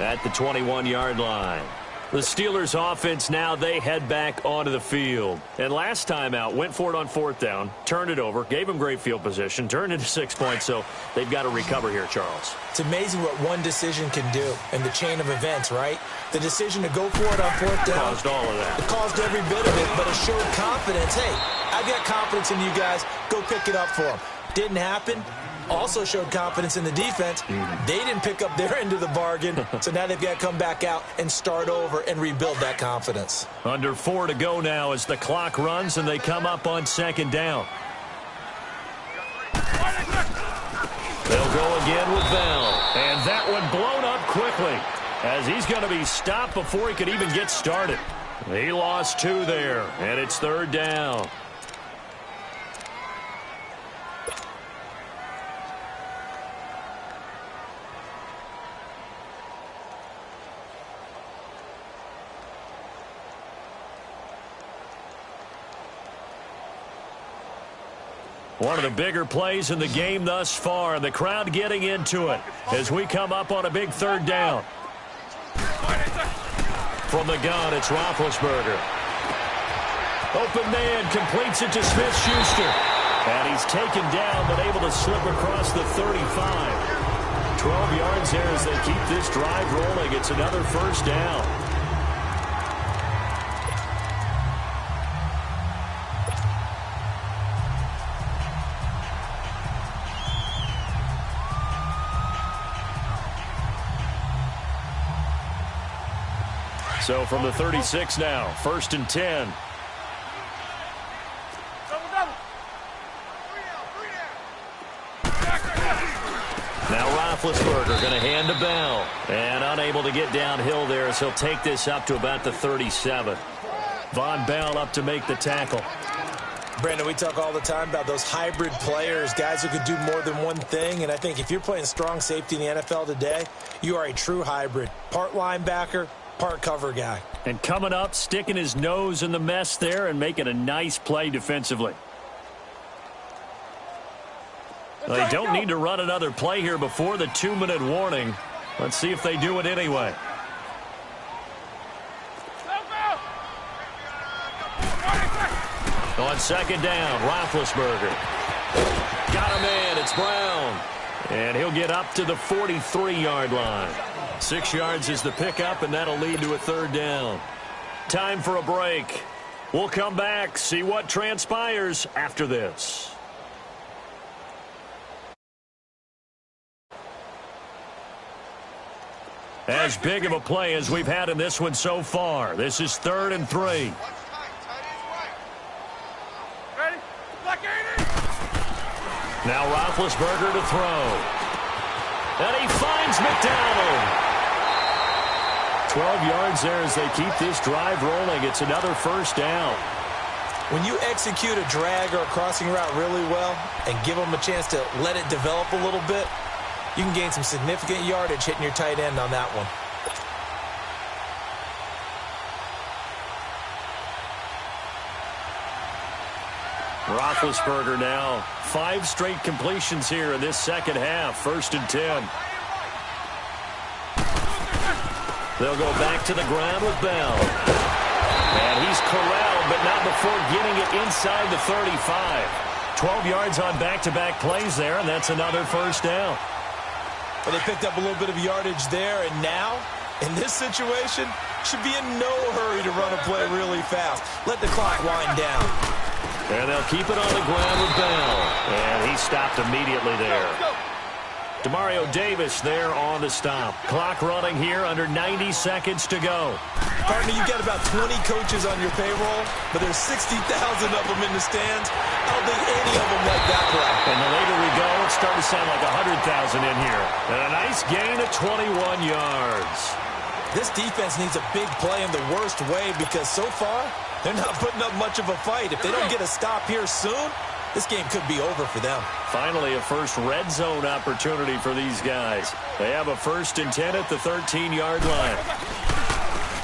at the 21-yard line. The Steelers offense now, they head back onto the field. And last time out, went for it on 4th down, turned it over, gave them great field position, turned into 6 points, so they've got to recover here, Charles. It's amazing what one decision can do in the chain of events, right? The decision to go for it on 4th down. Caused all of that. It caused every bit of it, but it showed confidence. Hey, I've got confidence in you guys. Go pick it up for them. Didn't happen. Also showed confidence in the defense. They didn't pick up their end of the bargain, so now they've got to come back out and start over and rebuild that confidence. Under 4 to go now as the clock runs and they come up on 2nd down. They'll go again with Bell. And that one blown up quickly as he's going to be stopped before he could even get started. He lost 2 there, and it's 3rd down. One of the bigger plays in the game thus far. The crowd getting into it as we come up on a big 3rd down. From the gun, it's Roethlisberger. Open man completes it to Smith-Schuster. And he's taken down but able to slip across the 35. 12 yards there as they keep this drive rolling. It's another 1st down. So from the 36 now, 1st and 10. Now Roethlisberger going to hand to Bell. And unable to get downhill there as he'll take this up to about the 37. Von Bell up to make the tackle. Brandon, we talk all the time about those hybrid players, guys who could do more than one thing. And I think if you're playing strong safety in the NFL today, you are a true hybrid. Part linebacker, part cover guy. And coming up, sticking his nose in the mess there and making a nice play defensively. They don't need to run another play here before the 2-minute warning. Let's see if they do it anyway. On 2nd down, Roethlisberger. Got a man, it's Brown. And he'll get up to the 43-yard line. 6 yards is the pickup, and that'll lead to a 3rd down. Time for a break. We'll come back, see what transpires after this. As big of a play as we've had in this one so far. This is 3rd and 3. Now Roethlisberger to throw. And he finds McDonald. 12 yards there as they keep this drive rolling. It's another 1st down. When you execute a drag or a crossing route really well and give them a chance to let it develop a little bit, you can gain some significant yardage hitting your tight end on that one. Roethlisberger now. 5 straight completions here in this 2nd half. 1st and 10. They'll go back to the ground with Bell. And he's corralled, but not before getting it inside the 35. 12 yards on back-to-back plays there, and that's another 1st down. But they picked up a little bit of yardage there, and now, in this situation, should be in no hurry to run a play really fast. Let the clock wind down. And they'll keep it on the ground with Bell. And he stopped immediately there. Demario Davis there on the stop. Clock running here, under 90 seconds to go. Partner, you've got about 20 coaches on your payroll, but there's 60,000 of them in the stands. I don't think any of them like that play. And the later we go, it's starting to sound like 100,000 in here. And a nice gain of 21 yards. This defense needs a big play in the worst way because so far, they're not putting up much of a fight. If they don't get a stop here soon, this game could be over for them. Finally, a first red zone opportunity for these guys. They have a 1st and 10 at the 13-yard line.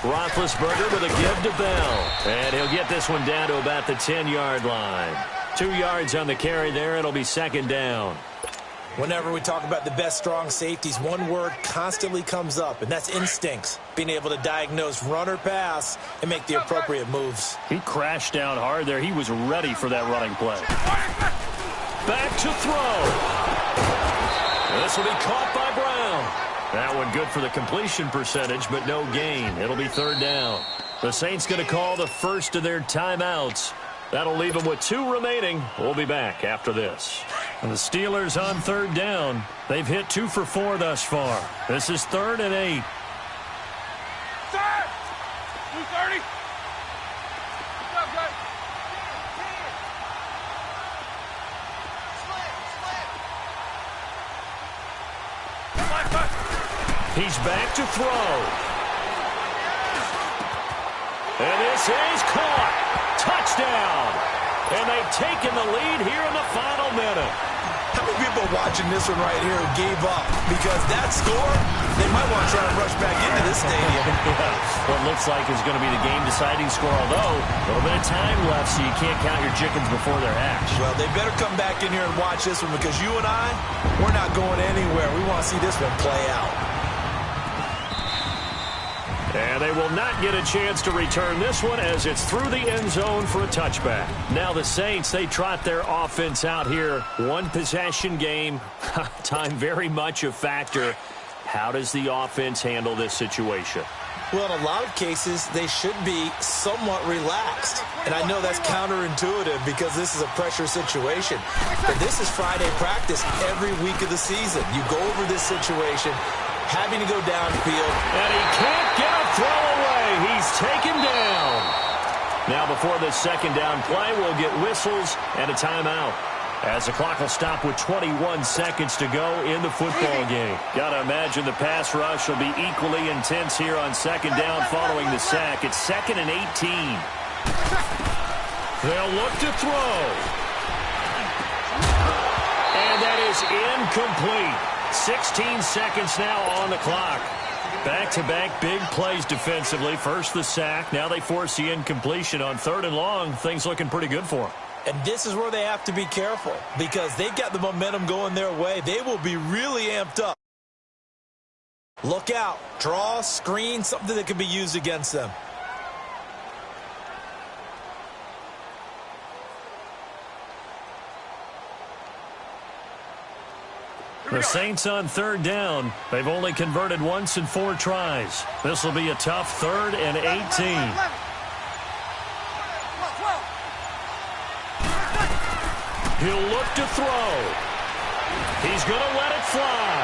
Roethlisberger with a give to Bell. And he'll get this one down to about the 10-yard line. 2 yards on the carry there. It'll be 2nd down. Whenever we talk about the best strong safeties, one word constantly comes up, and that's instincts. Being able to diagnose run or pass and make the appropriate moves. He crashed down hard there. He was ready for that running play. Back to throw. This will be caught by Brown. That one good for the completion percentage, but no gain. It'll be third down. The Saints going to call the first of their timeouts. That'll leave them with 2 remaining. We'll be back after this. And the Steelers on third down. They've hit 2 for 4 thus far. This is 3rd and 8. Third! 230. What's up, guys? He's back to throw. And this is caught. Touchdown. And they've taken the lead here in the final minute. How many people watching this one right here who gave up? Because that score, they might want to try and rush back into this stadium. What looks like is going to be the game-deciding score, although a little bit of time left, so you can't count your chickens before they're hatched. Well, they better come back in here and watch this one, because you and I, we're not going anywhere. We want to see this one play out. And they will not get a chance to return this one as it's through the end zone for a touchback. Now the Saints, they trot their offense out here. One possession game. Time very much a factor. How does the offense handle this situation? Well, in a lot of cases, they should be somewhat relaxed. And I know that's counterintuitive because this is a pressure situation. But this is Friday practice every week of the season. You go over this situation, having to go downfield. And he can't get a throw away. He's taken down. Now before this second down play, we'll get whistles and a timeout, as the clock will stop with 21 seconds to go in the football game. Got to imagine the pass rush will be equally intense here on second down following the sack. It's 2nd and 18. They'll look to throw. And that is incomplete. 16 seconds now on the clock. Back-to-back big plays defensively. First the sack. Now they force the incompletion on 3rd and long. Things looking pretty good for them. And this is where they have to be careful because they've got the momentum going their way. They will be really amped up. Look out. Draw, screen, something that can be used against them. The Saints on 3rd down. They've only converted once in 4 tries. This will be a tough 3rd and 18. He'll look to throw. He's going to let it fly.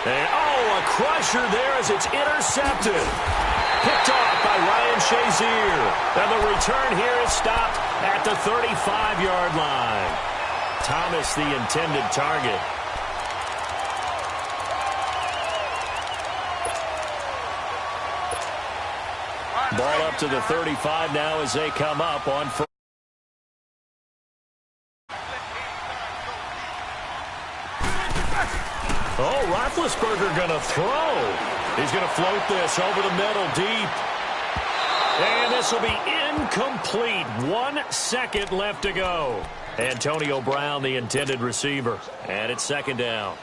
And, a crusher there as it's intercepted. Picked off by Ryan Shazier. And the return here is stopped at the 35-yard line. Thomas, the intended target. Ball up to the 35 now as they come up on first. Roethlisberger going to throw. He's going to float this over the middle deep. And this will be incomplete. 1 second left to go. Antonio Brown, the intended receiver. And it's 2nd down.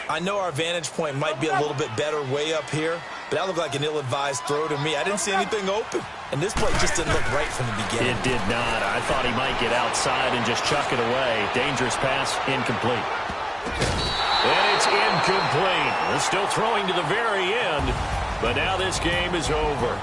I know our vantage point might be a little bit better way up here, but that looked like an ill-advised throw to me. I didn't see anything open. And this play just didn't look right from the beginning. It did not. I thought he might get outside and just chuck it away. Dangerous pass, incomplete. And it's incomplete. They're still throwing to the very end, but now this game is over.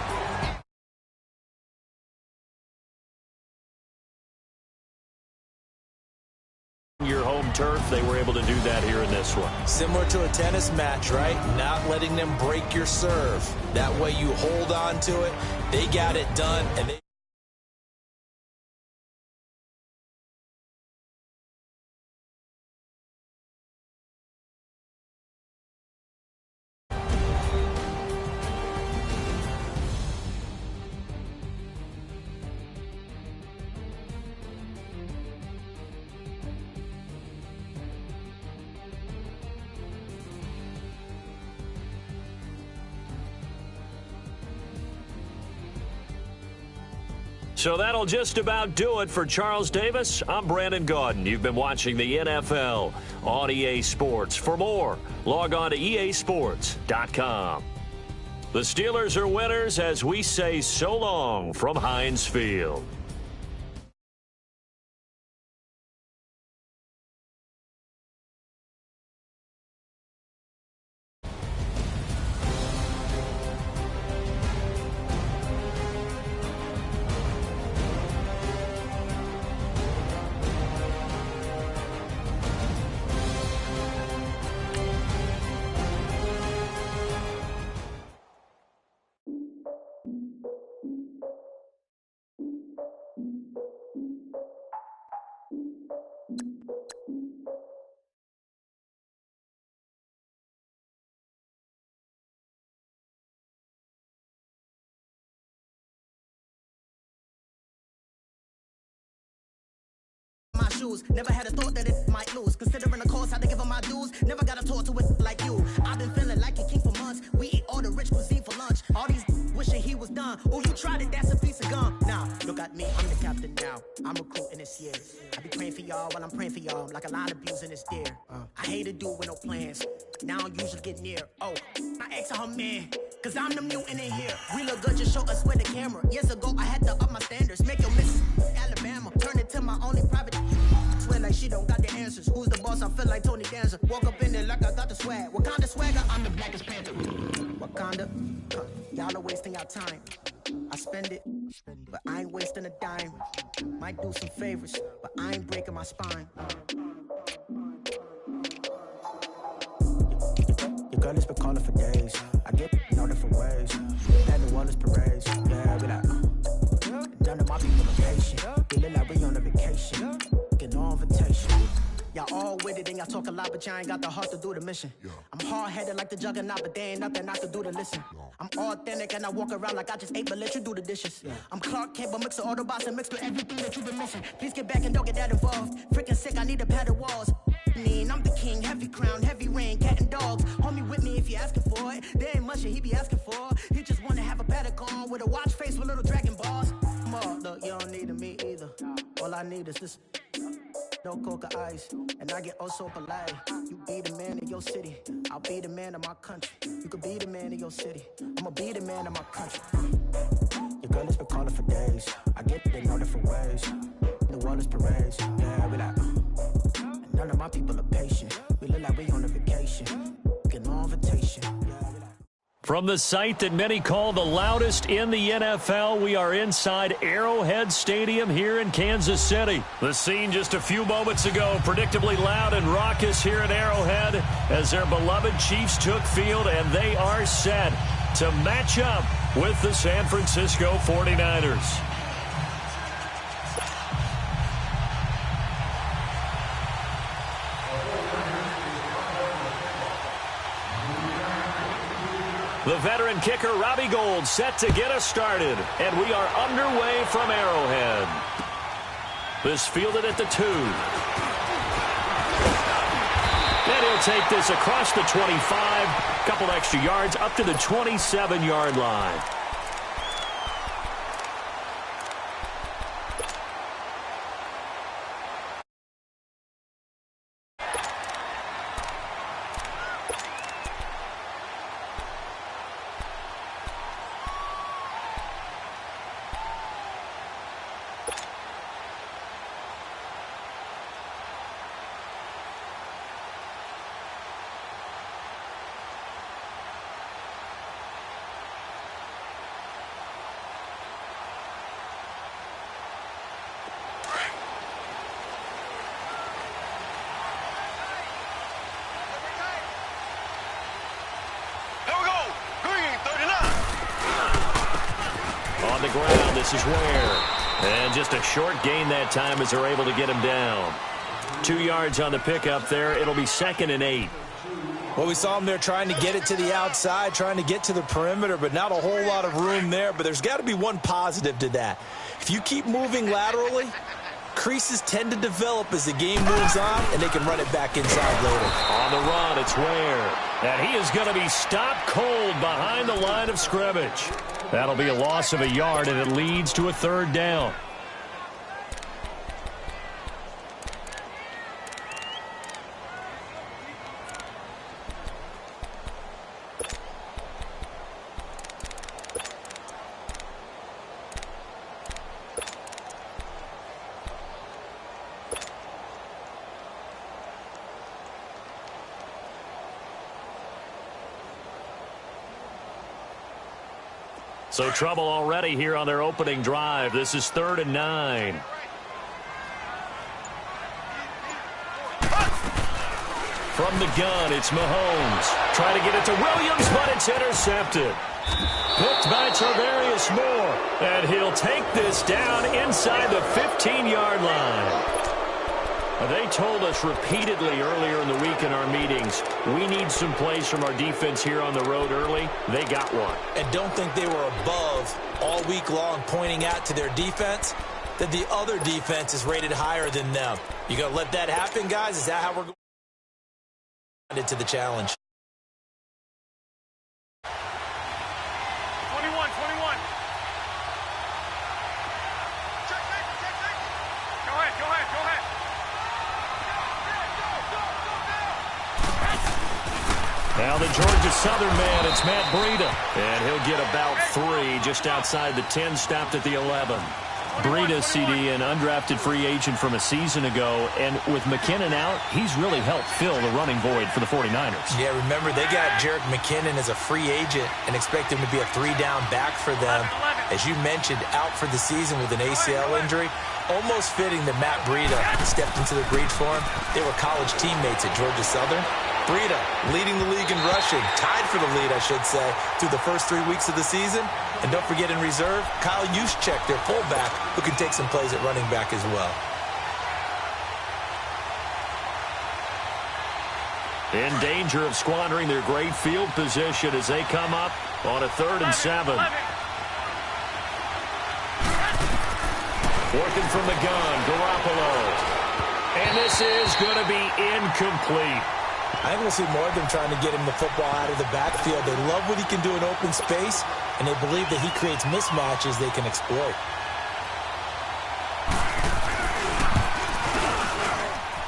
Your home turf, they were able to do that here in this one. Similar to a tennis match, right? Not letting them break your serve. That way you hold on to it. They got it done, and they So that'll just about do it for Charles Davis. I'm Brandon Gaudin. You've been watching the NFL on EA Sports. For more, log on to easports.com. The Steelers are winners as we say so long from Heinz Field. Shoes. Never had a thought that it might lose. Considering the cost, had to give them my dues. Never got a talk to it like you. I've been feeling like a king for months. We eat all the rich cuisine for lunch. All these wishing he was done. Oh, you tried it, that's a piece of gum. Now, look at me, I'm the captain now. I'm recruiting this year. I be praying for y'all while I'm praying for y'all. Like a line abusing this deer. I hate a dude with no plans. Now I don't usually get near. Oh, my ex her man. Cause I'm the mutant in here. We look good, just show us with the camera. Years ago, I had to up my standards. Make your miss Alabama. Turn it to my only private. Swear like she don't got the answers. Who's the boss? I feel like Tony Danza. Walk up in there like I got the swag. What kind of swagger? I'm the blackest panther. Wakanda. Y'all are wasting our time. I spend it, but I ain't wasting a dime. Might do some favors, but I ain't breaking my spine. Your girl has been calling for days. I get in all different ways. Had New Orleans parades. Yeah, we like, none of my people are patient. Feeling like we on a vacation. Get no invitation. Y'all all with it and y'all talk a lot, but y'all ain't got the heart to do the mission. I'm hard-headed like the juggernaut, but there ain't nothing I can do to listen. I'm authentic and I walk around like I just ate, but let you do the dishes. I'm Clark Kent, but mix of Autobots and mixed with everything that you've been missing. Please get back and don't get that involved. Freaking sick, I need a pad of walls. I'm the king, heavy crown, heavy rain, cat and dogs. Homie with me if you asking for it. There ain't much that he be asking for. He just wanna have a paddock on with a watch face with little dragon balls. Look, you don't need me either. All I need is this. No coca ice, and I get oh so polite. You be the man of your city, I'll be the man of my country. You could be the man of your city, I'ma be the man of my country. Your girl has been calling for days. I get it in all different ways. New Orleans parades, yeah, we like. And none of my people are patient. We look like we on a vacation. Get no invitation. From the site that many call the loudest in the NFL, we are inside Arrowhead Stadium here in Kansas City. The scene just a few moments ago, predictably loud and raucous here at Arrowhead as their beloved Chiefs took field, and they are set to match up with the San Francisco 49ers. The veteran kicker, Robbie Gould, set to get us started. And we are underway from Arrowhead. This fielded at the 2. And he'll take this across the 25. Couple extra yards up to the 27-yard line. On the ground, this is Ware. And just a short gain that time as they're able to get him down. 2 yards on the pickup there. It'll be 2nd and 8. Well, we saw him there trying to get it to the outside, trying to get to the perimeter, but not a whole lot of room there. But there's got to be one positive to that. If you keep moving laterally, Creases tend to develop as the game moves on, and they can run it back inside later. On the run, it's Ware. And he is going to be stopped cold behind the line of scrimmage. That'll be a loss of a yard, and it leads to a third down. So trouble already here on their opening drive. This is 3rd and 9. From the gun, it's Mahomes. Trying to get it to Williams, but it's intercepted. Picked by Tarvarius Moore. And he'll take this down inside the 15-yard line. They told us repeatedly earlier in the week in our meetings, we need some plays from our defense here on the road early. They got one. And don't think they were above all week long pointing out to their defense that the other defense is rated higher than them. You going to let that happen, guys? Is that how we're going to the challenge? 21. Go ahead. Now the Georgia Southern man, it's Matt Breida. And he'll get about 3 just outside the 10, stopped at the 11. Breida, CD, an undrafted free agent from a season ago. And with McKinnon out, he's really helped fill the running void for the 49ers. Yeah, remember, they got Jerick McKinnon as a free agent and expect him to be a 3-down back for them. As you mentioned, out for the season with an ACL injury. Almost fitting that Matt Breida stepped into the breach for him. They were college teammates at Georgia Southern. Breida leading the league in rushing, tied for the lead, I should say, through the first 3 weeks of the season. And don't forget in reserve, Kyle Juszczyk, their fullback, who can take some plays at running back as well. In danger of squandering their great field position as they come up on a 3rd and 7. Working from the gun, Garoppolo. And this is going to be incomplete. I think we'll see more of them trying to get him the football out of the backfield. They love what he can do in open space, and they believe that he creates mismatches they can exploit.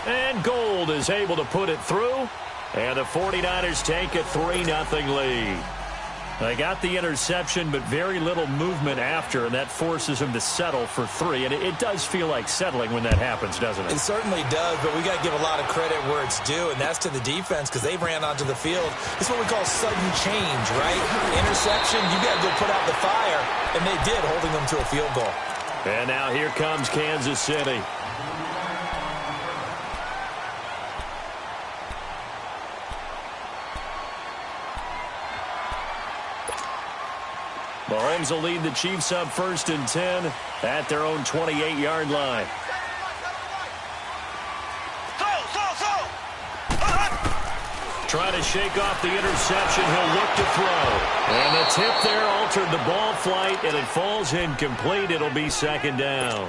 And Gold is able to put it through, and the 49ers take a 3-0 lead. They got the interception, but very little movement after, and that forces him to settle for 3. And it does feel like settling when that happens, doesn't it? It certainly does, but we got to give a lot of credit where it's due, and that's to the defense because they ran onto the field. It's what we call sudden change, right? Interception, you got to go put out the fire, and they did, holding them to a field goal. And now here comes Kansas City. Mahomes will lead the Chiefs up 1st and 10 at their own 28-yard line. Trying to shake off the interception. He'll look to throw. And the tip there altered the ball flight, and it falls incomplete. It'll be 2nd down.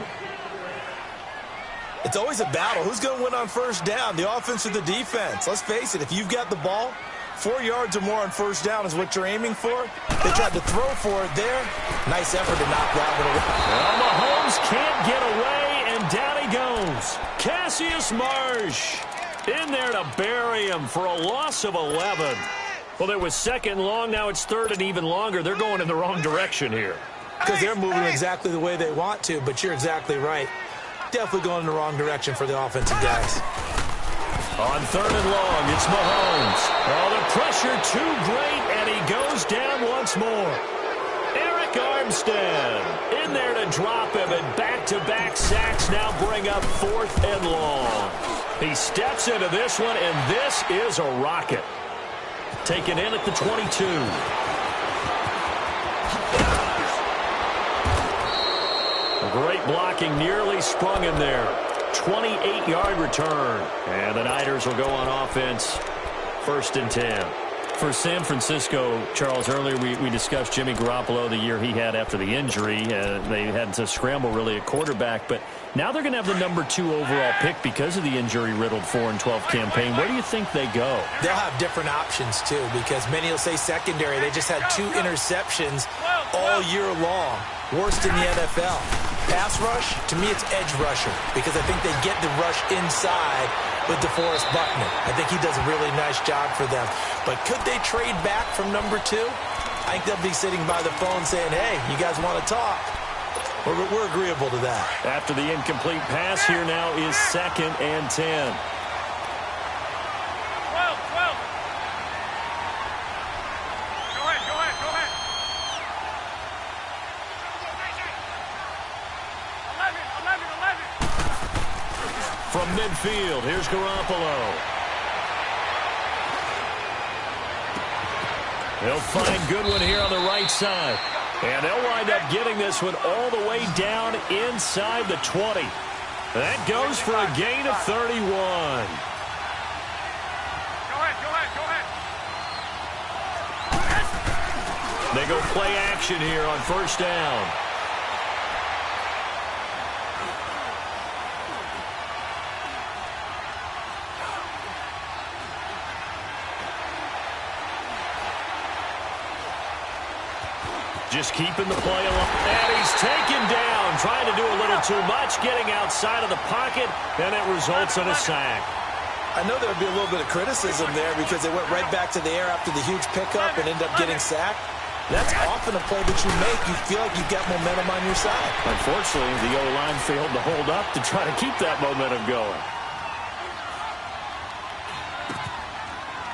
It's always a battle. Who's going to win on 1st down, the offense or the defense? Let's face it, if you've got the ball, 4 yards or more on 1st down is what you're aiming for. They tried to throw for it there. Nice effort to knock that one away. Well, Mahomes can't get away, and down he goes. Cassius Marsh in there to bury him for a loss of 11. Well, it was 2nd long. Now it's 3rd and even longer. They're going in the wrong direction here. Because they're moving exactly the way they want to, but you're exactly right. Definitely going in the wrong direction for the offensive guys. On 3rd and long, it's Mahomes. Oh, the pressure too great, and he goes down once more. Eric Armstead in there to drop him, and back-to-back sacks now bring up 4th and long. He steps into this one, and this is a rocket. Taken in at the 22. Great blocking, nearly sprung him there. 28-yard return. And the Niners will go on offense. 1st and 10. for San Francisco, Charles, earlier we discussed Jimmy Garoppolo, the year he had after the injury. They had to scramble really at quarterback, but now they're going to have the number 2 overall pick because of the injury-riddled 4-12 campaign. Where do you think they go? They'll have different options, too, because many will say secondary. They just had 2 interceptions all year long. Worst in the NFL. Pass rush, to me, it's edge rusher, because I think they get the rush inside with DeForest Buckner. I think he does a really nice job for them. But could they trade back from number 2? I think they'll be sitting by the phone saying, hey, you guys want to talk? We're agreeable to that. After the incomplete pass, here now is 2nd and 10. From midfield, here's Garoppolo. They'll find Goodwin here on the right side. And they'll wind up getting this one all the way down inside the 20. That goes for a gain of 31. Go ahead. They go play action here on 1st down. Just keeping the play alive. And he's taken down, trying to do a little too much, getting outside of the pocket, and it results in a sack. I know there would be a little bit of criticism there because they went right back to the air after the huge pickup and ended up getting sacked. That's often a play that you make. You feel like you've got momentum on your side. Unfortunately, the O-line failed to hold up to try to keep that momentum going.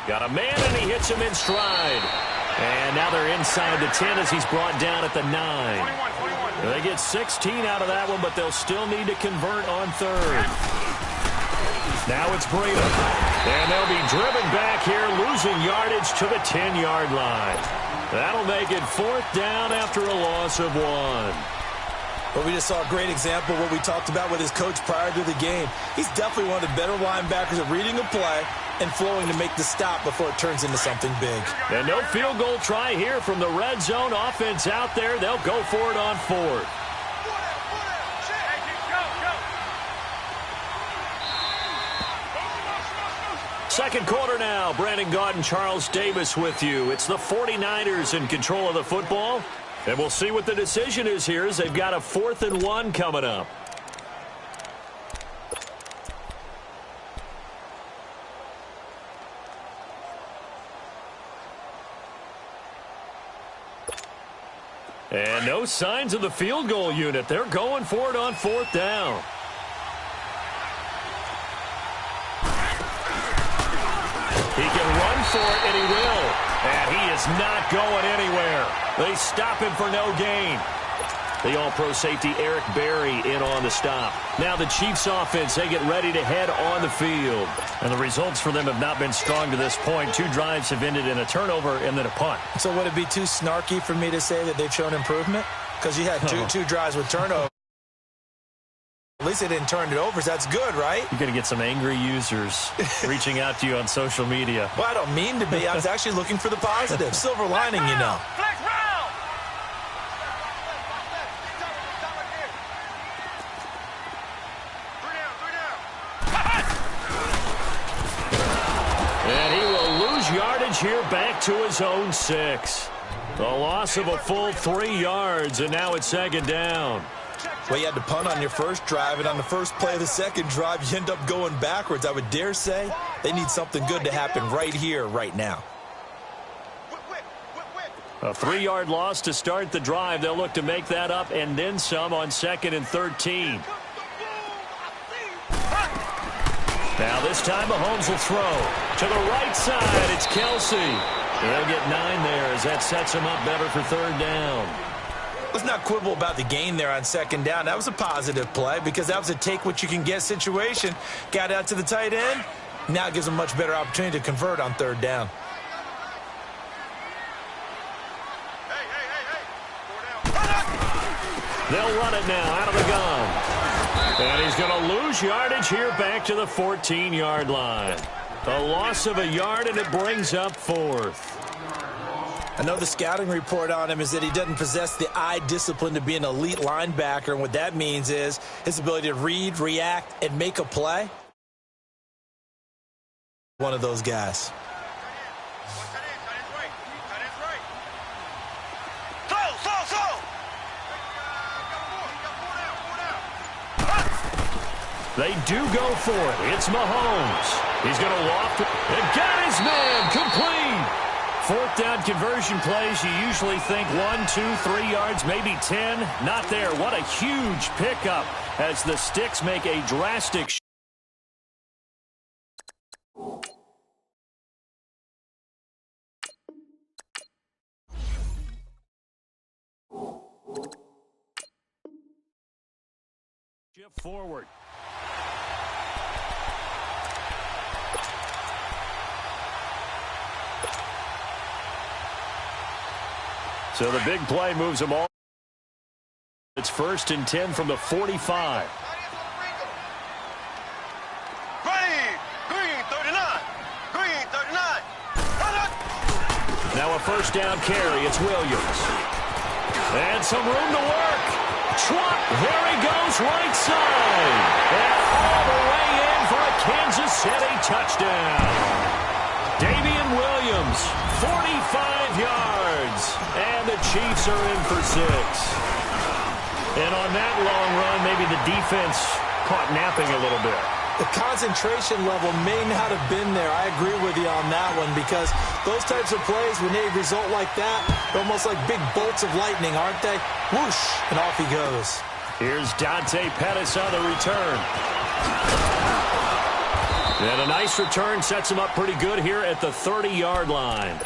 Got a man, and he hits him in stride. And now they're inside the 10 as he's brought down at the 9. 21. They get 16 out of that one, but they'll still need to convert on 3rd. Now it's Breida. And they'll be driven back here, losing yardage to the 10-yard line. That'll make it 4th down after a loss of 1. But we just saw a great example of what we talked about with his coach prior to the game. He's definitely one of the better linebackers at reading a play and flowing to make the stop before it turns into something big. And no field goal try here from the red zone. Offense out there. They'll go for it on 4th. Second quarter now. Brandon Gaudin and Charles Davis with you. It's the 49ers in control of the football. And we'll see what the decision is here as they've got a 4th and 1 coming up. And no signs of the field goal unit. They're going for it on 4th down. He can run for it, and he will. And he is not going anywhere. They stop him for no gain. The all-pro safety Eric Berry in on the stop. Now the Chiefs offense, they get ready to head on the field. And the results for them have not been strong to this point. 2 drives have ended in a turnover and then a punt. So would it be too snarky for me to say that they've shown improvement? Because you had two drives with turnover. At least they didn't turn it over, so that's good, right? You're going to get some angry users reaching out to you on social media. Well, I don't mean to be. I was actually looking for the positive. Silver lining, you know. And he will lose yardage here back to his own 6. A loss of a full 3 yards, and now it's 2nd down. Well, you had to punt on your first drive, and on the first play of the second drive, you end up going backwards. I would dare say they need something good to happen right here, right now. A 3-yard loss to start the drive. They'll look to make that up and then some on 2nd and 13. Now this time Mahomes will throw. To the right side, it's Kelsey. They'll get 9 there as that sets him up better for 3rd down. Let's not quibble about the gain there on 2nd down. That was a positive play because that was a take-what-you-can-get situation. Got out to the tight end. Now it gives them a much better opportunity to convert on 3rd down. They'll run it now out of the gun. And he's going to lose yardage here back to the 14-yard line. A loss of a yard, and it brings up 4th. I know the scouting report on him is that he doesn't possess the eye discipline to be an elite linebacker, and what that means is his ability to read, react, and make a play. One of those guys. They do go for it. It's Mahomes. He's going to loft it and got his man complete. 4th down conversion plays, you usually think 1, 2, 3 yards, maybe 10. Not there. What a huge pickup as the Sticks make a drastic shift. Forward. So the big play moves them all. It's 1st and 10 from the 45. Green 39. Green 39. Now a 1st down carry. It's Williams. And some room to work. Trot, there he goes, right side. And all the way in for a Kansas City touchdown. Damian Williams, 45 yards. And the Chiefs are in for 6. And on that long run, maybe the defense caught napping a little bit. The concentration level may not have been there. I agree with you on that one because those types of plays, when they result like that, they're almost like big bolts of lightning, aren't they? Whoosh, and off he goes. Here's Dante Pettis on the return. And a nice return sets him up pretty good here at the 30-yard line.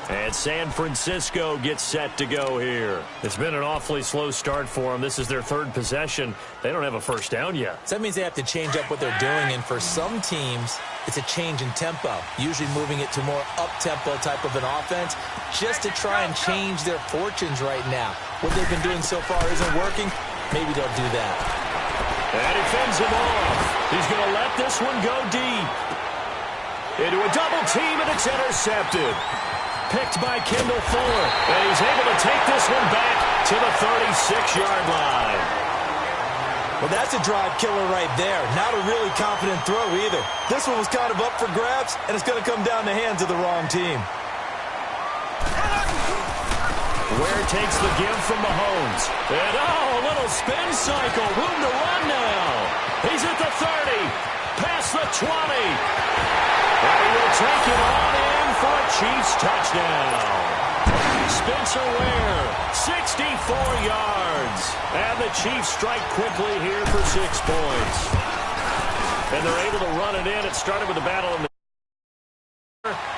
And San Francisco gets set to go here. It's been an awfully slow start for them. This is their 3rd possession. They don't have a 1st down yet. So that means they have to change up what they're doing, and for some teams, it's a change in tempo, usually moving it to more up-tempo type of an offense just to try and change their fortunes right now. What they've been doing so far isn't working. Maybe they'll do that. And he fends him off. He's going to let this one go deep. Into a double team, and it's intercepted. Picked by Kendall Fuller, and he's able to take this one back to the 36-yard line. Well, that's a drive killer right there. Not a really confident throw either. This one was kind of up for grabs, and it's going to come down the hands of the wrong team. Ware takes the give from Mahomes. And, a little spin cycle. Room to run now. He's at the 30. Past the 20. And he will take it on in for a Chiefs touchdown. Spencer Ware, 64 yards. And the Chiefs strike quickly here for 6 points. And they're able to run it in. It started with a battle in the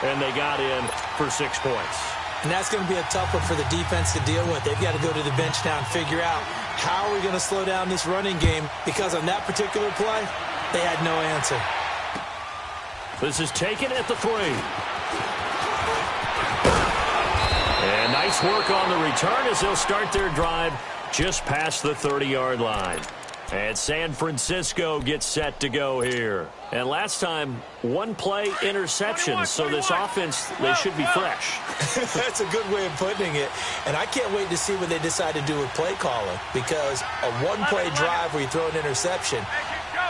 and they got in for 6 points. And that's going to be a tough one for the defense to deal with. They've got to go to the bench now and figure out how are we going to slow down this running game, because on that particular play, they had no answer. This is taken at the 3. And nice work on the return as they'll start their drive just past the 30-yard line. And San Francisco gets set to go here. And last time, 1 play interception. So this offense, they should be fresh. That's a good way of putting it. And I can't wait to see what they decide to do with play calling, because a 1-play drive where you throw an interception,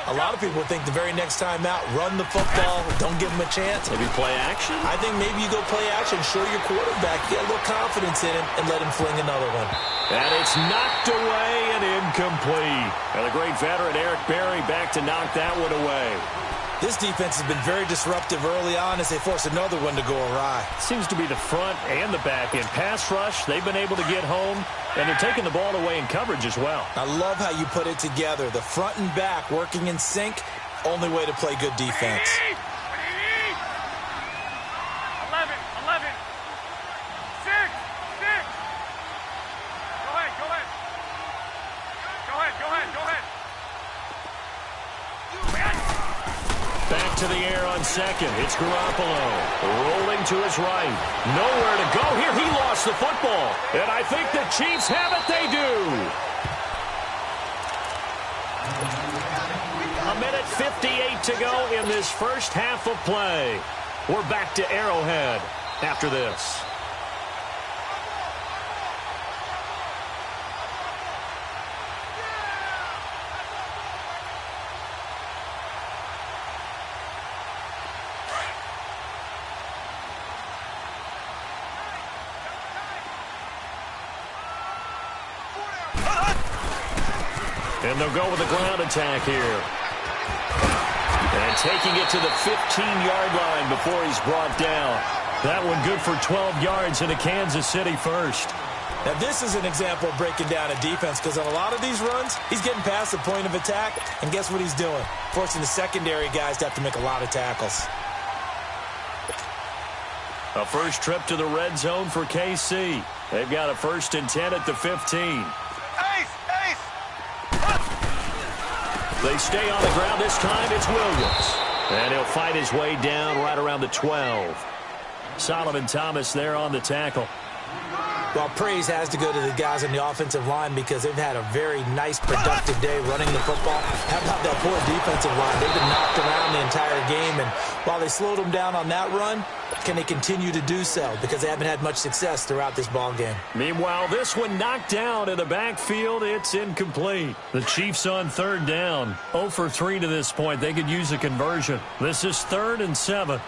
a lot of people think the very next time out, run the football, don't give them a chance. Maybe play action? I think maybe you go play action, show your quarterback, get a little confidence in him, and let him fling another one. And it's knocked away and incomplete. And the great veteran Eric Berry back to knock that one away. This defense has been very disruptive early on as they force another one to go awry. Seems to be the front and the back end. Pass rush, they've been able to get home, and they're taking the ball away in coverage as well. I love how you put it together. The front and back working in sync, only way to play good defense. 11, 11, 6, 6. Go ahead, go ahead. Go ahead, go ahead, go ahead. Back to the air on second. It's Garoppolo rolling to his right. Nowhere to go here. He lost the football. And I think the Chiefs have it. They do. A minute .58 to go in this first half of play. We're back to Arrowhead after this. And they'll go with a ground attack here. And taking it to the 15-yard line before he's brought down. That one good for 12 yards into Kansas City first. Now, this is an example of breaking down a defense because on a lot of these runs, he's getting past the point of attack, and guess what he's doing? Forcing the secondary guys to have to make a lot of tackles. A first trip to the red zone for KC. They've got a 1st and 10 at the 15. They stay on the ground. This time it's Williams. And he'll fight his way down right around the 12. Solomon Thomas there on the tackle. Well, praise has to go to the guys on the offensive line because they've had a very nice, productive day running the football. How about that poor defensive line? They've been knocked around the entire game, and while they slowed them down on that run, can they continue to do so? Because they haven't had much success throughout this ball game. Meanwhile, this one knocked down in the backfield. It's incomplete. The Chiefs on 3rd down. 0 for 3 to this point. They could use a conversion. This is 3rd and 7.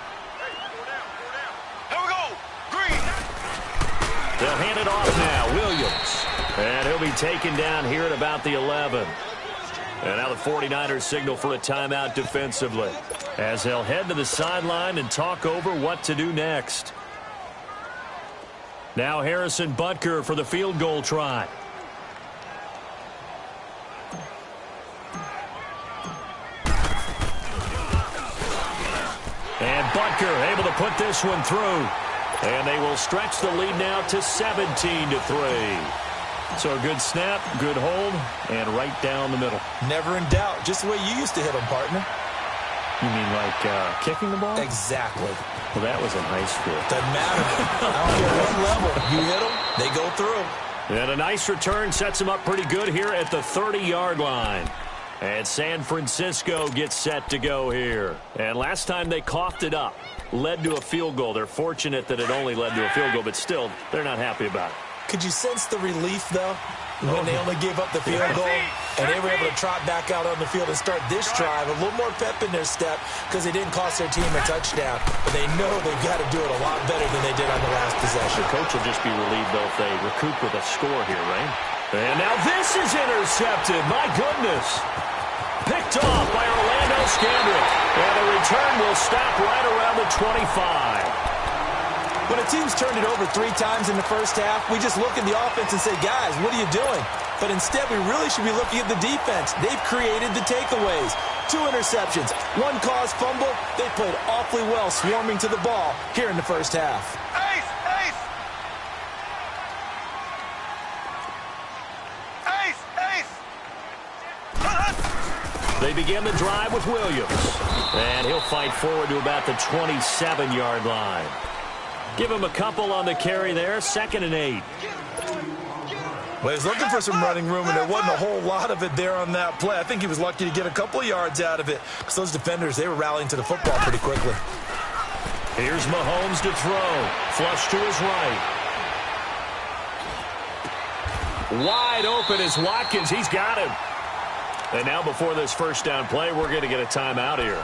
They'll hand it off now. Williams. And he'll be taken down here at about the 11. And now the 49ers signal for a timeout defensively as they'll head to the sideline and talk over what to do next. Now Harrison Butker for the field goal try. And Butker able to put this one through. And they will stretch the lead now to 17-3. So a good snap, good hold, and right down the middle. Never in doubt. Just the way you used to hit them, partner. You mean like kicking the ball? Exactly. Well, that was in high school. Doesn't matter. I don't care what level. You hit them, they go through. And a nice return sets them up pretty good here at the 30-yard line. And San Francisco gets set to go here. And last time they coughed it up. Led to a field goal. They're fortunate that it only led to a field goal, but still, they're not happy about it. Could you sense the relief, though, when they only gave up the field goal and they were able to trot back out on the field and start this drive, a little more pep in their step because they didn't cost their team a touchdown. But they know they've got to do it a lot better than they did on the last possession. The coach will just be relieved, though, if they recoup with a score here, right? And now this is intercepted. My goodness. Picked off by Orlando Scandrick. And the return will stop right around the 25. When a team's turned it over 3 times in the first half, we just look at the offense and say, guys, what are you doing? But instead, we really should be looking at the defense. They've created the takeaways. 2 interceptions, 1 caused fumble. They played awfully well swarming to the ball here in the first half. They begin the drive with Williams. And he'll fight forward to about the 27-yard line. Give him a couple on the carry there. 2nd and 8. Well, he's looking for some running room, and there wasn't a whole lot of it there on that play. I think he was lucky to get a couple of yards out of it because those defenders, they were rallying to the football pretty quickly. Here's Mahomes to throw. Flush to his right. Wide open is Watkins. He's got him. And now before this first down play, we're going to get a timeout here.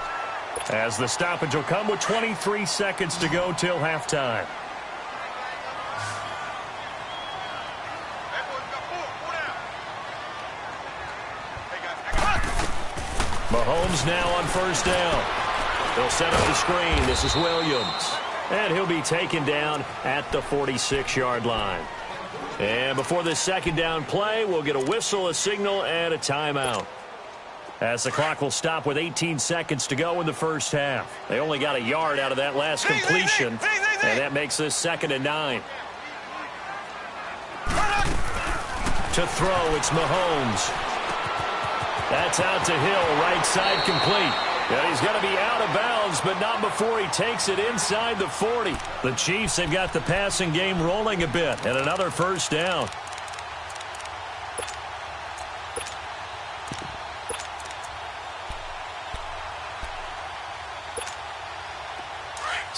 As the stoppage will come with 23 seconds to go till halftime. Mahomes now on first down. He'll set up the screen. This is Williams. And he'll be taken down at the 46-yard line. And before this second down play, we'll get a whistle, a signal, and a timeout. As the clock will stop with 18 seconds to go in the first half. They only got a yard out of that last completion, and that makes this 2nd and 9. To throw, it's Mahomes. That's out to Hill, right side complete. Yeah, he's going to be out of bounds, but not before he takes it inside the 40. The Chiefs have got the passing game rolling a bit, and another first down.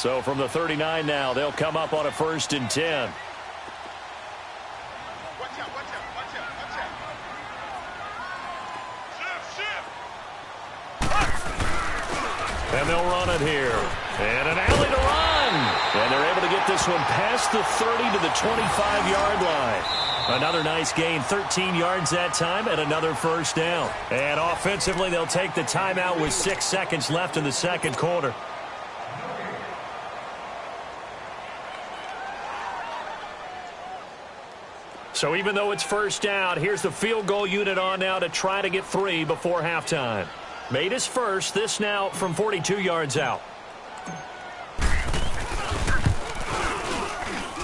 So from the 39 now, they'll come up on a 1st and 10. And they'll run it here. And an alley to run. And they're able to get this one past the 30 to the 25-yard line. Another nice gain, 13 yards that time, and another 1st down. And offensively, they'll take the timeout with 6 seconds left in the second quarter. So even though it's 1st down, here's the field goal unit on now to try to get 3 before halftime. Made his first, this now from 42 yards out.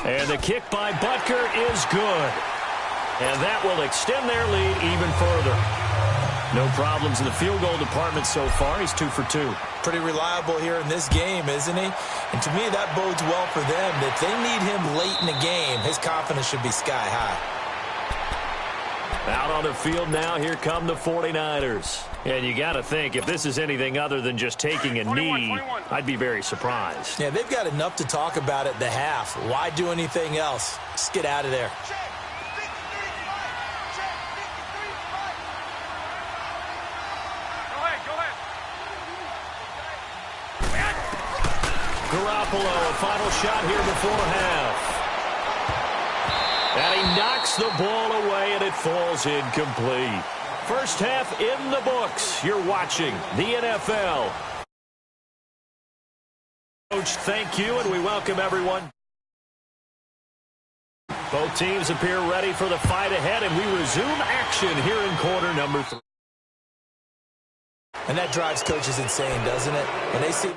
And the kick by Butker is good. And that will extend their lead even further. No problems in the field goal department so far. He's 2 for 2. Pretty reliable here in this game, isn't he? And to me, that bodes well for them. If they need him late in the game, his confidence should be sky high. Out on the field now, here come the 49ers. And you got to think, if this is anything other than just taking a knee, I'd be very surprised. Yeah, they've got enough to talk about at the half. Why do anything else? Just get out of there. Garoppolo, a final shot here before half. And he knocks the ball away, and it falls incomplete. First half in the books. You're watching the NFL. Coach, thank you, and we welcome everyone. Both teams appear ready for the fight ahead, and we resume action here in quarter number 3. And that drives coaches insane, doesn't it? When they see...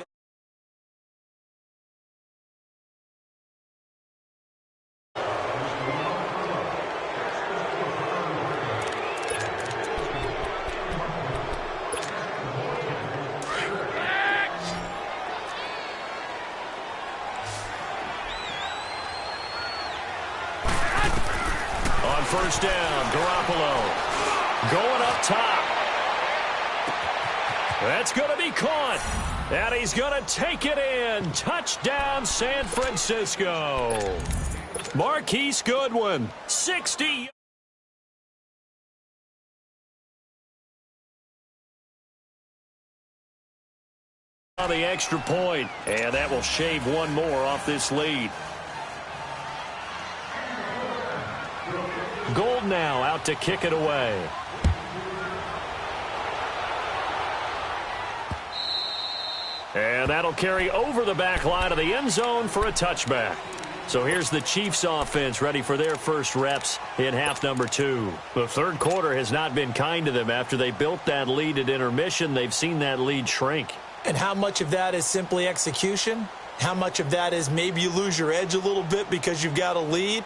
First down, Garoppolo going up top. That's going to be caught. And he's going to take it in. Touchdown, San Francisco. Marquise Goodwin, 60. On the extra point, and that will shave one more off this lead. Gold now out to kick it away. And that'll carry over the back line of the end zone for a touchback. So here's the Chiefs offense ready for their first reps in half number 2. The third quarter has not been kind to them. After they built that lead at intermission, they've seen that lead shrink. And how much of that is simply execution? How much of that is maybe you lose your edge a little bit because you've got a lead?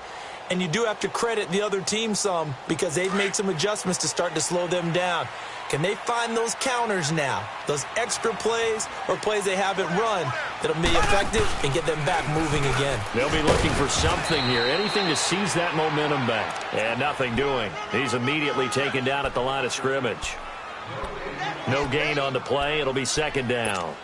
And you do have to credit the other team some because they've made some adjustments to start to slow them down. Can they find those counters now, those extra plays or plays they haven't run that'll be effective and get them back moving again? They'll be looking for something here, anything to seize that momentum back. And nothing doing. He's immediately taken down at the line of scrimmage. No gain on the play. It'll be second down.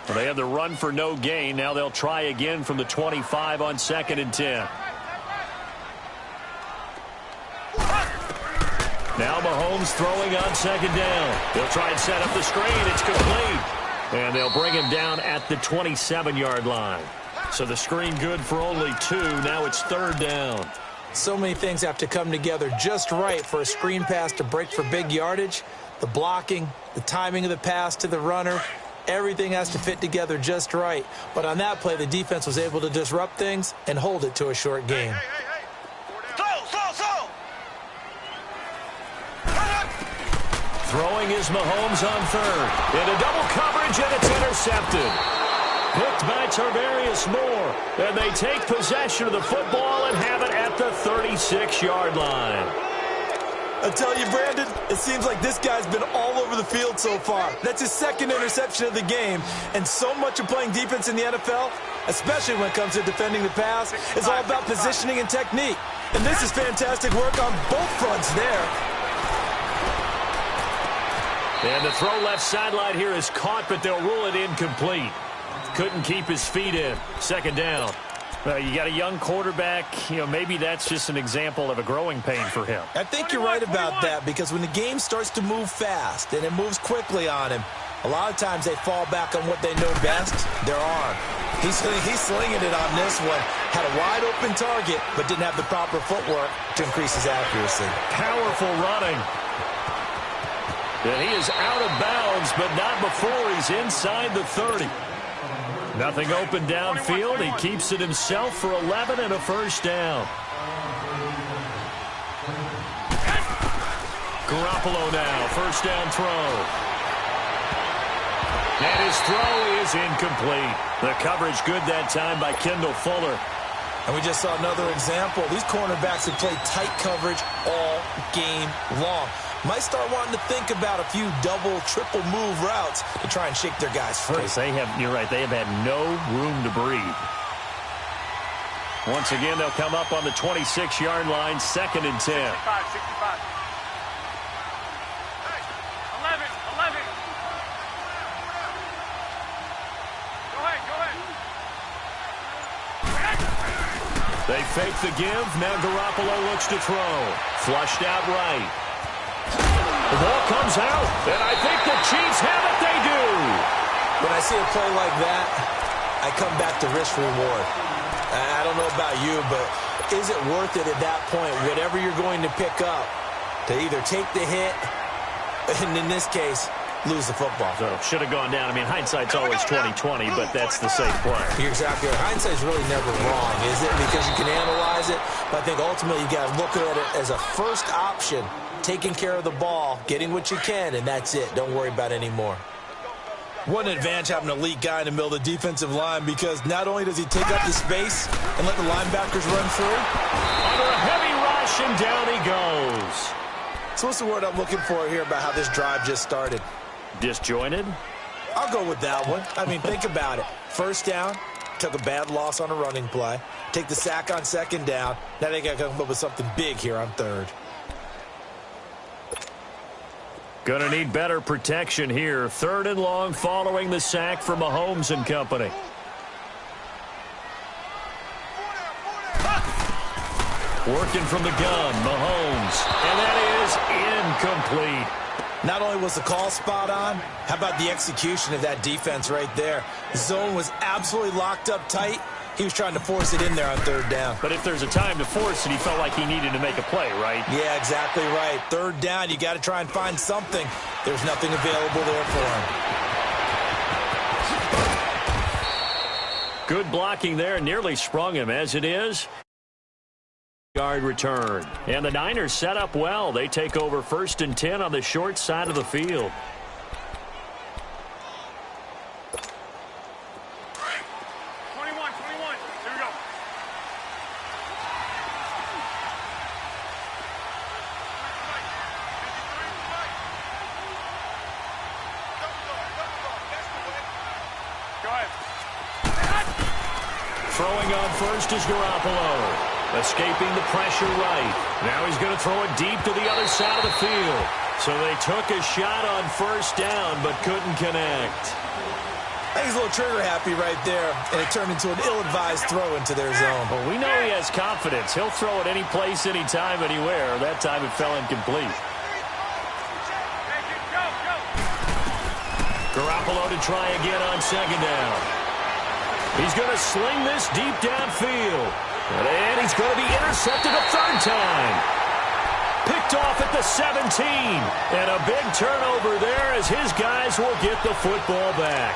Well, they have the run for no gain. Now they'll try again from the 25 on 2nd and 10. Now Mahomes throwing on 2nd down. He'll try and set up the screen. It's complete. And they'll bring him down at the 27-yard line. So the screen good for only 2. Now it's 3rd down. So many things have to come together just right for a screen pass to break for big yardage. The blocking, the timing of the pass to the runner. Everything has to fit together just right. But on that play, the defense was able to disrupt things and hold it to a short game. Throwing is Mahomes on 3rd. Into double coverage, and it's intercepted. Picked by Tarvarius Moore. And they take possession of the football and have it at the 36-yard line. I tell you, Brandon, it seems like this guy's been all over the field so far. That's his 2nd interception of the game. And so much of playing defense in the NFL, especially when it comes to defending the pass, is all about positioning and technique. And this is fantastic work on both fronts there. And the throw left sideline here is caught, but they'll rule it incomplete. Couldn't keep his feet in. Second down. You got a young quarterback. Maybe that's just an example of a growing pain for him. I think you're right about that, because when the game starts to move fast and it moves quickly on him, a lot of times they fall back on what they know best, their arm. He's slinging it on this one. Had a wide open target, but didn't have the proper footwork to increase his accuracy. Powerful running. And he is out of bounds, but not before he's inside the 30. Nothing open downfield. He keeps it himself for 11 and a first down. Garoppolo now, first down throw. And his throw is incomplete. The coverage good that time by Kendall Fuller. And we just saw another example. These cornerbacks have played tight coverage all game long. Might start wanting to think about a few double, triple move routes to try and shake their guys free. You're right, they have had no room to breathe. Once again, they'll come up on the 26-yard line, 2nd and 10. 65. 11. Go ahead. They fake the give. Now Garoppolo looks to throw. Flushed out right. The ball comes out, and I think the Chiefs have it. They do. When I see a play like that, I come back to risk-reward. I don't know about you, but is it worth it at that point, whatever you're going to pick up, to either take the hit, and in this case, lose the football? So should have gone down. I mean, hindsight's always 20/20, but that's the safe play. You're exactly right. Hindsight's really never wrong, is it? Because you can analyze it, but I think ultimately you got to look at it as a first option, taking care of the ball, getting what you can, and that's it. Don't worry about any more. What an advantage having an elite guy in the middle of the defensive line, because not only does he take up the space and let the linebackers run through. Under a heavy rush, and down he goes. So what's the word I'm looking for here about how this drive just started? Disjointed? I'll go with that one. I mean, think about it. First down, took a bad loss on a running play. Take the sack on 2nd down. Now they got to come up with something big here on 3rd. Going to need better protection here. 3rd and long following the sack from Mahomes and company. Working from the gun, Mahomes. And that is incomplete. Not only was the call spot on, how about the execution of that defense right there? The zone was absolutely locked up tight. He was trying to force it in there on 3rd down. But if there's a time to force it, he felt like he needed to make a play, right? Yeah, exactly right. 3rd down, you got to try and find something. There's nothing available there for him. Good blocking there. Nearly sprung him as it is. Yard return. And the Niners set up well. They take over 1st and 10 on the short side of the field. Throwing on first is Garoppolo. Escaping the pressure right. Now he's going to throw it deep to the other side of the field. So they took a shot on 1st down, but couldn't connect. I think he's a little trigger happy right there, and it turned into an ill-advised throw into their zone. Well, we know he has confidence. He'll throw it any place, anytime, anywhere. That time it fell incomplete. Garoppolo to try again on 2nd down. He's going to sling this deep downfield. And he's going to be intercepted a 3rd time. Picked off at the 17. And a big turnover there as his guys will get the football back.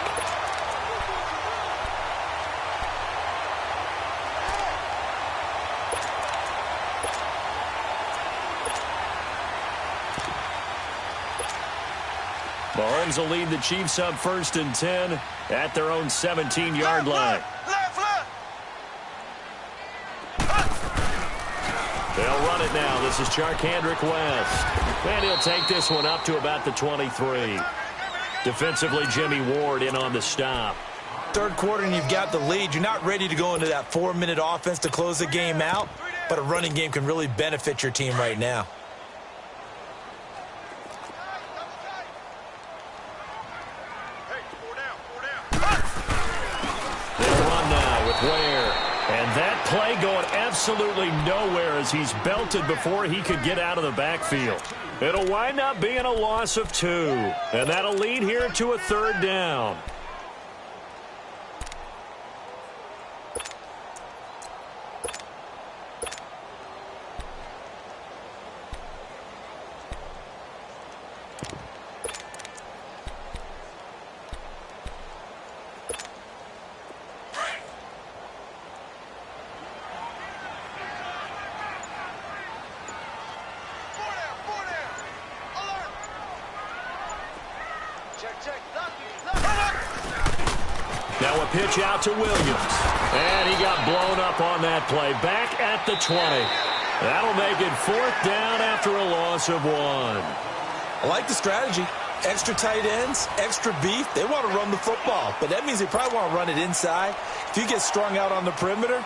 Mahomes will lead the Chiefs up 1st and 10 at their own 17-yard line. They'll run it now. This is Charkandrick West. And he'll take this one up to about the 23. Defensively, Jimmy Ward in on the stop. 3rd quarter and you've got the lead. You're not ready to go into that 4-minute offense to close the game out, but a running game can really benefit your team right now. That play going absolutely nowhere as he's belted before he could get out of the backfield. It'll wind up being a loss of 2, and that'll lead here to a 3rd down. Now a pitch out to Williams. And he got blown up on that play. Back at the 20. That'll make it 4th down after a loss of 1. I like the strategy. Extra tight ends, extra beef. They want to run the football, but that means they probably want to run it inside. If you get strung out on the perimeter,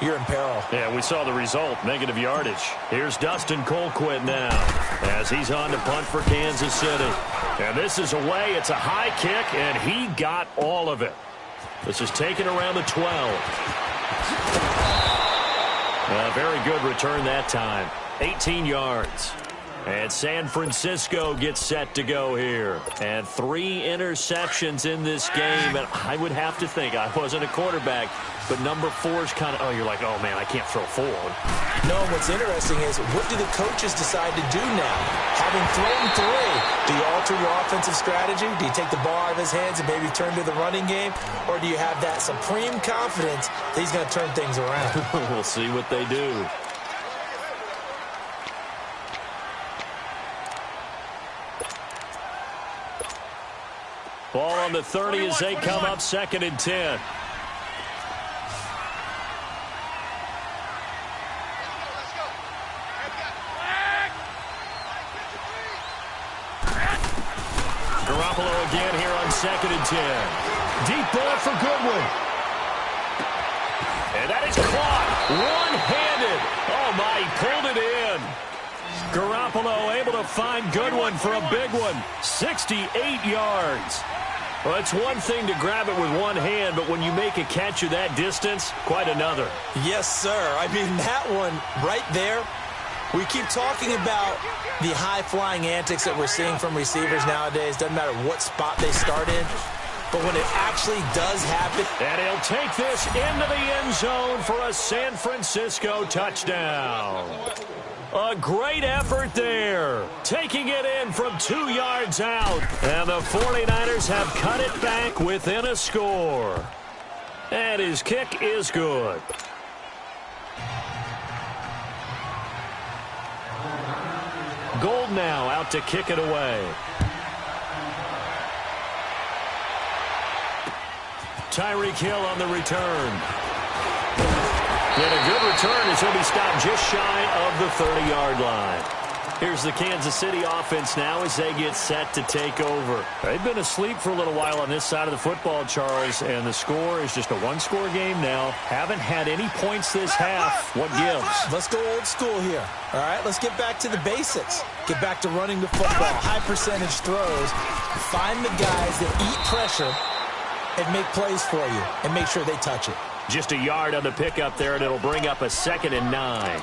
you're in peril. Yeah, we saw the result, negative yardage. Here's Dustin Colquitt now as he's on to punt for Kansas City. And this is away. It's a high kick, and he got all of it. This is taken around the 12. A very good return that time. 18 yards. And San Francisco gets set to go here. And 3 interceptions in this game. And I would have to think, I wasn't a quarterback, but number 4 is kind of, oh, you're like, oh, man, I can't throw 4. No, what's interesting is, what do the coaches decide to do now? Having thrown 3, do you alter your offensive strategy? Do you take the ball out of his hands and maybe turn to the running game? Or do you have that supreme confidence that he's going to turn things around? We'll see what they do. Ball on the 30 as they come up 2nd and 10. Garoppolo again here on 2nd and 10. Deep ball for Goodwin. And that is caught one-handed. Oh, my, he pulled it in. Garoppolo able to find Goodwin for a big one. 68 yards. Well, it's one thing to grab it with one hand, but when you make a catch of that distance, quite another. Yes, sir. I mean, that one right there, we keep talking about the high-flying antics that we're seeing from receivers nowadays. Doesn't matter what spot they start in. But when it actually does happen. And he'll take this into the end zone for a San Francisco touchdown. A great effort there. Taking it in from 2 yards out. And the 49ers have cut it back within a score. And his kick is good. Gold now out to kick it away. Tyreek Hill on the return. And a good return as he'll be stopped just shy of the 30-yard line. Here's the Kansas City offense now as they get set to take over. They've been asleep for a little while on this side of the football, Charles, and the score is just a one-score game now. Haven't had any points this half. What gives? Let's go old school here. All right, let's get back to the basics. Get back to running the football, high-percentage throws. Find the guys that eat pressure and make plays for you and make sure they touch it. Just a yard on the pickup there, and it'll bring up a 2nd and 9.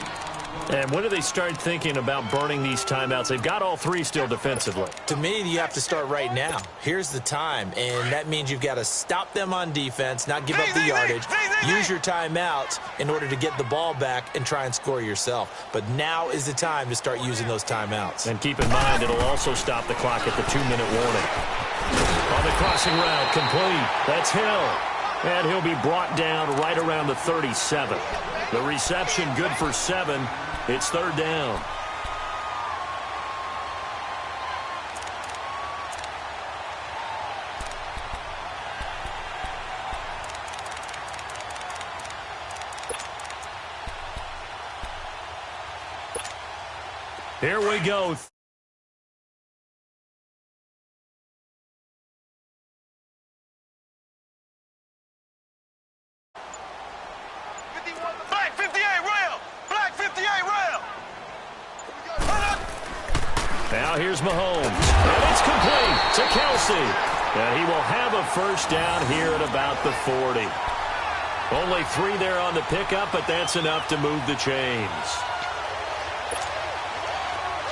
And when do they start thinking about burning these timeouts? They've got all 3 still defensively. To me, you have to start right now. Here's the time, and that means you've got to stop them on defense, not give up the yardage, use your timeouts in order to get the ball back and try and score yourself. But now is the time to start using those timeouts. And keep in mind, it'll also stop the clock at the 2-minute warning. On the crossing route, complete. That's Hill. And he'll be brought down right around the 37. The reception good for 7. It's 3rd down. Here we go. Now here's Mahomes, and it's complete to Kelsey. And he will have a first down here at about the 40. Only 3 there on the pickup, but that's enough to move the chains.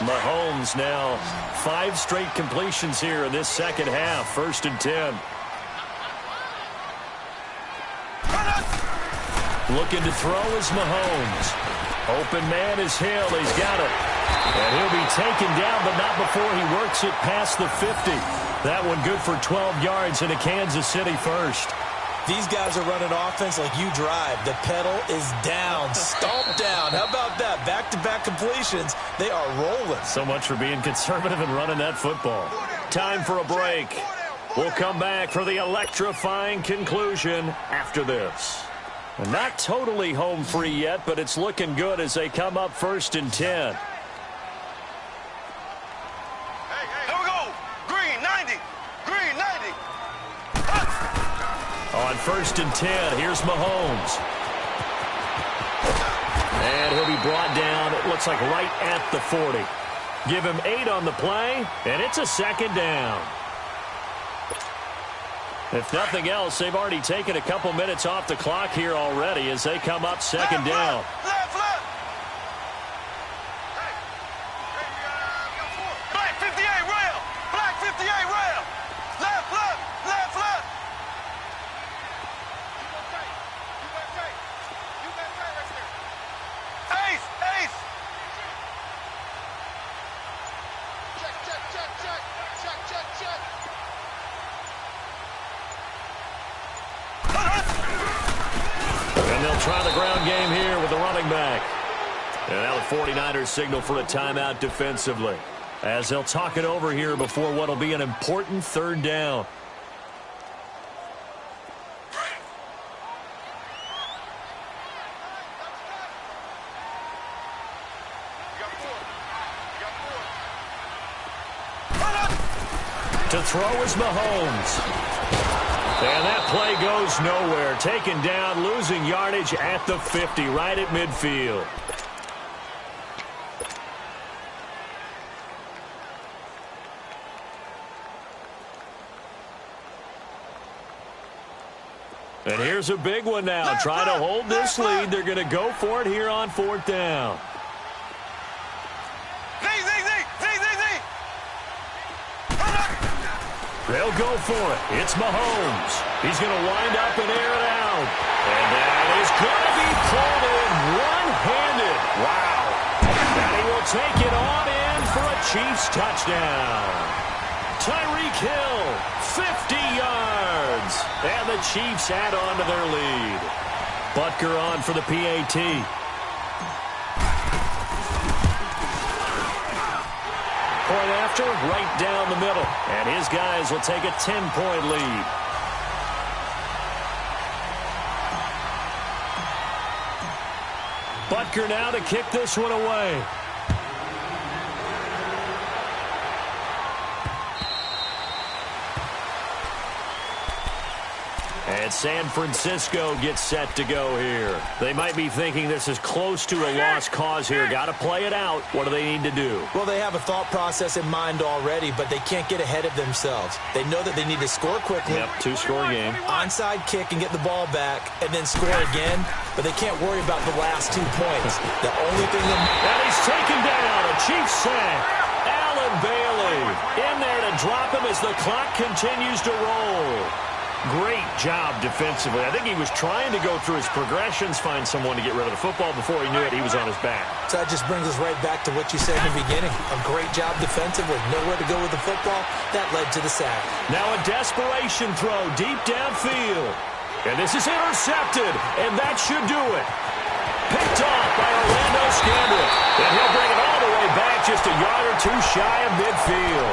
Mahomes now 5 straight completions here in this second half. 1st and 10. Looking to throw is Mahomes. Open man is Hill. He's got it. And he'll be taken down, but not before he works it past the 50. That one good for 12 yards in a Kansas City first. These guys are running offense like you drive. The pedal is down, stomped down. How about that? Back-to-back completions. They are rolling. So much for being conservative and running that football. Time for a break. We'll come back for the electrifying conclusion after this. Not totally home free yet, but it's looking good as they come up 1st and 10. Here we go. Green 90. Green 90. On 1st and 10, here's Mahomes. And he'll be brought down, it looks like right at the 40. Give him 8 on the play, and it's a 2nd down. If nothing else, they've already taken a couple minutes off the clock here already as they come up 2nd down. Left. Black 58 rail. Black 58 rail. Left. You got tight right there. Ace. Check. And they'll try the ground game here with the running back. And now the 49ers signal for a timeout defensively, as they'll talk it over here before what will be an important 3rd down. To throw is Mahomes. And that play goes nowhere. Taken down, losing yardage at the 50, right at midfield. And here's a big one now. Try to hold this lead. They're going to go for it here on 4th down. They'll go for it. It's Mahomes. He's going to wind up and air it out. And that is going to be pulled in one-handed. Wow. And he will take it on in for a Chiefs touchdown. Tyreek Hill, 50 yards. And the Chiefs add on to their lead. Butker on for the PAT. Point after, right down the middle. And his guys will take a 10-point lead. Butker now to kick this one away. And San Francisco gets set to go here. They might be thinking this is close to a lost cause here. Got to play it out. What do they need to do? Well, they have a thought process in mind already, but they can't get ahead of themselves. They know that they need to score quickly. Yep, 2-score game. Onside kick and get the ball back, and then score again. But they can't worry about the last 2 points. The only thing And he's taken down. A Chiefs sack. Allen Bailey in there to drop him as the clock continues to roll. Great job defensively. I think he was trying to go through his progressions, find someone to get rid of the football. Before he knew it, he was on his back. So that just brings us right back to what you said in the beginning. A great job defensively. Nowhere to go with the football. That led to the sack. Now a desperation throw deep downfield. And this is intercepted, and that should do it. Picked off by Orlando Scandrick. And he'll bring it all the way back just a yard or 2 shy of midfield.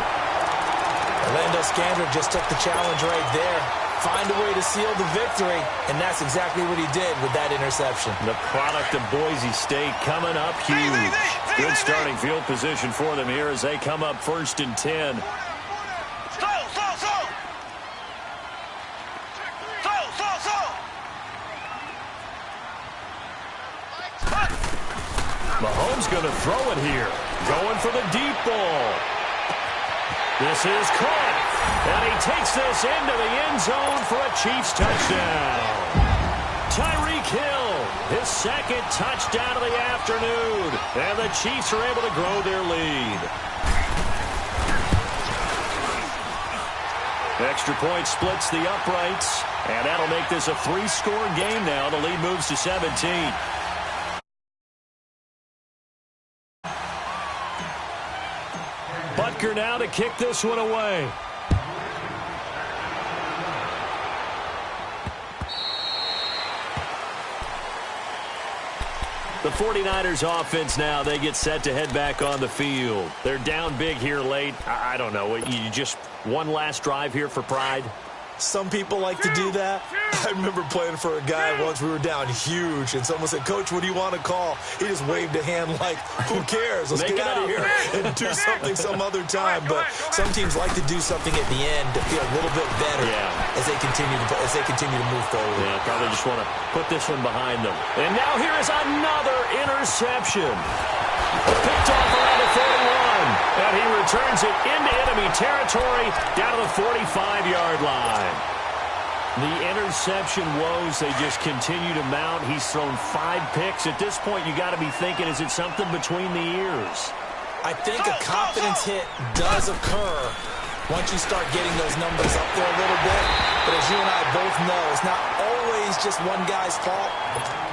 Orlando Scandrick just took the challenge right there. Find a way to seal the victory, and that's exactly what he did with that interception. The product of Boise State coming up huge. Good starting field position for them here as they come up 1st and 10. Mahomes going to throw it here. Going for the deep ball. This is caught. And he takes this into the end zone for a Chiefs touchdown. his second touchdown of the afternoon. And the Chiefs are able to grow their lead. Extra point splits the uprights, and that'll make this a 3-score game now. The lead moves to 17. Butker now to kick this one away. The 49ers offense now, they get set to head back on the field. They're down big here late. I don't know. You just one last drive here for pride? Some people like to do that. I remember playing for a guy once. We were down huge, and someone said, "Coach, what do you want to call?" He just waved a hand like, who cares? Let's get out of here and do something some other time. But some teams like to do something at the end to feel a little bit better as they continue to move forward. Yeah, probably just want to put this one behind them. And now here is another interception. Picked off around the 41, and he returns it into enemy territory down to the 45-yard line. The interception woes, they just continue to mount. He's thrown 5 picks. At this point, you got to be thinking, is it something between the ears? I think a confidence hit does occur once you start getting those numbers up there a little bit. But as you and I both know, it's not always just one guy's fault.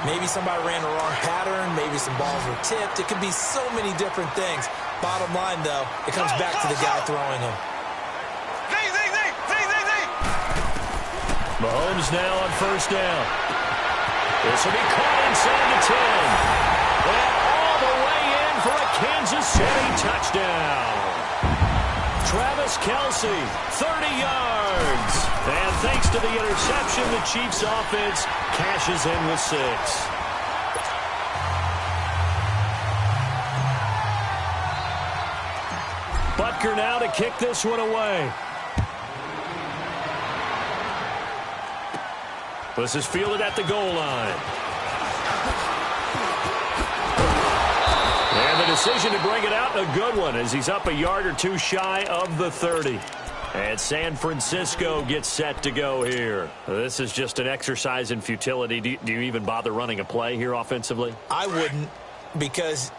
Maybe somebody ran the wrong pattern. Maybe some balls were tipped. It could be so many different things. Bottom line, though, it comes back to the guy throwing them. Mahomes now on first down. This will be caught inside the 10. And all the way in for a Kansas City touchdown. Travis Kelce, 30 yards. And thanks to the interception, the Chiefs offense cashes in with 6. Butker now to kick this one away. This is fielded at the goal line. And the decision to bring it out, a good one, as he's up a yard or two shy of the 30. And San Francisco gets set to go here. This is just an exercise in futility. Do you even bother running a play here offensively? I wouldn't, because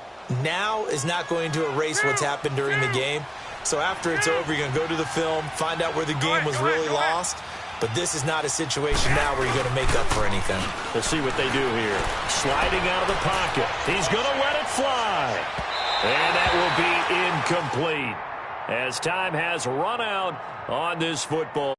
now is not going to erase what's happened during the game. So after it's over, you're going to go to the film, find out where the game was really lost. But this is not a situation now where you're going to make up for anything. Let's see what they do here. Sliding out of the pocket. He's going to let it fly. And that will be incomplete, as time has run out on this football.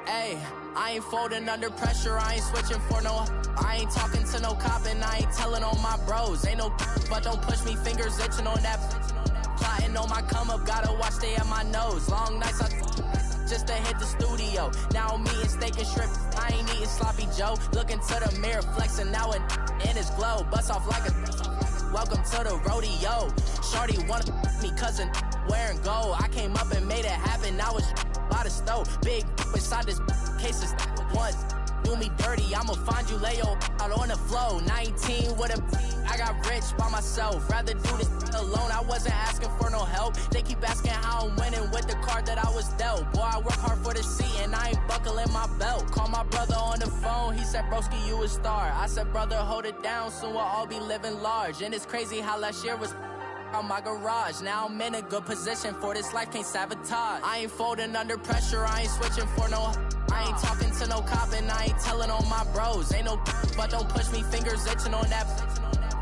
Hey, I ain't folding under pressure, I ain't switching for no. I ain't talking to no cop and I ain't telling on my bros. Ain't no but don't push me, fingers itching on that. Plotting on my come up, gotta watch stay at my nose. Long nights just to hit the studio. Now I'm eating steak and shrimp, I ain't eating sloppy Joe. Looking to the mirror, flexing now and in his glow. Bust off like a welcome to the rodeo. Shorty wanted me cousin wearing gold. I came up and made it happen, now it's by the stove. Big inside this case is once do me dirty, I'ma find you lay your out on the flow. 19 with a I got rich by myself, rather do this alone. I wasn't asking for no help, they keep asking how I'm winning with the card that I was dealt. Boy, I work hard for the seat and I ain't buckling my belt. Call my brother on the phone, he said, broski, you a star. I said, brother, hold it down, soon we'll all be living large. And it's crazy how last year was on my garage. Now I'm in a good position for this life, can't sabotage. I ain't folding under pressure, I ain't switching for no. I ain't talking to no cop and I ain't telling on my bros. Ain't no but don't push me, fingers itching on that.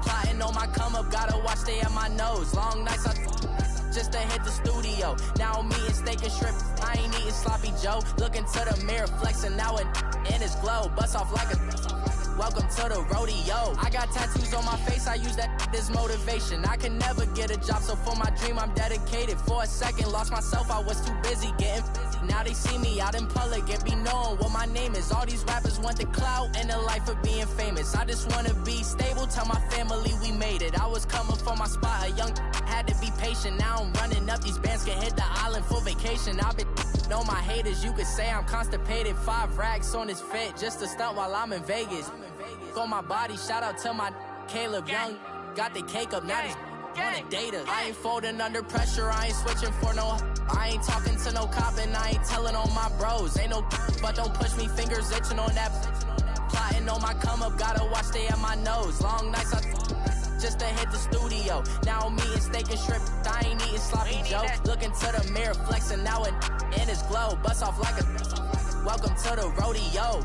Plotting on my come up, gotta watch stay at my nose. Long nights just to hit the studio. Now I'm eating steak and shrimp, I ain't eating sloppy Joe. Looking to the mirror, flexing now and in his glow. Bust off like a welcome to the rodeo. I got tattoos on my face, I use that as motivation. I can never get a job, so for my dream I'm dedicated. For a second, lost myself, I was too busy getting busy. Now they see me out in public and be knowing what my name is. All these rappers want the clout and the life of being famous. I just wanna be stable, tell my family we made it. I was coming for my spot, a young had to be patient. vacation. Now I'm running up these bands, can hit the island for vacation. I've been on my haters, you could say I'm constipated. 5 racks on his fit, just to stunt while I'm in Vegas. On my body, shout out to my Caleb Young. Got the cake up, now these wanna data. I ain't folding under pressure, I ain't switching for no. I ain't talking to no cop and I ain't telling on my bros. Ain't no but don't push me, fingers itching on that. Plotting on my come up, gotta watch stay at my nose. Long nights I just to hit the studio. Now I'm eating steak and shrimp, I ain't eating sloppy joe. Looking to the mirror, flexing now and in his glow. Bust off like a welcome to the rodeo.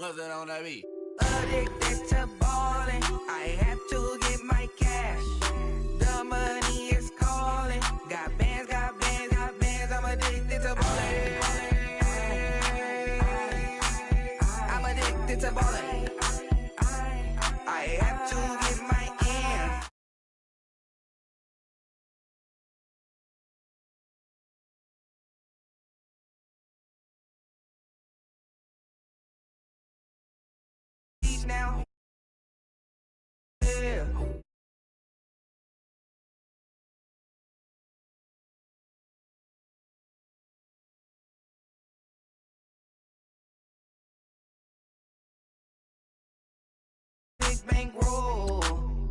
What's that on that beat? Addicted to ballin', I have to get my cash. The money is calling. Got bands, I'm addicted to ballin'. I'm addicted to ballin'. I have to get my ends. Now, yeah. Big bankroll.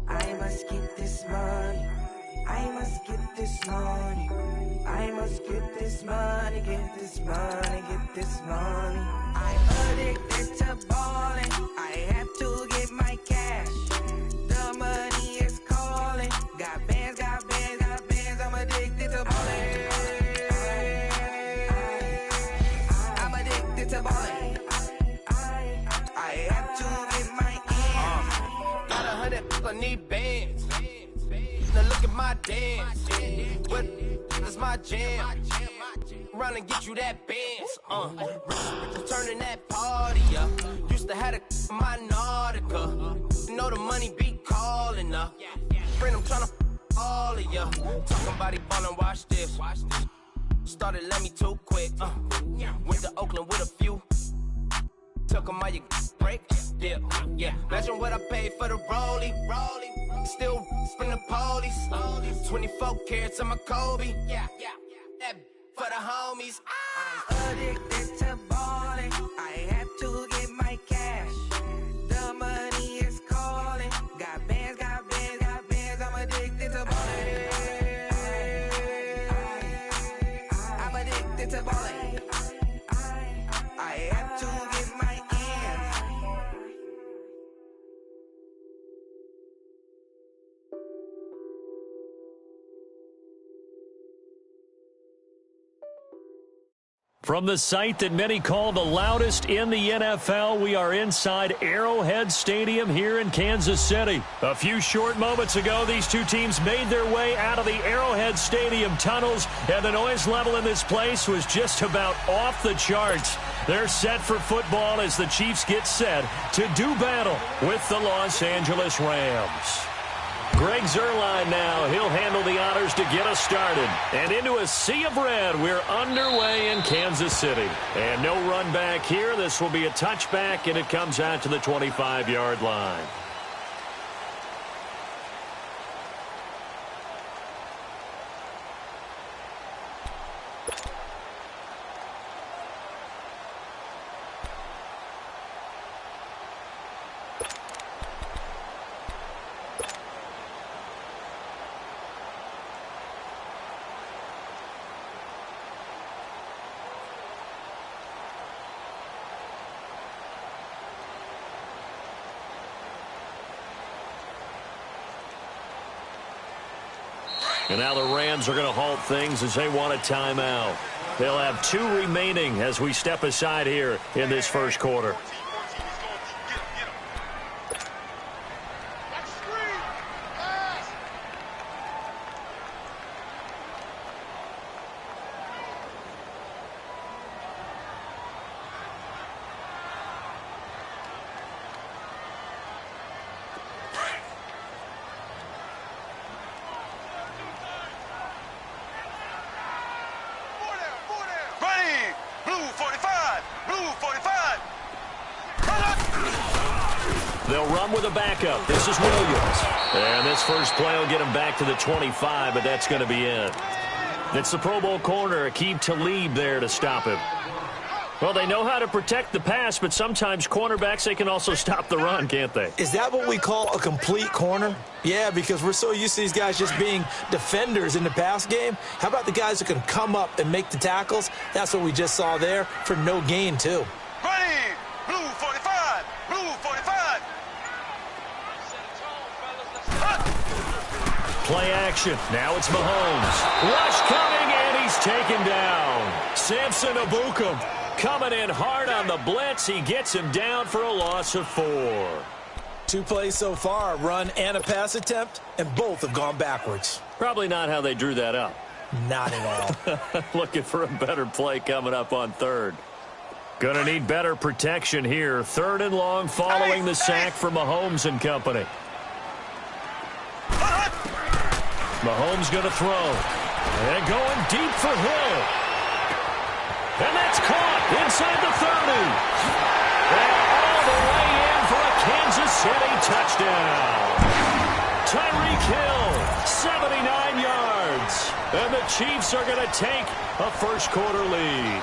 I must get this money. I must get this money. I must get this money. Get this money. Get this money. I'm addicted to ballin'. I have to get my cash. The money is calling. Got bands, I'm addicted to ballin'. I'm addicted to ballin'. I have to get my ends. Got 100, I need bands. Now look at my dance. What is my jam? Run and get you that bands. Turning that party up. Used to have a my Nautica. You know the money be calling up. Friend, I'm tryna all of ya. Talking about he ballin', watch this. Started let me too quick. Went to Oakland with a few. Took 'em all you break. Yeah. Imagine what I paid for the rollie. Still from the police. 24 carats on my Kobe. That for the homies. I'm addicted to ballin'. I have to get my cash. The money is calling. Got bands, I'm addicted to ballin'. I'm addicted to ballin'. I have to get my ends. From the site that many call the loudest in the NFL, we are inside Arrowhead Stadium here in Kansas City. A few short moments ago, these two teams made their way out of the Arrowhead Stadium tunnels, and the noise level in this place was just about off the charts. They're set for football as the Chiefs get set to do battle with the Los Angeles Rams. Greg Zuerlein now. He'll handle the honors to get us started. And into a sea of red, we're underway in Kansas City. And no run back here. This will be a touchback, and it comes out to the 25-yard line. And now the Rams are going to halt things as they want a timeout. They'll have 2 remaining as we step aside here in this first quarter. They'll run with a backup. This is Williams. And this first play will get him back to the 25, but that's going to be it. It's the Pro Bowl corner, Aqib Talib there to stop him. Well, they know how to protect the pass, but sometimes cornerbacks, they can also stop the run, can't they? Is that what we call a complete corner? Yeah, because we're so used to these guys just being defenders in the pass game. How about the guys who can come up and make the tackles? That's what we just saw there for no gain, too. Ready, blue 45, blue 45. Play action. Now it's Mahomes. Rush coming, and he's taken down. Samson Ebukam coming in hard on the blitz. He gets him down for a loss of 4. 2 plays so far, a run and a pass attempt, and both have gone backwards. Probably not how they drew that up. Not at all. Looking for a better play coming up on third. Gonna need better protection here. 3rd and long following the sack from Mahomes and company. Mahomes gonna throw. And going deep for Hill. And that's caught inside the 30. And all the way in for a Kansas City touchdown. Tyreek Hill, 79 yards. And the Chiefs are going to take a first-quarter lead.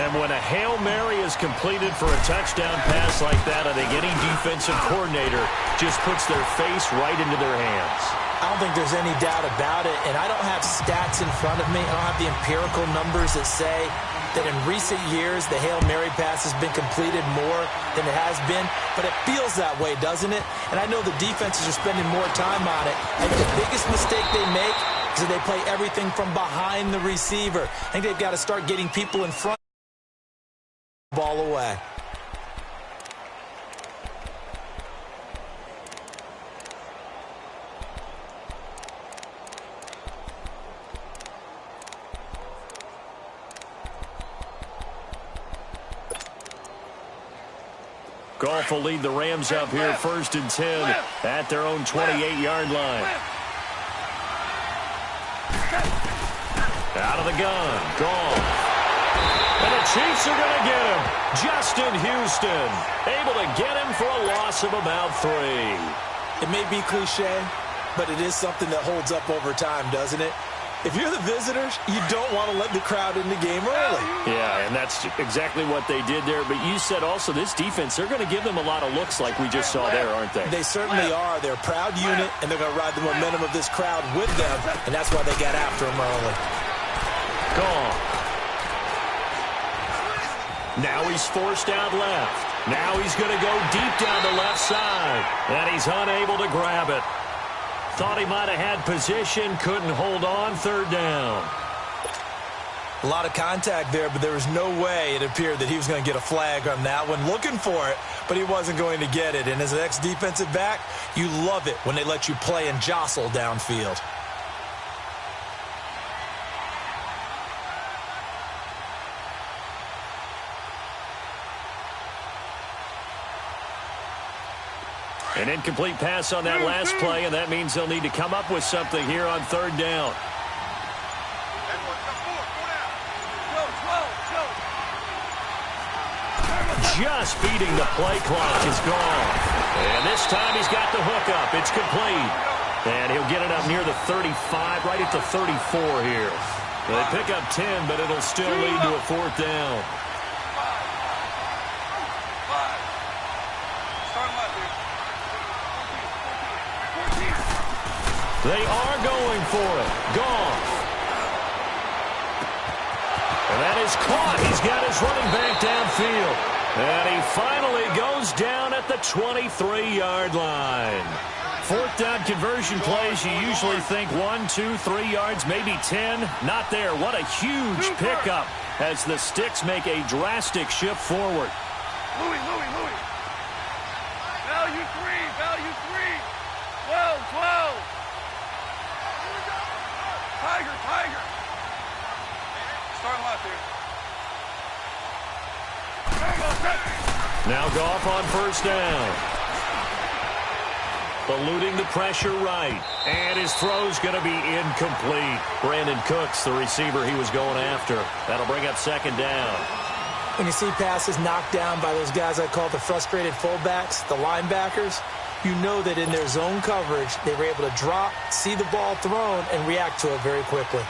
And when a Hail Mary is completed for a touchdown pass like that, I think any defensive coordinator just puts their face right into their hands. I don't think there's any doubt about it, and I don't have stats in front of me. I don't have the empirical numbers that say that in recent years the Hail Mary pass has been completed more than it has been, but it feels that way, doesn't it? And I know the defenses are spending more time on it. I think the biggest mistake they make is that they play everything from behind the receiver. I think they've got to start getting people in front. Ball away. Goff will lead the Rams up here 1st and 10 at their own 28-yard line. Out of the gun, Goff. And the Chiefs are going to get him. Justin Houston able to get him for a loss of about 3. It may be cliche, but it is something that holds up over time, doesn't it? If you're the visitors, you don't want to let the crowd in the game early. Yeah, and that's exactly what they did there. But you said also this defense, they're going to give them a lot of looks like we just saw there, aren't they? They certainly are. They're a proud unit, and they're going to ride the momentum of this crowd with them, and that's why they got after him early. Gone. Now he's forced out left. Now he's going to go deep down the left side, and he's unable to grab it. Thought he might have had position, couldn't hold on, 3rd down. A lot of contact there, but there was no way it appeared that he was going to get a flag on that one. Looking for it, but he wasn't going to get it. And as an ex-defensive back, you love it when they let you play and jostle downfield. An incomplete pass on that last play, and that means they'll need to come up with something here on 3rd down. Just beating the play clock is gone. And this time he's got the hook up. It's complete. And he'll get it up near the 35, right at the 34 here. They pick up 10, but it'll still lead to a 4th down. They are going for it. Goff. And that is caught. He's got his running back downfield. And he finally goes down at the 23-yard line. 4th down conversion plays, you usually think 1, 2, 3 yards, maybe 10. Not there. What a huge pickup as the Sticks make a drastic shift forward. Louis. Value 3. 12. Tiger. Start left here. Now Goff on 1st down. Eluding the pressure right. And his throw's going to be incomplete. Brandon Cooks, the receiver he was going after. That'll bring up 2nd down. When you see passes knocked down by those guys I call the frustrated fullbacks, the linebackers, you know that in their zone coverage, they were able to drop, see the ball thrown, and react to it very quickly.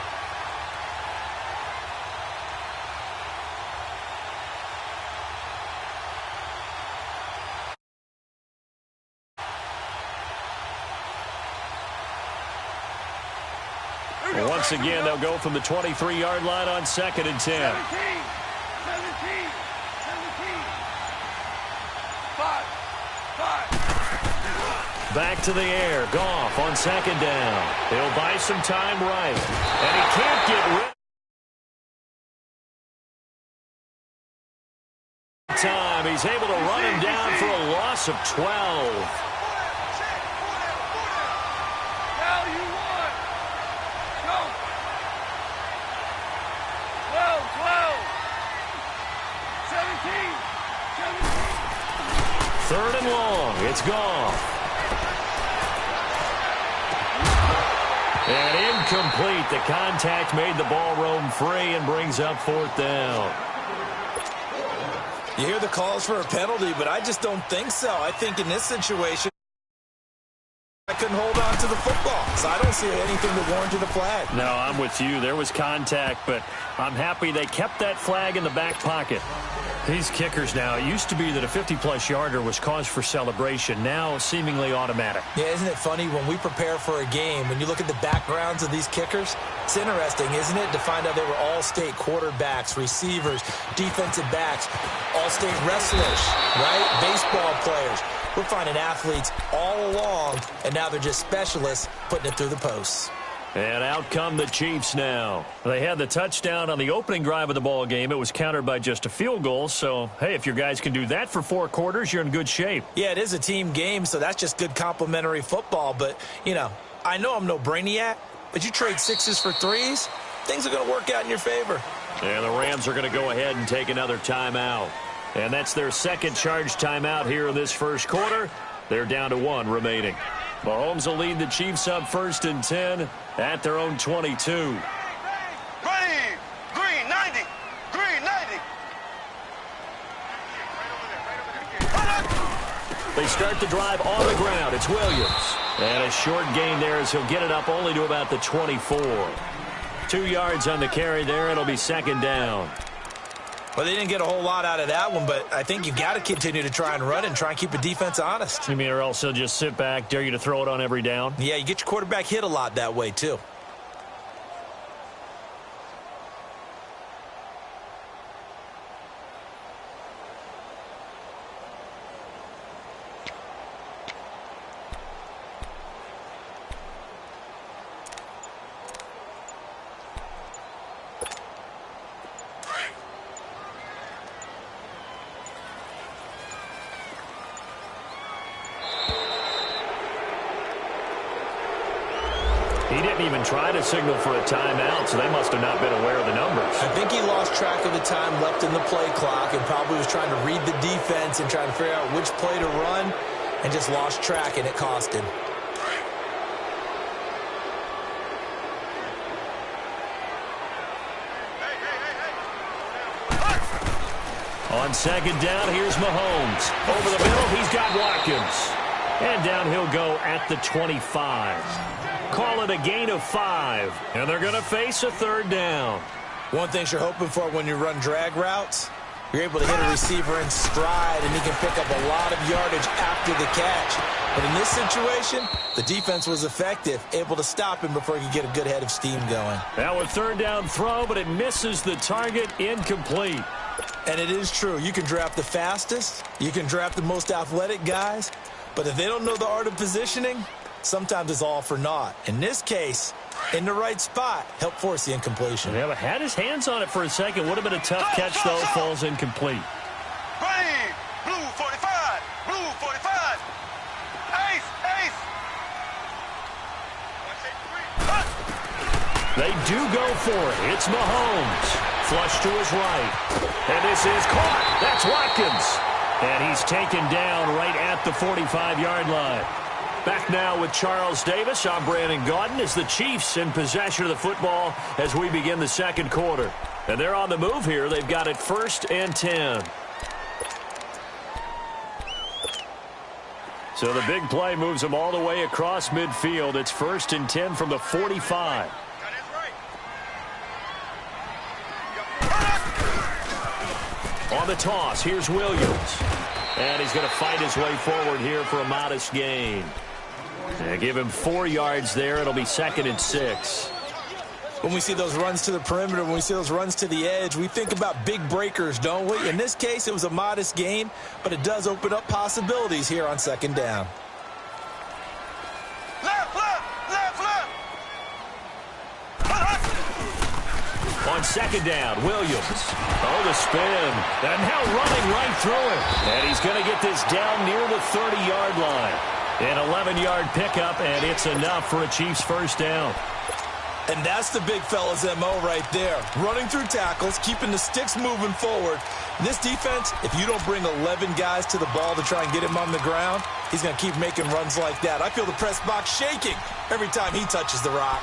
Once again, they'll go from the 23-yard line on 2nd and 10. 17. 5. Back to the air. Goff on 2nd down. He'll buy some time right. And he can't get rid of time. He's able to run him down for a loss of 12. Third and long. It's Goff. And incomplete. The contact made the ball roam free and brings up 4th down. You hear the calls for a penalty, but I just don't think so. I think in this situation, I couldn't hold on to the football, so I don't see anything that warranted a flag. No, I'm with you. There was contact, but I'm happy they kept that flag in the back pocket. These kickers now, it used to be that a 50-plus yarder was cause for celebration. Now, seemingly automatic. Yeah, isn't it funny when we prepare for a game, when you look at the backgrounds of these kickers, it's interesting, isn't it, to find out they were all-state quarterbacks, receivers, defensive backs, all-state wrestlers, right? Baseball players. We're finding athletes all along, and now they're just specialists putting it through the posts. And out come the Chiefs now. They had the touchdown on the opening drive of the ball game. It was countered by just a field goal. So, hey, if your guys can do that for 4 quarters, you're in good shape. Yeah, it is a team game, so that's just good complimentary football. But, you know, I know I'm no brainiac, but you trade 6s for 3s, things are going to work out in your favor. And the Rams are going to go ahead and take another timeout. And that's their second charge timeout here in this first quarter. They're down to 1 remaining. Mahomes will lead the Chiefs up 1st and 10 at their own 22. Green 90. Green 90. They start the drive on the ground. It's Williams. And a short gain there as he'll get it up only to about the 24. 2 yards on the carry there. It'll be 2nd down. Well, they didn't get a whole lot out of that one, but I think you've got to continue to try and run and try and keep the defense honest. You mean, or else they'll just sit back, dare you to throw it on every down? Yeah, you get your quarterback hit a lot that way, too. He didn't even try to signal for a timeout, so they must have not been aware of the numbers. I think he lost track of the time left in the play clock and probably was trying to read the defense and trying to figure out which play to run and just lost track, and it cost him. On 2nd down, here's Mahomes. Over the middle, he's got Watkins. And down he'll go at the 25. Call it a gain of 5. And they're going to face a 3rd down. One thing you're hoping for when you run drag routes, you're able to hit a receiver in stride, and he can pick up a lot of yardage after the catch. But in this situation, the defense was effective, able to stop him before he could get a good head of steam going. Now a 3rd down throw, but it misses the target, incomplete. And it is true. You can draft the fastest, you can draft the most athletic guys, but if they don't know the art of positioning, sometimes it's all for naught. In this case, in the right spot, helped force the incompletion. Yeah, but had his hands on it for a second. Would have been a tough catch, though. Falls incomplete. Green, blue 45, blue 45. Ace, ace. They do go for it. It's Mahomes. Flush to his right. And this is caught. That's Watkins. And he's taken down right at the 45-yard line. Back now with Charles Davis. I'm Brandon Gaudin as the Chiefs in possession of the football as we begin the second quarter. And they're on the move here. They've got it 1st and 10. So the big play moves them all the way across midfield. It's 1st and 10 from the 45. On the toss, here's Williams. And he's going to fight his way forward here for a modest gain. And give him 4 yards there. It'll be 2nd and 6. When we see those runs to the perimeter, when we see those runs to the edge, we think about big breakers, don't we? In this case, it was a modest gain, but it does open up possibilities here on 2nd down. On 2nd down, Williams. Oh, the spin. And now running right through it. And he's going to get this down near the 30-yard line. An 11-yard pickup, and it's enough for a Chiefs 1st down. And that's the big fella's MO right there. Running through tackles, keeping the sticks moving forward. This defense, if you don't bring 11 guys to the ball to try and get him on the ground, he's going to keep making runs like that. I feel the press box shaking every time he touches the rock.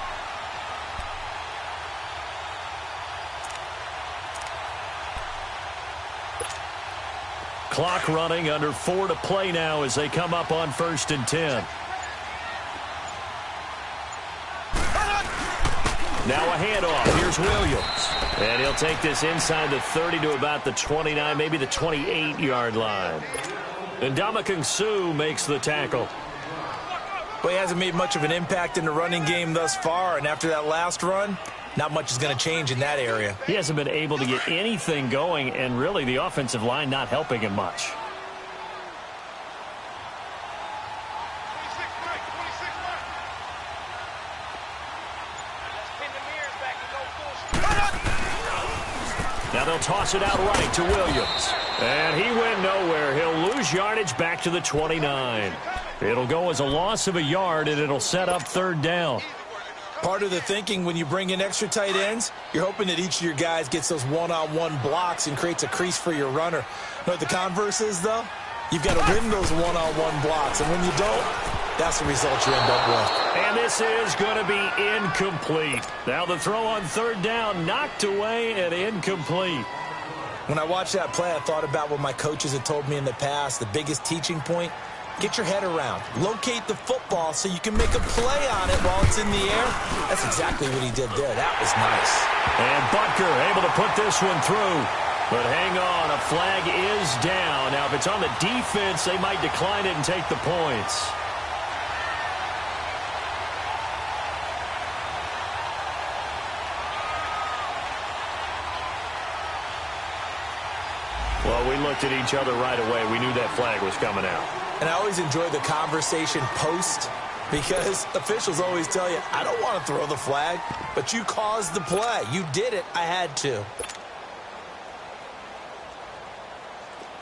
Clock running, under 4 to play now as they come up on 1st and 10. Now a handoff. Here's Williams. And he'll take this inside the 30 to about the 29, maybe the 28-yard line. And Ndamukong Suh makes the tackle. Well, he hasn't made much of an impact in the running game thus far, and after that last run, not much is going to change in that area. He hasn't been able to get anything going, and really the offensive line not helping him much. Now they'll toss it out right to Williams. And he went nowhere. He'll lose yardage back to the 29. It'll go as a loss of a yard, and it'll set up 3rd down. Part of the thinking when you bring in extra tight ends, you're hoping that each of your guys gets those one-on-one blocks and creates a crease for your runner. You know what the converse is, though? You've got to win those one-on-one blocks, and when you don't, that's the result you end up with. And this is going to be incomplete. Now the throw on 3rd down, knocked away and incomplete. When I watched that play, I thought about what my coaches had told me in the past. The biggest teaching point, get your head around. Locate the football so you can make a play on it while it's in the air. That's exactly what he did there. That was nice. And Butker able to put this one through. But hang on, a flag is down. Now, if it's on the defense, they might decline it and take the points. Well, we looked at each other right away. We knew that flag was coming out. And I always enjoy the conversation post because officials always tell you, I don't want to throw the flag, but you caused the play. You did it. I had to.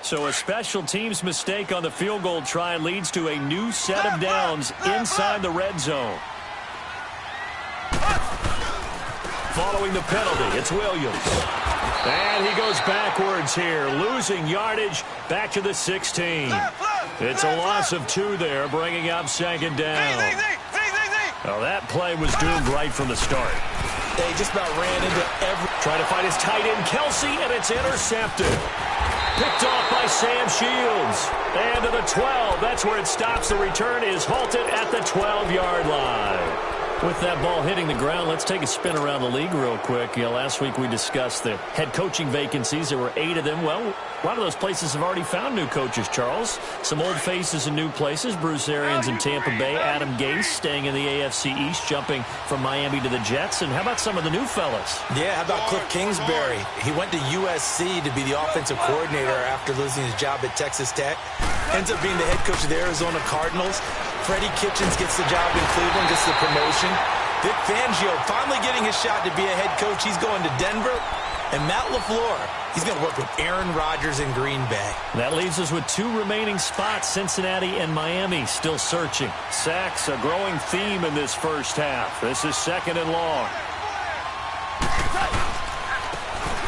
So a special teams mistake on the field goal try leads to a new set of downs inside the red zone. Following the penalty, it's Williams. And he goes backwards here, losing yardage back to the 16. It's a loss of 2 there, bringing up 2nd down. Well, that play was doomed right from the start. They just about ran into every... Trying to find his tight end, Kelsey, and it's intercepted. Picked off by Sam Shields. And to the 12. That's where it stops. The return is halted at the 12-yard line. With that ball hitting the ground, let's take a spin around the league real quick. You know, last week we discussed the head coaching vacancies. There were 8 of them. Well, a lot of those places have already found new coaches, Charles. Some old faces in new places. Bruce Arians in Tampa Bay. Adam Gase staying in the AFC East, jumping from Miami to the Jets. And how about some of the new fellas? Yeah, how about Cliff Kingsbury? He went to USC to be the offensive coordinator after losing his job at Texas Tech. Ends up being the head coach of the Arizona Cardinals. Freddie Kitchens gets the job in Cleveland, gets the promotion. Vic Fangio finally getting his shot to be a head coach. He's going to Denver. And Matt LaFleur, he's going to work with Aaron Rodgers in Green Bay. That leaves us with 2 remaining spots, Cincinnati and Miami, still searching. Sacks, a growing theme in this first half. This is 2nd and long.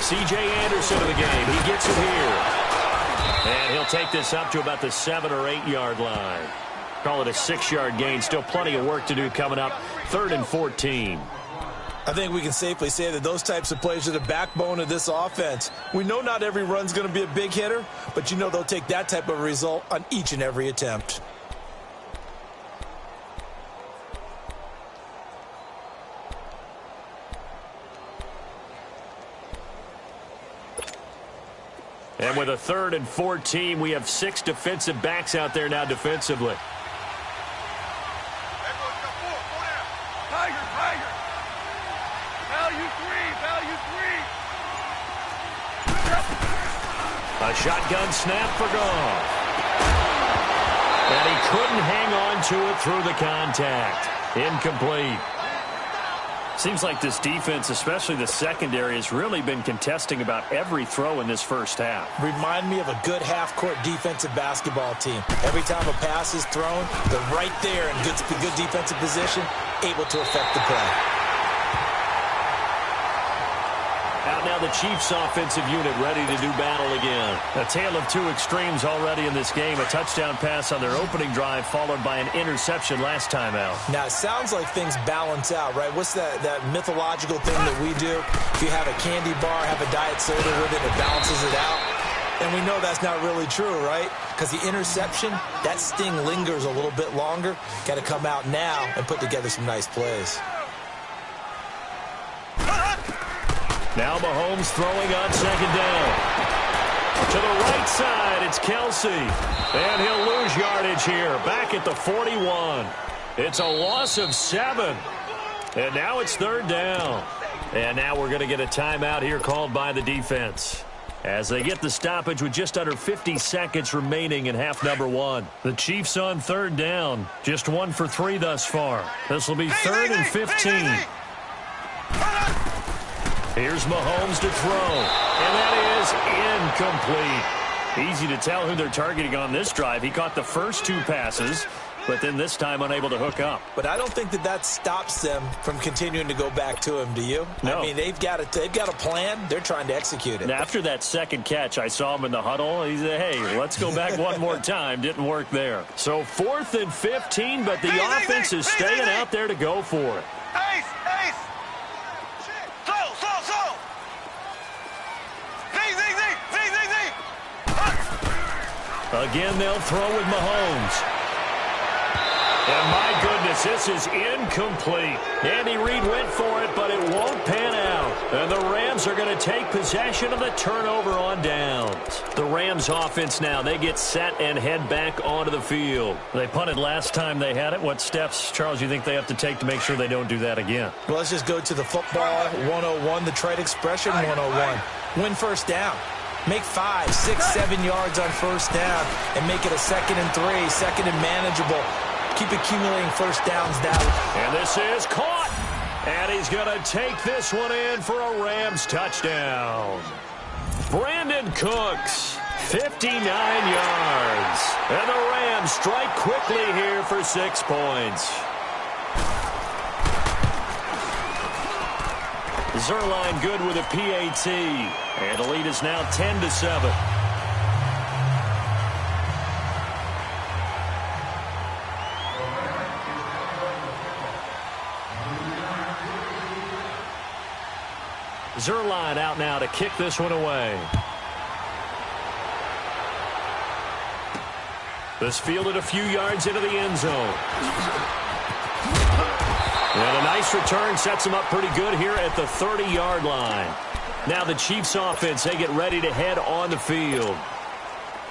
C.J. Anderson of the game. He gets it here. And he'll take this up to about the 7 or 8 yard line. Call it a 6-yard gain. Still plenty of work to do coming up. 3rd and 14. I think we can safely say that those types of plays are the backbone of this offense. We know not every run's going to be a big hitter, but you know they'll take that type of result on each and every attempt. And with a 3rd and 14, we have 6 defensive backs out there now defensively. Tiger. Value three. A shotgun snap for Goff. And he couldn't hang on to it through the contact. Incomplete. Seems like this defense, especially the secondary, has really been contesting about every throw in this first half. Remind me of a good half-court defensive basketball team. Every time a pass is thrown, they're right there in good defensive position, able to affect the play. Out now the Chiefs offensive unit ready to do battle again. A tale of 2 extremes already in this game. A touchdown pass on their opening drive followed by an interception last time out. Now, it sounds like things balance out, right? What's that mythological thing that we do? If you have a candy bar, have a diet soda with it, it balances it out. And we know that's not really true, right? Because the interception, that sting lingers a little bit longer. Got to come out now and put together some nice plays. Now Mahomes throwing on 2nd down. To the right side, it's Kelsey. And he'll lose yardage here, back at the 41. It's a loss of 7. And now it's 3rd down. And now we're going to get a timeout here called by the defense, as they get the stoppage with just under 50 seconds remaining in half number 1. The Chiefs on 3rd down. Just 1 for 3 thus far. This will be 3rd and 15. Here's Mahomes to throw, and that is incomplete. Easy to tell who they're targeting on this drive. He caught the first 2 passes, but then this time unable to hook up. But I don't think that stops them from continuing to go back to him, do you? No. I mean, they've got a plan. They're trying to execute it. After that 2nd catch, I saw him in the huddle. He said, hey, let's go back one more time. Didn't work there. So 4th and 15, but the offense is staying out there to go for it. Ace. Again, they'll throw with Mahomes. And my goodness, this is incomplete. Andy Reid went for it, but it won't pan out. And the Rams are going to take possession of the turnover on downs. The Rams offense now, they get set and head back onto the field. They punted last time they had it. What steps, Charles, you think they have to take to make sure they don't do that again? Well, let's just go to the football 101, the trade expression 101. Win first down. Make 5, 6, 7 yards on first down and make it a 2nd and 3, 2nd and manageable. Keep accumulating first downs down. And this is caught. And he's going to take this one in for a Rams touchdown. Brandon Cooks, 59 yards. And the Rams strike quickly here for 6 points. Zerline good with a PAT. And the lead is now 10-7. Zerline out now to kick this one away. This fielded a few yards into the end zone. And a nice return sets them up pretty good here at the 30-yard line. Now the Chiefs offense, they get ready to head on the field.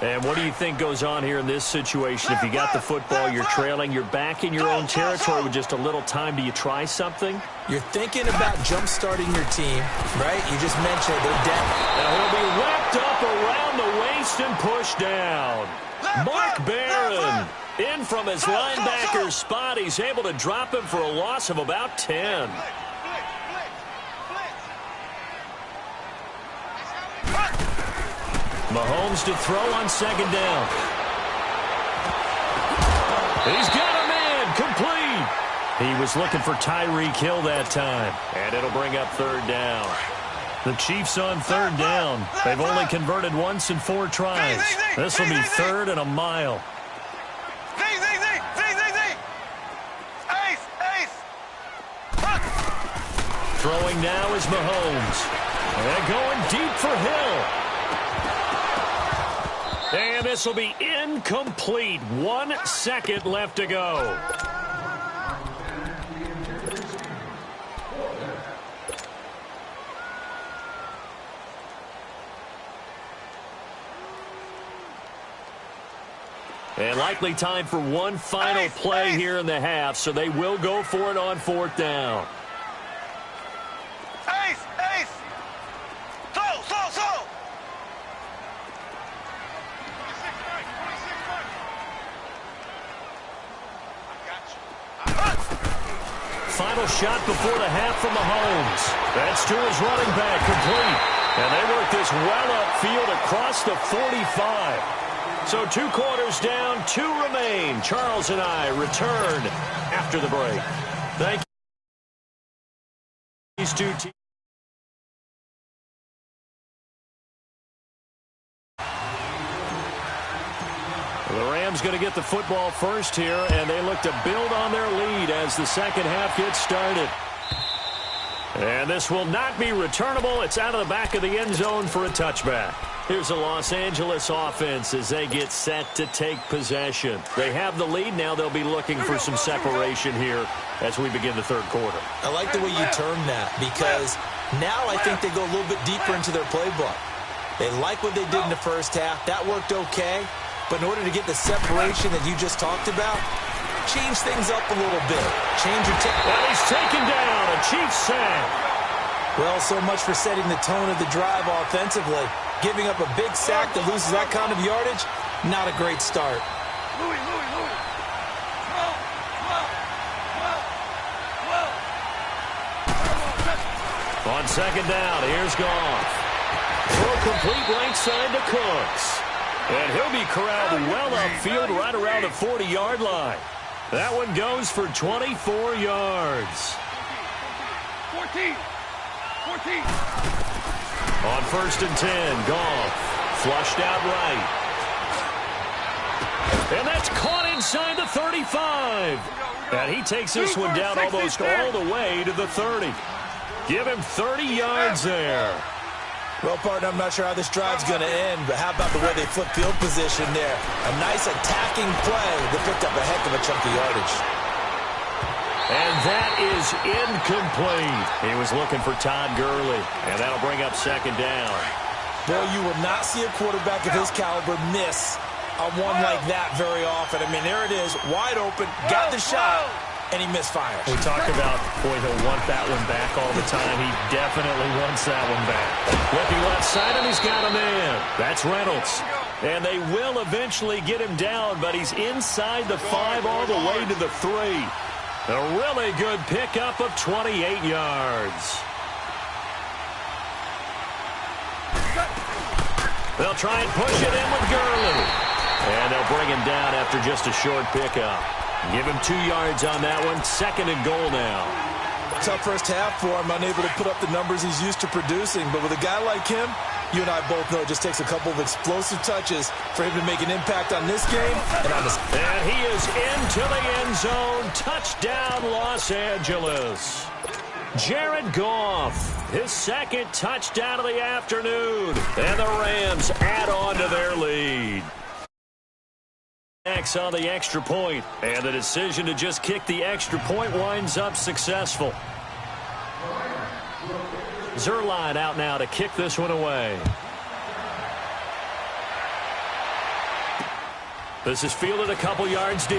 And what do you think goes on here in this situation? If you got the football, you're trailing, you're back in your own territory with just a little time. Do you try something? You're thinking about jump-starting your team, right? You just mentioned they're down. And he'll be wrapped up around the waist and pushed down. Mark Barron in from his linebacker's spot. He's able to drop him for a loss of about 10. Mahomes to throw on 2nd down. He's got a man complete. He was looking for Tyreek Hill that time. And it'll bring up 3rd down. The Chiefs on 3rd down. They've only converted once in 4 tries. This will be 3rd and a mile. Throwing now is Mahomes. And going deep for Hill. And this will be incomplete. 1 second left to go. And likely time for one final play here in the half, so they will go for it on 4th down. Final shot before the half from Mahomes. That's to his running back, complete. And they work this well upfield across the 45. So 2 quarters down, 2 remain. Charles and I return after the break. Thank you. These two teams. The Rams going to get the football first here, and they look to build on their lead as the second half gets started. And this will not be returnable. It's out of the back of the end zone for a touchback. Here's the Los Angeles offense as they get set to take possession. They have the lead. Now they'll be looking for some separation here as we begin the third quarter. I like the way you termed that, because now I think they go a little bit deeper into their playbook. They like what they did in the first half. That worked okay. But in order to get the separation that you just talked about, change things up a little bit. Change your tempo. And he's taken down, a Chiefs sack. Well, so much for setting the tone of the drive offensively. Giving up a big sack that loses that kind of yardage, not a great start. On second down, here's Goff. Throw complete right side to Cooks. And he'll be corralled well upfield right around the 40-yard line. That one goes for 24 yards. 14. On 1st and 10, Goff flushed out right. And that's caught inside the 35. And he takes this one down almost all the way to the 30. Give him 30 yards there. Well, partner, I'm not sure how this drive's going to end, but how about the way they flip field position there? A nice attacking play that picked up a heck of a chunk of yardage. And that is incomplete. He was looking for Todd Gurley, and that'll bring up second down. Boy, you will not see a quarterback of his caliber miss on one like that very often. I mean, there it is, wide open, got the shot, and he misfires. We talk about, boy, he'll want that one back all the time. He definitely wants that one back. Looking left side, and he's got a man. That's Reynolds. And they will eventually get him down, but he's inside the 5 all the way to the 3. A really good pickup of 28 yards. They'll try and push it in with Gurley. And they'll bring him down after just a short pickup. Give him 2 yards on that one. 2nd and goal now. Tough first half for him, unable to put up the numbers he's used to producing. But with a guy like him, you and I both know it just takes a couple of explosive touches for him to make an impact on this game. And he is into the end zone. Touchdown, Los Angeles. Jared Goff, his 2nd touchdown of the afternoon. And the Rams add on to their lead. Next on the extra point, and the decision to just kick the extra point winds up successful. Zerline out now to kick this one away. This is fielded a couple yards deep.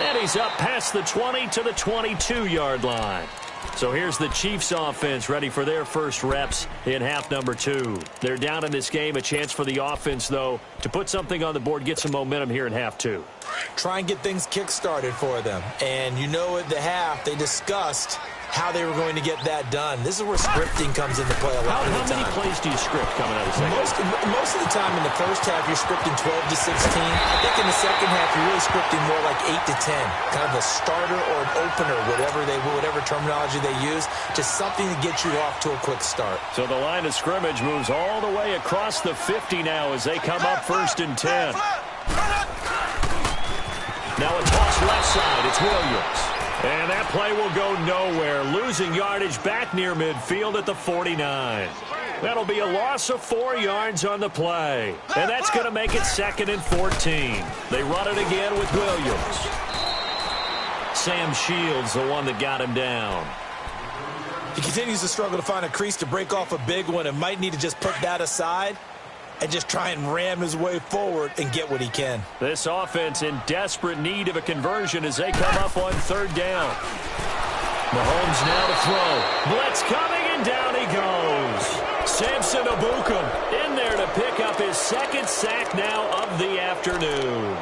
And he's up past the 20 to the 22-yard line. So here's the Chiefs offense ready for their first reps in half number 2. They're down in this game. A chance for the offense, though, to put something on the board, get some momentum here in half 2. Try and get things kick-started for them. And you know at the half, they discussed how they were going to get that done. This is where scripting comes into play a lot of the time. How many plays do you script coming out of the second? Most of the time in the first half, you're scripting 12 to 16. I think in the second half, you're really scripting more like 8 to 10. Kind of a starter or an opener, whatever terminology they use, just something to get you off to a quick start. So the line of scrimmage moves all the way across the 50 now as they come up 1st and 10. Now a toss left side. It's Williams. And that play will go nowhere, losing yardage back near midfield at the 49. That'll be a loss of 4 yards on the play. And that's going to make it 2nd and 14. They run it again with Williams. Sam Shields, the one that got him down. He continues to struggle to find a crease to break off a big one and might need to just put that aside and just try and ram his way forward and get what he can. This offense in desperate need of a conversion as they come up on 3rd down. Mahomes now to throw. Blitz coming, and down he goes. Samson Abukum in there to pick up his 2nd sack now of the afternoon.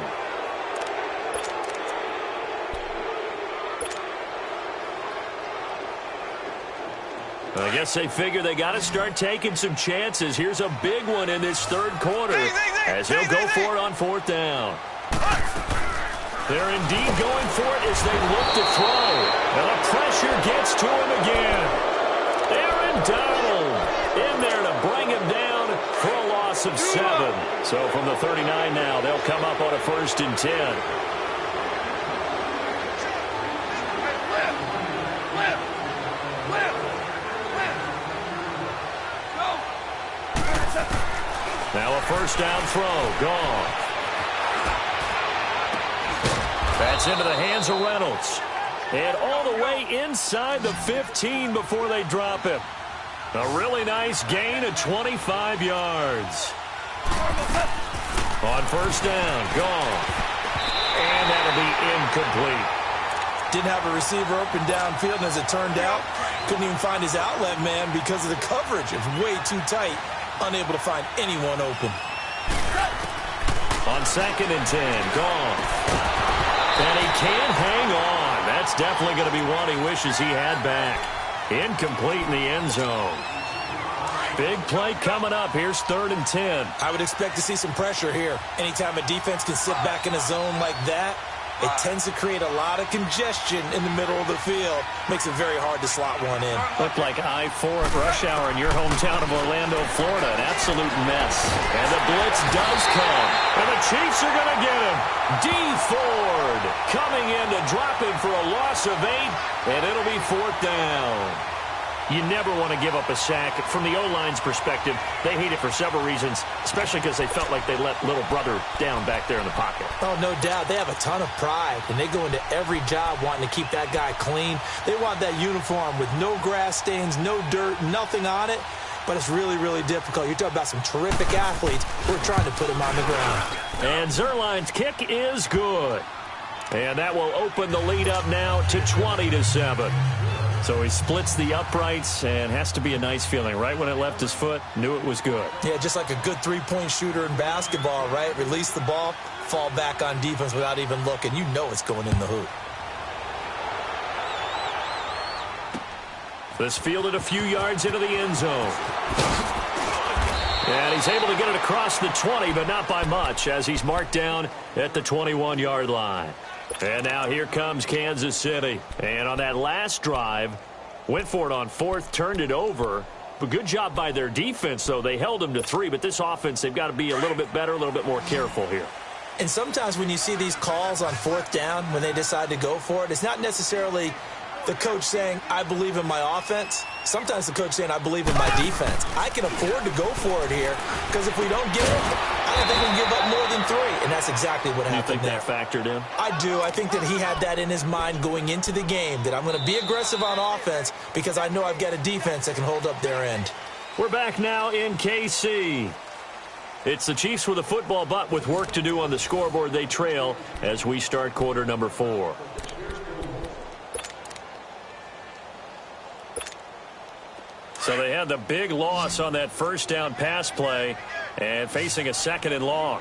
I guess they figure they got to start taking some chances. Here's a big one in this 3rd quarter as he'll go for it on 4th down. They're indeed going for it as they look to throw. And the pressure gets to him again. Aaron Donald in there to bring him down for a loss of 7. So from the 39 now, they'll come up on a 1st and 10. Now a 1st down throw. Gone. That's into the hands of Reynolds. And all the way inside the 15 before they drop him. A really nice gain of 25 yards. On 1st down. Gone. And that'll be incomplete. Didn't have a receiver open downfield, and as it turned out, couldn't even find his outlet man because of the coverage. It was way too tight. Unable to find anyone open. On 2nd and 10, gone. And he can't hang on. That's definitely going to be one he wishes he had back. Incomplete in the end zone. Big play coming up. Here's 3rd and 10. I would expect to see some pressure here. Anytime a defense can sit back in a zone like that, it tends to create a lot of congestion in the middle of the field. Makes it very hard to slot one in. Looked like I-4 at rush hour in your hometown of Orlando, Florida. An absolute mess. And the blitz does come. And the Chiefs are going to get him. Dee Ford coming in to drop him for a loss of 8. And it'll be 4th down. You never want to give up a sack. From the O-line's perspective, they hate it for several reasons, especially because they felt like they let little brother down back there in the pocket. Oh, no doubt. They have a ton of pride, and they go into every job wanting to keep that guy clean. They want that uniform with no grass stains, no dirt, nothing on it. But it's really, really difficult. You're talking about some terrific athletes. We're trying to put him on the ground. And Zerline's kick is good. And that will open the lead up now to 20-7. So he splits the uprights, and has to be a nice feeling. Right when it left his foot, knew it was good. Yeah, just like a good three-point shooter in basketball, right? Release the ball, fall back on defense without even looking. You know it's going in the hoop. This fielded a few yards into the end zone. And he's able to get it across the 20, but not by much, as he's marked down at the 21-yard line. And now here comes Kansas City. And on that last drive, went for it on 4th, turned it over. But good job by their defense, though. They held them to 3, but this offense, they've got to be a little bit better, a little bit more careful here. And sometimes when you see these calls on 4th down, when they decide to go for it, it's not necessarily the coach saying, I believe in my offense. Sometimes the coach saying, I believe in my defense. I can afford to go for it here, because if we don't get it, I don't think we can give up more than 3. And that's exactly what happened there. You think that factored in? I do. I think that he had that in his mind going into the game, that I'm going to be aggressive on offense because I know I've got a defense that can hold up their end. We're back now in KC. It's the Chiefs with a football, but with work to do on the scoreboard. They trail as we start quarter number 4. So they had the big loss on that 1st down pass play and facing a 2nd and long.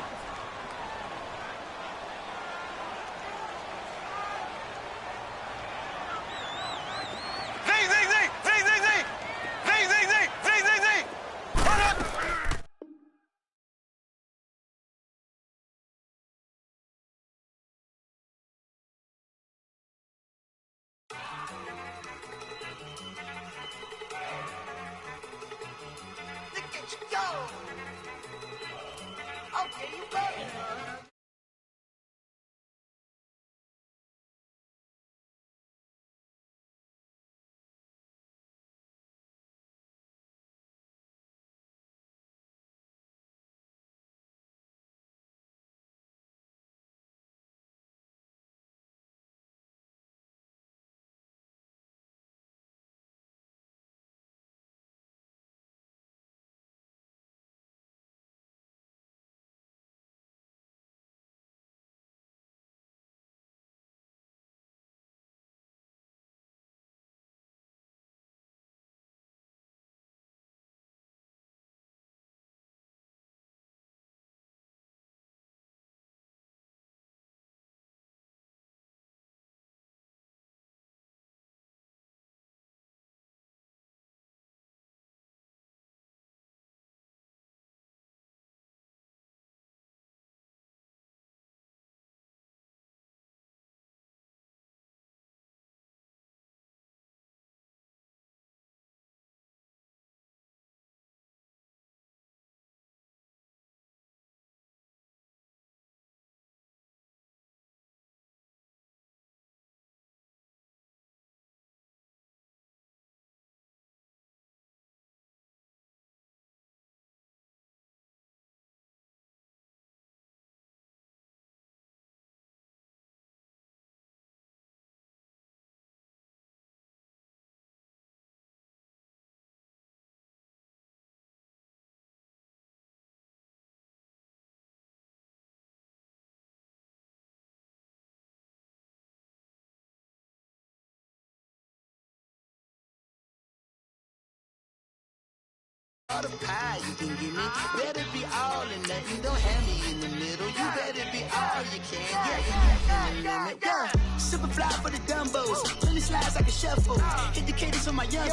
all the pie you can give me. Better be all or nothing, don't have me in the middle. You better be all you can, yeah, in the limit. Yeah, super fly for the Dumbos, 20 slides like a shuffle. Hit the cadence for my young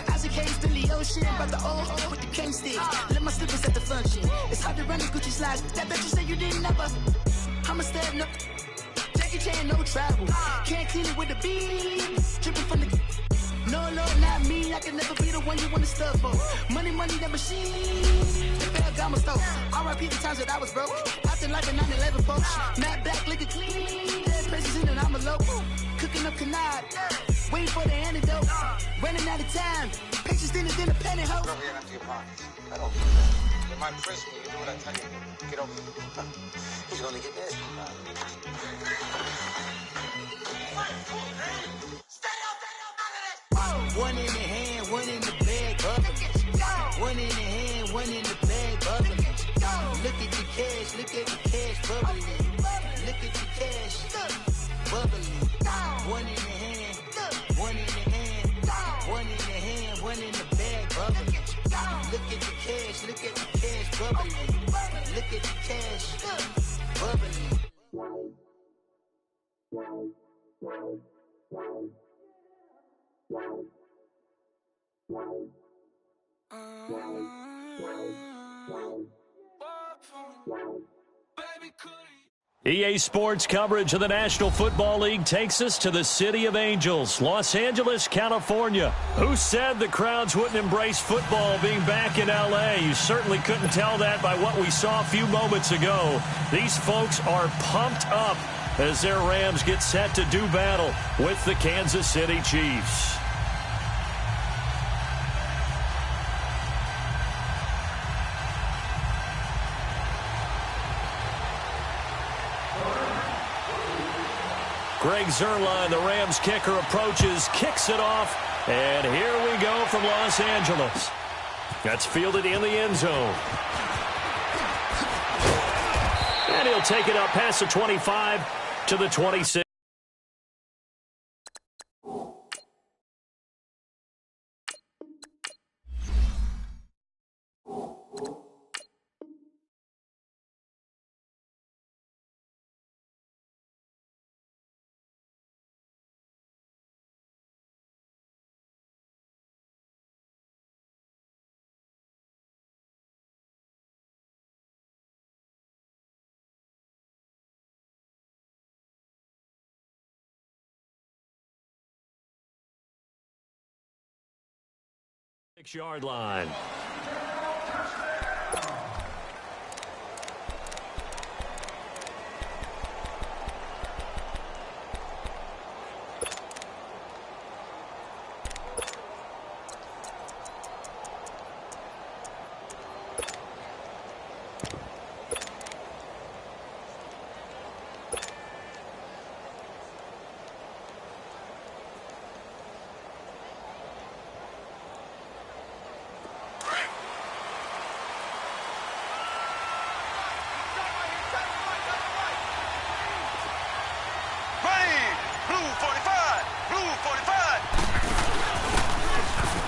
Isaac Hayes, Billy Ocean, but the old with the cane stick. Let my slippers at the function. It's hard to run the Gucci slides. That bet you say you didn't never. I'm a step no. Jackie Chan, no travel. Can't clean it with the beat. Dripping from the. No, not me. I can never be the one you want to stuff for. Money, that machine. The Bergamo store. R.I.P. the times that I was broke. Acting like a 9/11 folks. Matte black, liquor clean. Dead places in and I'm a local. Cooking up canard. Waiting for the antidote. Running out of time. Patience thinner than a penny hoe. Get over here and empty your pockets. I don't do that. You might press me. You do what I tell you. Get over here. He's gonna get nasty. One in the hand, one in the bag, bubbling. One in the hand, one in the bag, bubbling. Look at the cash, bubbling. Look at the cash, bubbling. One in the hand, one in the hand, one in the hand, one in the bag, bubbling. Look at the cash, bubbling. Look at the cash, bubbling. EA Sports coverage of the National Football League takes us to the City of Angels, Los Angeles, California. Who said the crowds wouldn't embrace football being back in L.A.? You certainly couldn't tell that by what we saw a few moments ago. These folks are pumped up as their Rams get set to do battle with the Kansas City Chiefs. Greg Zuerlein, the Rams kicker, approaches, kicks it off, and here we go from Los Angeles. That's fielded in the end zone. And he'll take it up past the 25 to the 26. Yard line.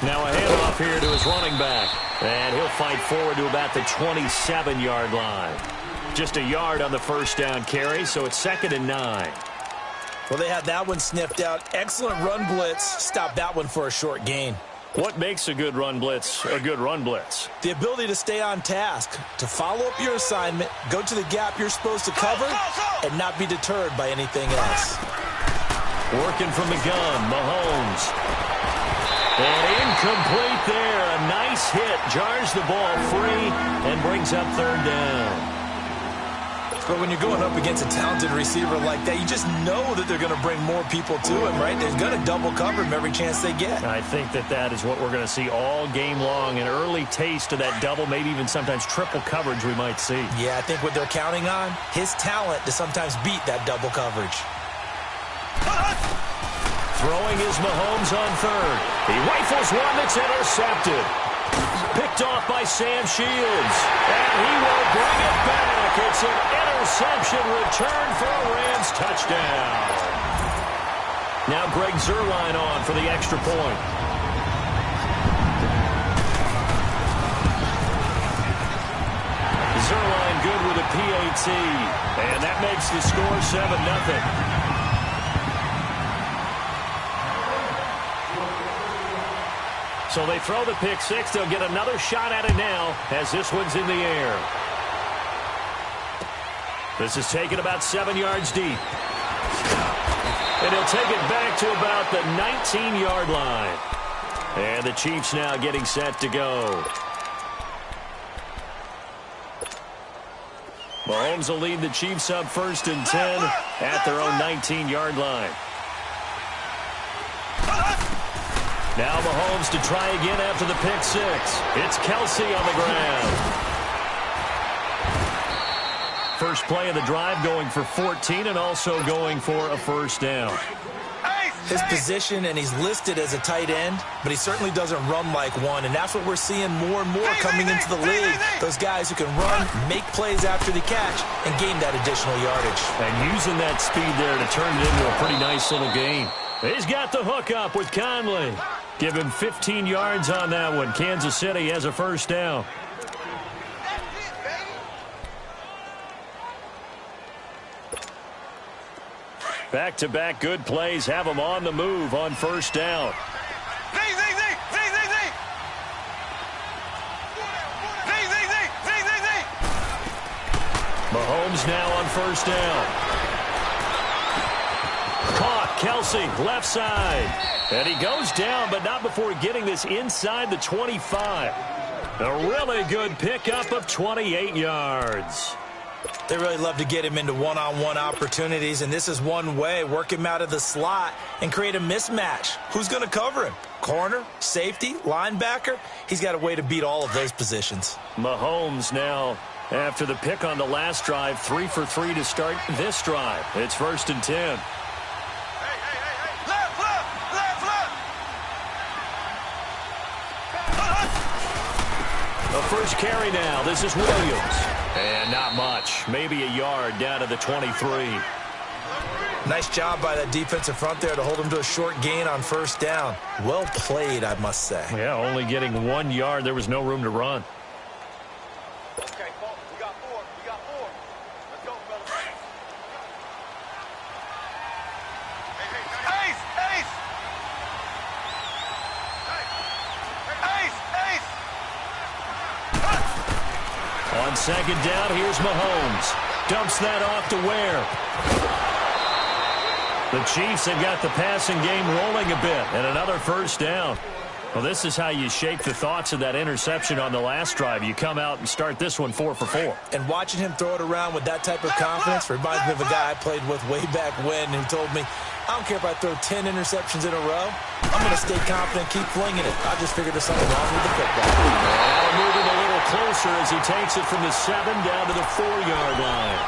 Now a handoff here to his running back. And he'll fight forward to about the 27-yard line. Just a yard on the first down carry, so it's 2nd and 9. Well, they had that one sniffed out. Excellent run blitz. Stopped that one for a short gain. What makes a good run blitz a good run blitz? The ability to stay on task, to follow up your assignment, go to the gap you're supposed to cover, and not be deterred by anything else. Working from the gun, Mahomes. And incomplete there. A nice hit. Jars the ball free and brings up 3rd down. But when you're going up against a talented receiver like that, you just know that they're going to bring more people to him, right? They're going to double cover him every chance they get. I think that is what we're going to see all game long. An early taste of that double, maybe even sometimes triple coverage we might see. Yeah, I think what they're counting on, his talent to sometimes beat that double coverage. Throwing is Mahomes on 3rd. He rifles one that's intercepted. Picked off by Sam Shields. And he will bring it back. It's an interception return for a Rams touchdown. Now Greg Zuerlein on for the extra point. Zerline good with a PAT. And that makes the score 7-0. So they throw the pick six. They'll get another shot at it now as this one's in the air. This is taken about 7 yards deep. And he'll take it back to about the 19-yard line. And the Chiefs now getting set to go. Mahomes will lead the Chiefs up 1st and 10 at their own 19-yard line. Now Mahomes to try again after the pick six. It's Kelsey on the ground. First play of the drive going for 14 and also going for a first down. His position, and he's listed as a tight end, but he certainly doesn't run like one, and that's what we're seeing more and more coming into the league. Those guys who can run, make plays after the catch, and gain that additional yardage. And using that speed there to turn it into a pretty nice little gain. He's got the hook up with Conley. Give him 15 yards on that one. Kansas City has a first down. Back-to-back good plays have them on the move on first down. Mahomes now on first down. Caught, Kelsey, left side. And he goes down, but not before getting this inside the 25. A really good pickup of 28 yards. They really love to get him into one-on-one opportunities, and this is one way. Work him out of the slot and create a mismatch. Who's going to cover him? Corner, safety, linebacker? He's got a way to beat all of those positions. Mahomes now, after the pick on the last drive, 3 for 3 to start this drive. It's 1st and 10. The first carry now. This is Williams. And not much. Maybe a yard down to the 23. Nice job by that defensive front there to hold him to a short gain on first down. Well played, I must say. Yeah, only getting 1 yard. There was no room to run. Okay, we got 4. We got 4. Let's go, fellas. Ace! Ace! Ace! On second down, here's Mahomes. Dumps that off to Ware. The Chiefs have got the passing game rolling a bit, and another first down. Well, this is how you shake the thoughts of that interception on the last drive. You come out and start this one 4 for 4. And watching him throw it around with that type of confidence reminds me of a guy I played with way back when who told me, I don't care if I throw 10 interceptions in a row. I'm going to stay confident, keep flinging it. I just figured there's something wrong with the football. Now moving a little closer as he takes it from the 7 down to the 4-yard line.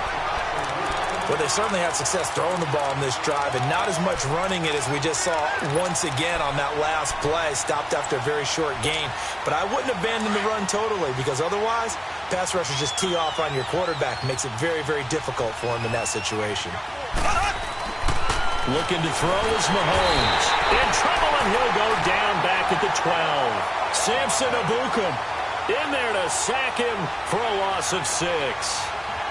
Well, they certainly had success throwing the ball in this drive and not as much running it as we just saw once again on that last play. Stopped after a very short gain. But I wouldn't abandon the run totally because otherwise, pass rushers just tee off on your quarterback. Makes it very, very difficult for him in that situation. Looking to throw is Mahomes. In trouble, and he'll go down back at the 12. Samson Abukum in there to sack him for a loss of 6.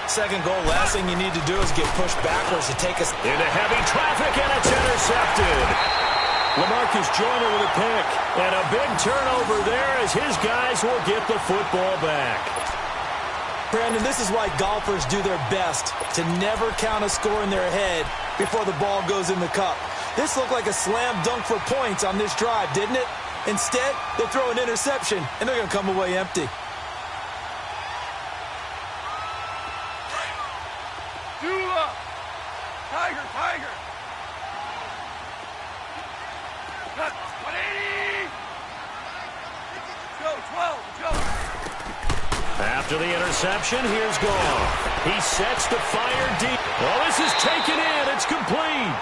Second goal, last thing you need to do is get pushed backwards to take us into heavy traffic, and it's intercepted. LaMarcus Joyner with a pick, and a big turnover there as his guys will get the football back. Brandon, this is why golfers do their best to never count a score in their head before the ball goes in the cup. This looked like a slam dunk for points on this drive, didn't it? Instead, they throw an interception, and they're going to come away empty. Dula! Tiger, Tiger! Cut! 180! Go, 12, go! After the interception, here's Goff. He sets the fire deep. Well, this is taken in. It's complete.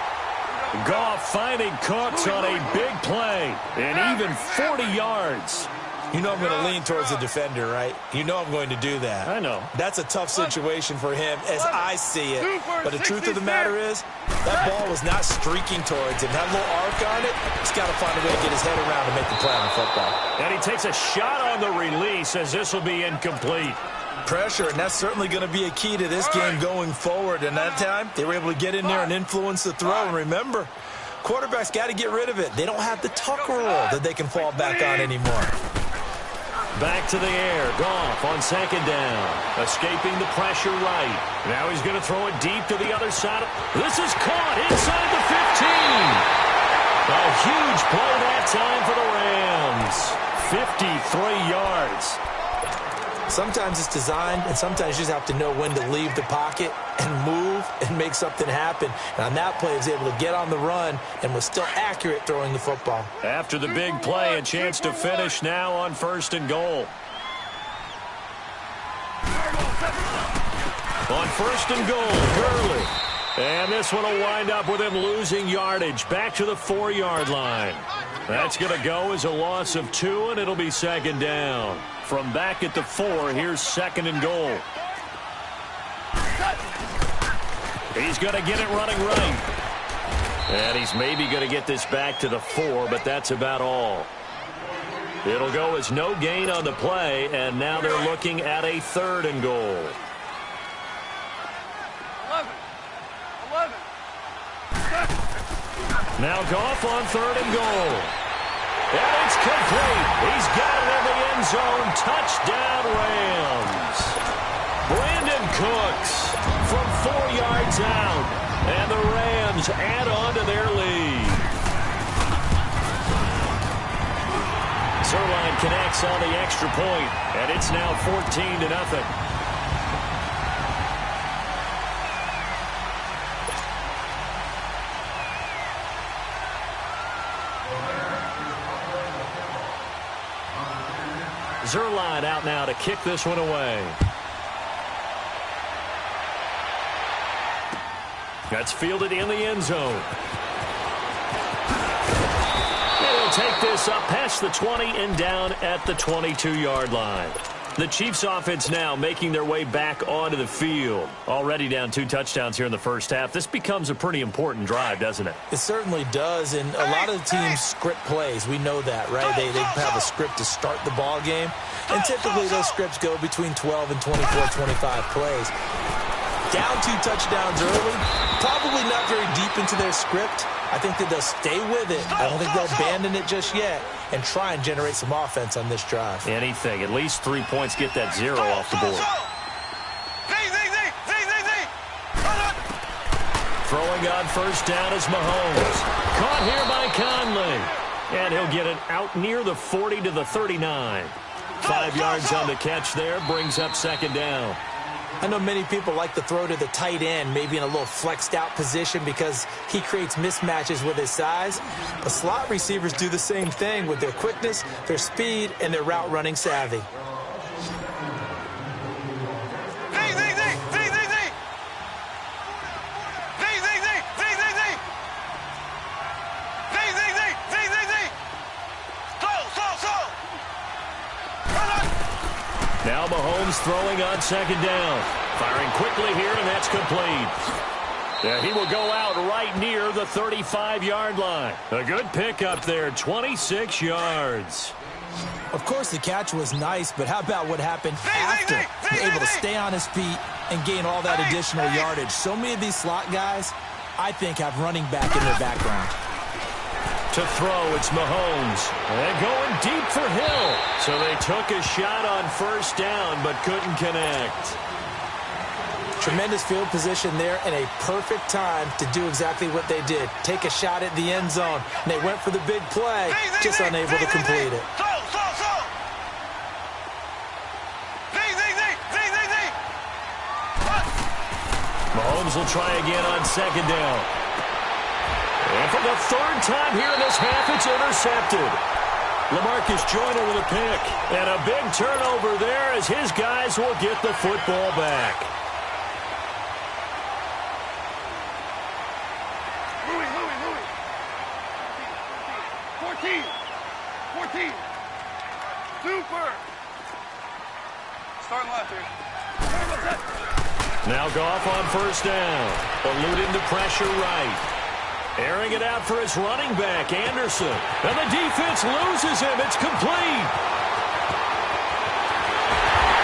Goff finding Cooks on a big play, and even 40 yards. You know I'm going to lean towards the defender, right? You know I'm going to do that. I know. That's a tough situation for him as I see it. But the truth of the matter is, that ball was not streaking towards him. That little arc on it, he's got to find a way to get his head around to make the play on the football. And he takes a shot on the release as this will be incomplete. Pressure, and that's certainly going to be a key to this game going forward. And that time, they were able to get in there and influence the throw. And remember, quarterbacks got to get rid of it. They don't have the tuck rule that they can fall back on anymore. Back to the air. Goff on second down. Escaping the pressure right. Now he's going to throw it deep to the other side. This is caught inside the 15. A huge play that time for the Rams. 53 yards. Sometimes it's designed, and sometimes you just have to know when to leave the pocket and move and make something happen. And on that play, he was able to get on the run and was still accurate throwing the football. After the big play, a chance to finish now on 1st and goal. On 1st and goal, Gurley. And this one will wind up with him losing yardage back to the 4-yard line. That's going to go as a loss of 2, and it'll be 2nd down. From back at the 4, here's 2nd and goal. He's going to get it running right. And he's maybe going to get this back to the 4, but that's about all. It'll go as no gain on the play, and now they're looking at a 3rd and goal. 11. Now Goff on 3rd and goal. And it's complete. He's got it in the end zone. Touchdown, Rams. Brandon Cooks from 4 yards out. And the Rams add on to their lead. Zerline connects on the extra point, and it's now 14-0. Zerline out now to kick this one away. That's fielded in the end zone. And he'll take this up past the 20 and down at the 22-yard line. The Chiefs offense now making their way back onto the field. Already down 2 touchdowns here in the first half. This becomes a pretty important drive, doesn't it? It certainly does, and a lot of the teams script plays. We know that, right? They have a script to start the ball game, and typically those scripts go between 12 and 24, 25 plays. Down 2 touchdowns early, probably not very deep into their script. I think that they'll stay with it. I don't think they'll abandon it just yet and try and generate some offense on this drive. Anything. At least 3 points, get that 0 off the board. Throwing on first down is Mahomes. Caught here by Conley. And he'll get it out near the 40 to the 39. 5 yards on the catch there, brings up 2nd down. I know many people like to throw to the tight end, maybe in a little flexed out position because he creates mismatches with his size. But slot receivers do the same thing with their quickness, their speed, and their route running savvy. Now Mahomes throwing on 2nd down. Firing quickly here, and that's complete. Yeah, he will go out right near the 35-yard line. A good pickup there, 26 yards. Of course, the catch was nice, but how about what happened after? He's able to stay on his feet and gain all that additional yardage. So many of these slot guys, I think, have running back in their background. To throw, it's Mahomes. And going deep for Hill. So they took a shot on first down, but couldn't connect. Tremendous field position there and a perfect time to do exactly what they did. Take a shot at the end zone. And they went for the big play, just unable to complete it. Mahomes will try again on 2nd down. And for the 3rd time here in this half, it's intercepted. LaMarcus Joyner with a pick. And a big turnover there as his guys will get the football back. Louis. 14. Super. Starting left here. Now Goff on first down. Eluding the pressure right. Airing it out for his running back, Anderson. And the defense loses him. It's complete.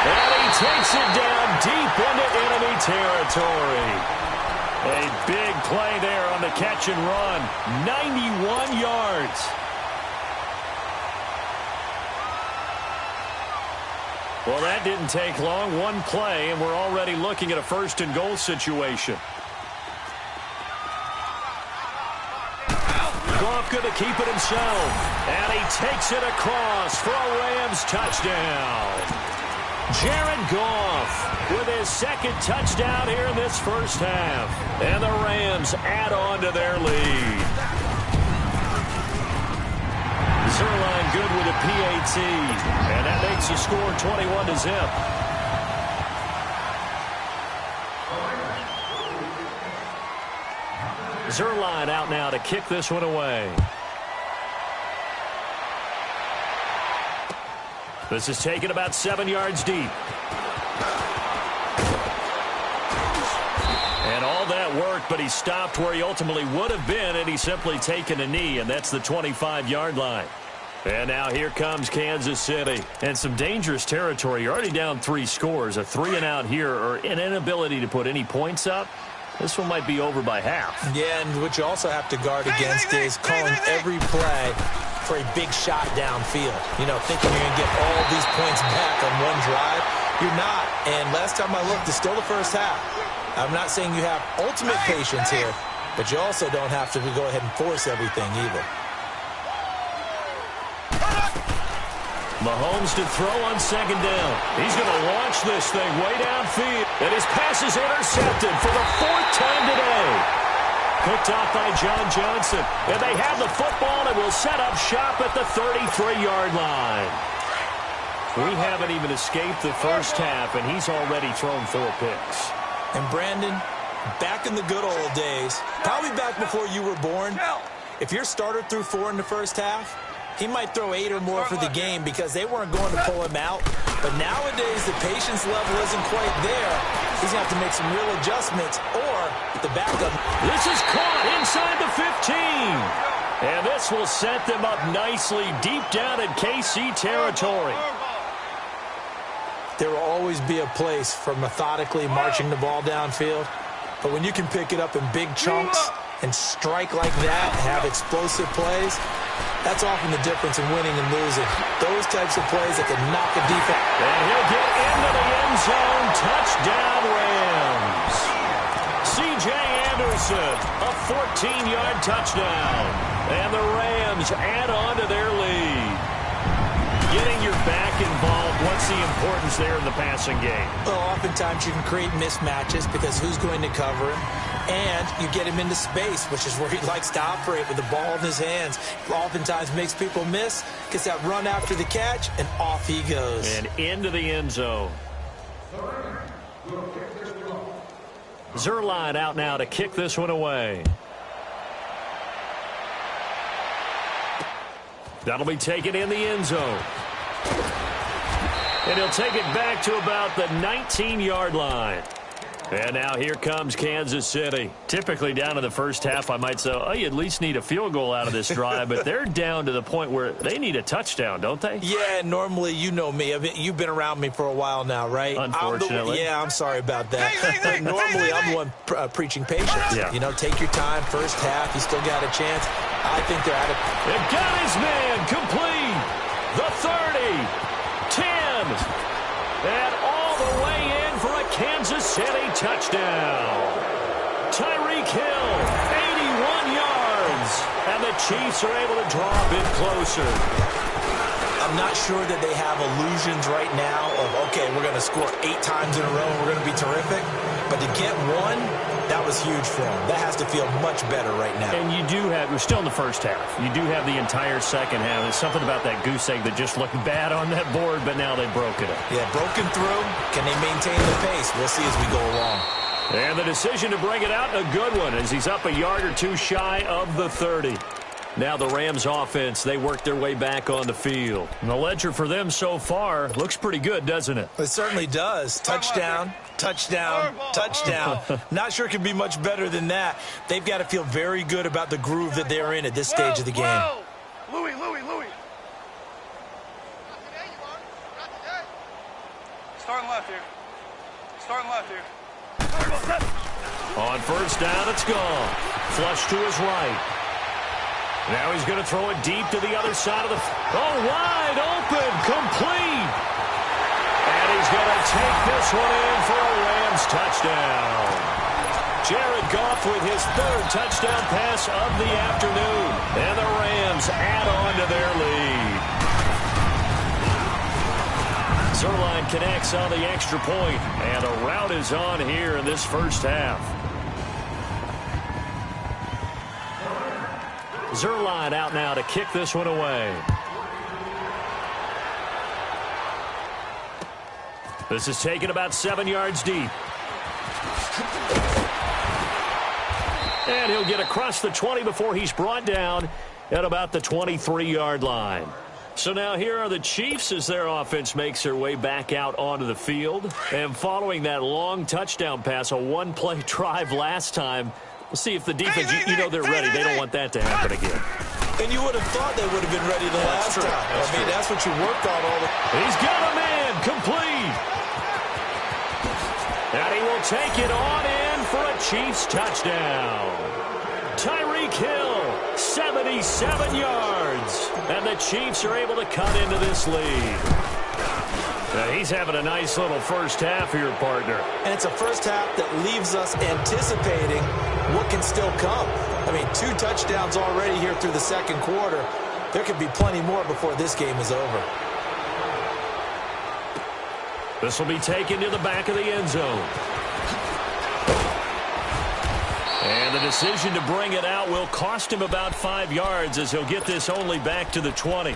And he takes it down deep into enemy territory. A big play there on the catch and run. 91 yards. Well, that didn't take long. One play, and we're already looking at a first-and-goal situation. Goff going to keep it himself. And he takes it across for a Rams touchdown. Jared Goff with his second touchdown here in this first half. And the Rams add on to their lead. Zerline good with a PAT. And that makes the score 21-0. Zerline out now to kick this one away. This is taken about 7 yards deep. And all that worked, but he stopped where he ultimately would have been, and he's simply taken a knee, and that's the 25-yard line. And now here comes Kansas City. And some dangerous territory. You're already down 3 scores. A 3-and-out here, or an inability to put any points up. This one might be over by half. Yeah, and what you also have to guard against is calling every play for a big shot downfield. You know, thinking you're going to get all these points back on one drive. You're not. And last time I looked, it's still the first half. I'm not saying you have ultimate patience here, but you also don't have to go ahead and force everything either. Mahomes to throw on second down. He's going to launch this thing way downfield. And his pass is intercepted for the 4th time today. Picked off by John Johnson. And they have the football and will set up shop at the 33-yard line. We haven't even escaped the first half, and he's already thrown 4 picks. And Brandon, back in the good old days, probably back before you were born, if your starter threw 4 in the first half, he might throw 8 or more for the game because they weren't going to pull him out. But nowadays, the patience level isn't quite there. He's going to have to make some real adjustments, or the backup. This is caught inside the 15. And this will set them up nicely deep down in KC territory. There will always be a place for methodically marching the ball downfield. But when you can pick it up in big chunks and strike like that, have explosive plays, that's often the difference in winning and losing. Those types of plays that can knock a defense. And he'll get into the end zone. Touchdown, Rams. C.J. Anderson, a 14-yard touchdown. And the Rams add on to their lead. Getting your back involved, what's the importance there in the passing game? Well, oftentimes you can create mismatches because who's going to cover him? And you get him into space, which is where he likes to operate with the ball in his hands. Oftentimes makes people miss, gets that run after the catch, and off he goes. And into the end zone. Zerline out now to kick this one away. That'll be taken in the end zone. And he'll take it back to about the 19-yard line. And now here comes Kansas City. Typically down in the first half, I might say, oh, you at least need a field goal out of this drive. But they're down to the point where they need a touchdown, don't they? Yeah, normally, you know me. I mean, you've been around me for a while now, right? Unfortunately. I'm sorry about that. Normally, I'm the one preaching patience. Yeah. You know, take your time. First half, you still got a chance. I think they're at it. They've got his man complete. The 30, 10, and all the way in for a Kansas City touchdown. Tyreek Hill, 81 yards, and the Chiefs are able to draw a bit closer. I'm not sure that they have illusions right now of, okay, we're going to score 8 times in a row and we're going to be terrific. But to get one, that was huge for them. That has to feel much better right now. And you do have, we're still in the first half. You do have the entire second half. There's something about that goose egg that just looked bad on that board, but now they broke it up. Yeah, broken through. Can they maintain the pace? We'll see as we go along. And the decision to bring it out, a good one, as he's up a yard or two shy of the 30. Now the Rams offense, they work their way back on the field. And the ledger for them so far looks pretty good, doesn't it? It certainly does. Touchdown, touchdown, touchdown. Not sure it can be much better than that. They've got to feel very good about the groove that they're in at this stage of the game. Louis. Starting left here. Starting left here. On first down, it's gone. Flush to his right. Now he's going to throw it deep to the other side of the... wide open, complete. And he's going to take this one in for a Rams touchdown. Jared Goff with his third touchdown pass of the afternoon. And the Rams add on to their lead. Zerline connects on the extra point, and a rout is on here in this first half. Zerline out now to kick this one away. This is taken about 7 yards deep. And he'll get across the 20 before he's brought down at about the 23-yard line. So now here are the Chiefs as their offense makes their way back out onto the field. And following that long touchdown pass, a one-play drive last time, we'll see if the defense, you know they're ready. They don't want that to happen again. And you would have thought they would have been ready the last time. I mean, that's what you worked on all the... He's got a man, complete. And he will take it on in for a Chiefs touchdown. Tyreek Hill, 77 yards. And the Chiefs are able to cut into this lead. Now he's having a nice little first half here, partner. And it's a first half that leaves us anticipating what can still come. I mean, 2 touchdowns already here through the second quarter. There could be plenty more before this game is over. This will be taken to the back of the end zone. And the decision to bring it out will cost him about 5 yards as he'll get this only back to the 20.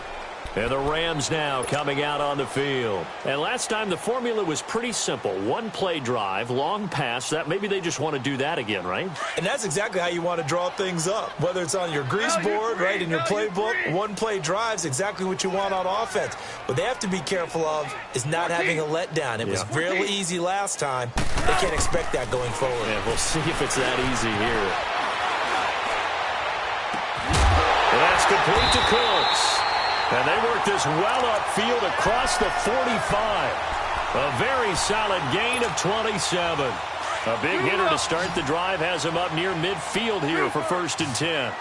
And the Rams now coming out on the field. And last time the formula was pretty simple. One-play drive, long pass. That maybe they just want to do that again, right? And that's exactly how you want to draw things up. Whether it's on your grease board, right, in your playbook, one-play drive's exactly what you want on offense. What they have to be careful of is not having a letdown. It was fairly easy last time. They can't expect that going forward. Yeah, we'll see if it's that easy here. And that's complete to Cooks. And they work this well upfield across the 45. A very solid gain of 27. A big hitter to start the drive has him up near midfield here for 1st and 10.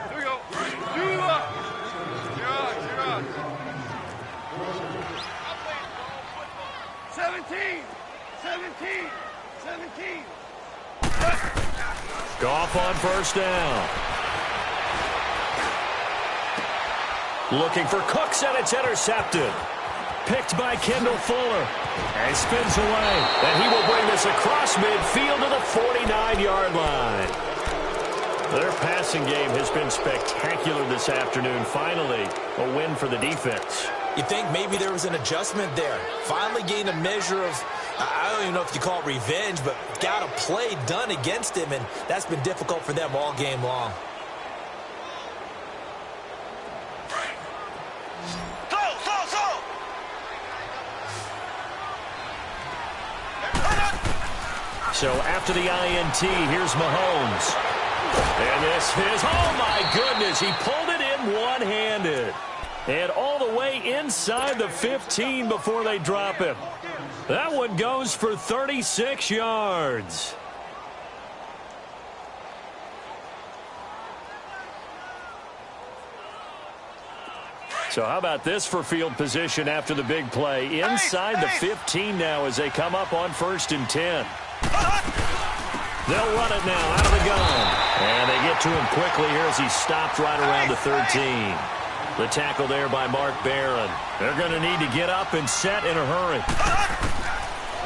Here we go. 17. Goff on first down. Looking for Cooks, and it's intercepted. Picked by Kendall Fuller. And spins away. And he will bring this across midfield to the 49-yard line. Their passing game has been spectacular this afternoon. Finally, a win for the defense. You think maybe there was an adjustment there. Finally gained a measure of, I don't even know if you call it revenge, but got a play done against him, and that's been difficult for them all game long. So after the INT, here's Mahomes. And this is, oh my goodness, he pulled it in one-handed. And all the way inside the 15 before they drop him. That one goes for 36 yards. So how about this for field position after the big play? Inside the 15 now as they come up on 1st and 10. They'll run it now out of the gun. And they get to him quickly here as he's stopped right around the 13. The tackle there by Mark Barron. They're going to need to get up and set in a hurry.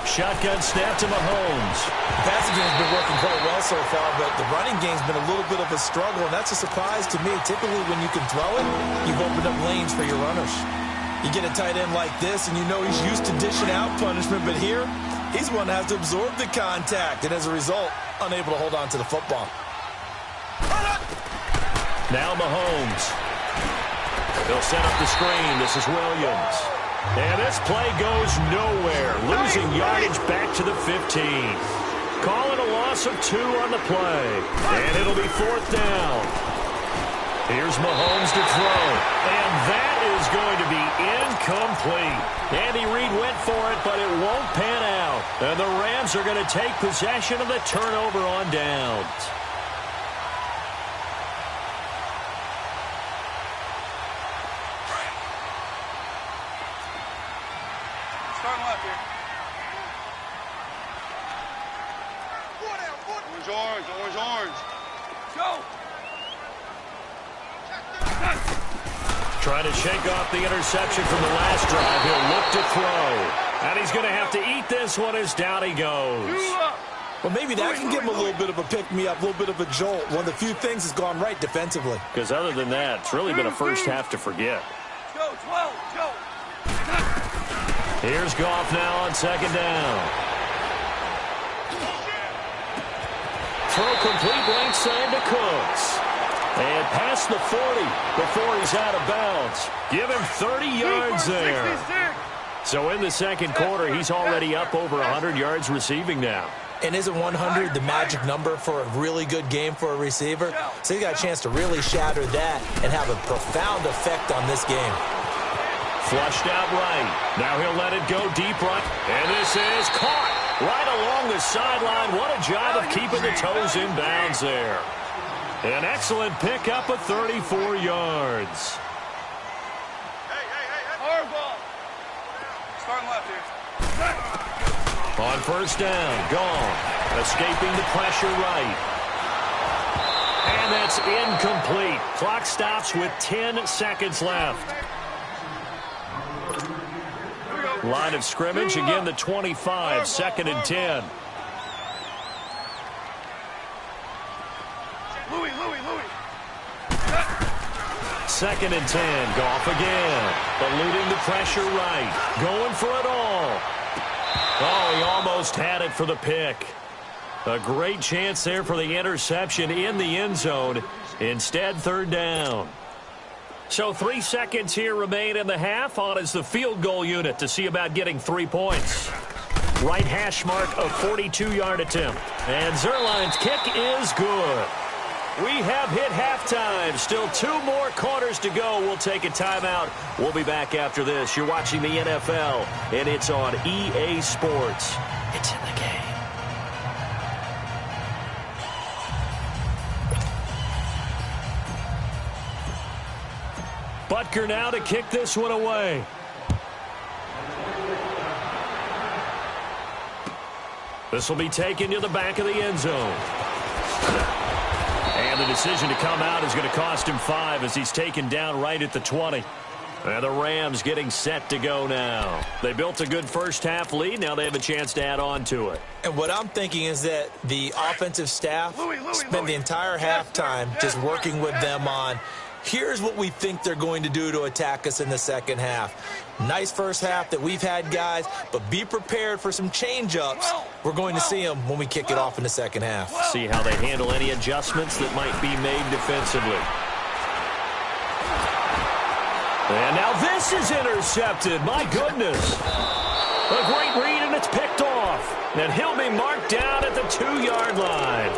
Shotgun snap to Mahomes. The passing game's been working quite well so far, but the running game's been a little bit of a struggle, and that's a surprise to me. Typically, when you can throw it, you've opened up lanes for your runners. You get a tight end like this, and you know he's used to dishing out punishment, but here, he's the one that has to absorb the contact, and as a result, unable to hold on to the football. Now Mahomes. He'll set up the screen. This is Williams. And this play goes nowhere. Losing yardage back to the 15. Call it a loss of 2 on the play. And it'll be 4th down. Here's Mahomes to throw. And that is going to be incomplete. Andy Reid went for it, but it won't pan out. And the Rams are going to take possession of the turnover on downs. Starting left here. Orange. Go. Trying to shake off the interception from the last drive. He'll look to throw. And he's going to have to eat this one as down he goes. Well, maybe that can give him a little bit of a pick-me-up, a little bit of a jolt. One of the few things that's gone right defensively. Because other than that, it's really been a first half to forget. Go, 12, go. Here's Goff now on 2nd down. Throw complete right side to Cooks. And past the 40 before he's out of bounds. Give him 30 yards there. So in the second quarter, he's already up over 100 yards receiving now. And isn't 100 the magic number for a really good game for a receiver? So he's got a chance to really shatter that and have a profound effect on this game. Flushed out right. Now he'll let it go deep right. And this is caught right along the sideline. What a job of keeping the toes in bounds there. An excellent pickup of 34 yards. Hard ball. Starting left here. On 1st down, gone. Escaping the pressure right. And that's incomplete. Clock stops with 10 seconds left. Line of scrimmage, again the 25, 2nd and 10. Louis. 2nd and 10. Goff again. Eluding the pressure right. Going for it all. Oh, he almost had it for the pick. A great chance there for the interception in the end zone. Instead, 3rd down. So 3 seconds here remain in the half. On is the field goal unit to see about getting 3 points. Right hash mark of 42-yard attempt. And Zerline's kick is good. We have hit halftime. Still 2 more quarters to go. We'll take a timeout. We'll be back after this. You're watching the NFL, and it's on EA Sports. It's in the game. Butker now to kick this one away. This will be taken to the back of the end zone. And the decision to come out is going to cost him 5 as he's taken down right at the 20. And the Rams getting set to go now. They built a good first half lead. Now they have a chance to add on to it. And what I'm thinking is that the offensive staff spent the entire halftime just working with them on, here's what we think they're going to do to attack us in the second half. Nice first half that we've had, guys, but be prepared for some change-ups. We're going to see them when we kick it off in the second half. See how they handle any adjustments that might be made defensively. And now this is intercepted. My goodness. A great read, and it's picked off. And he'll be marked down at the 2-yard line.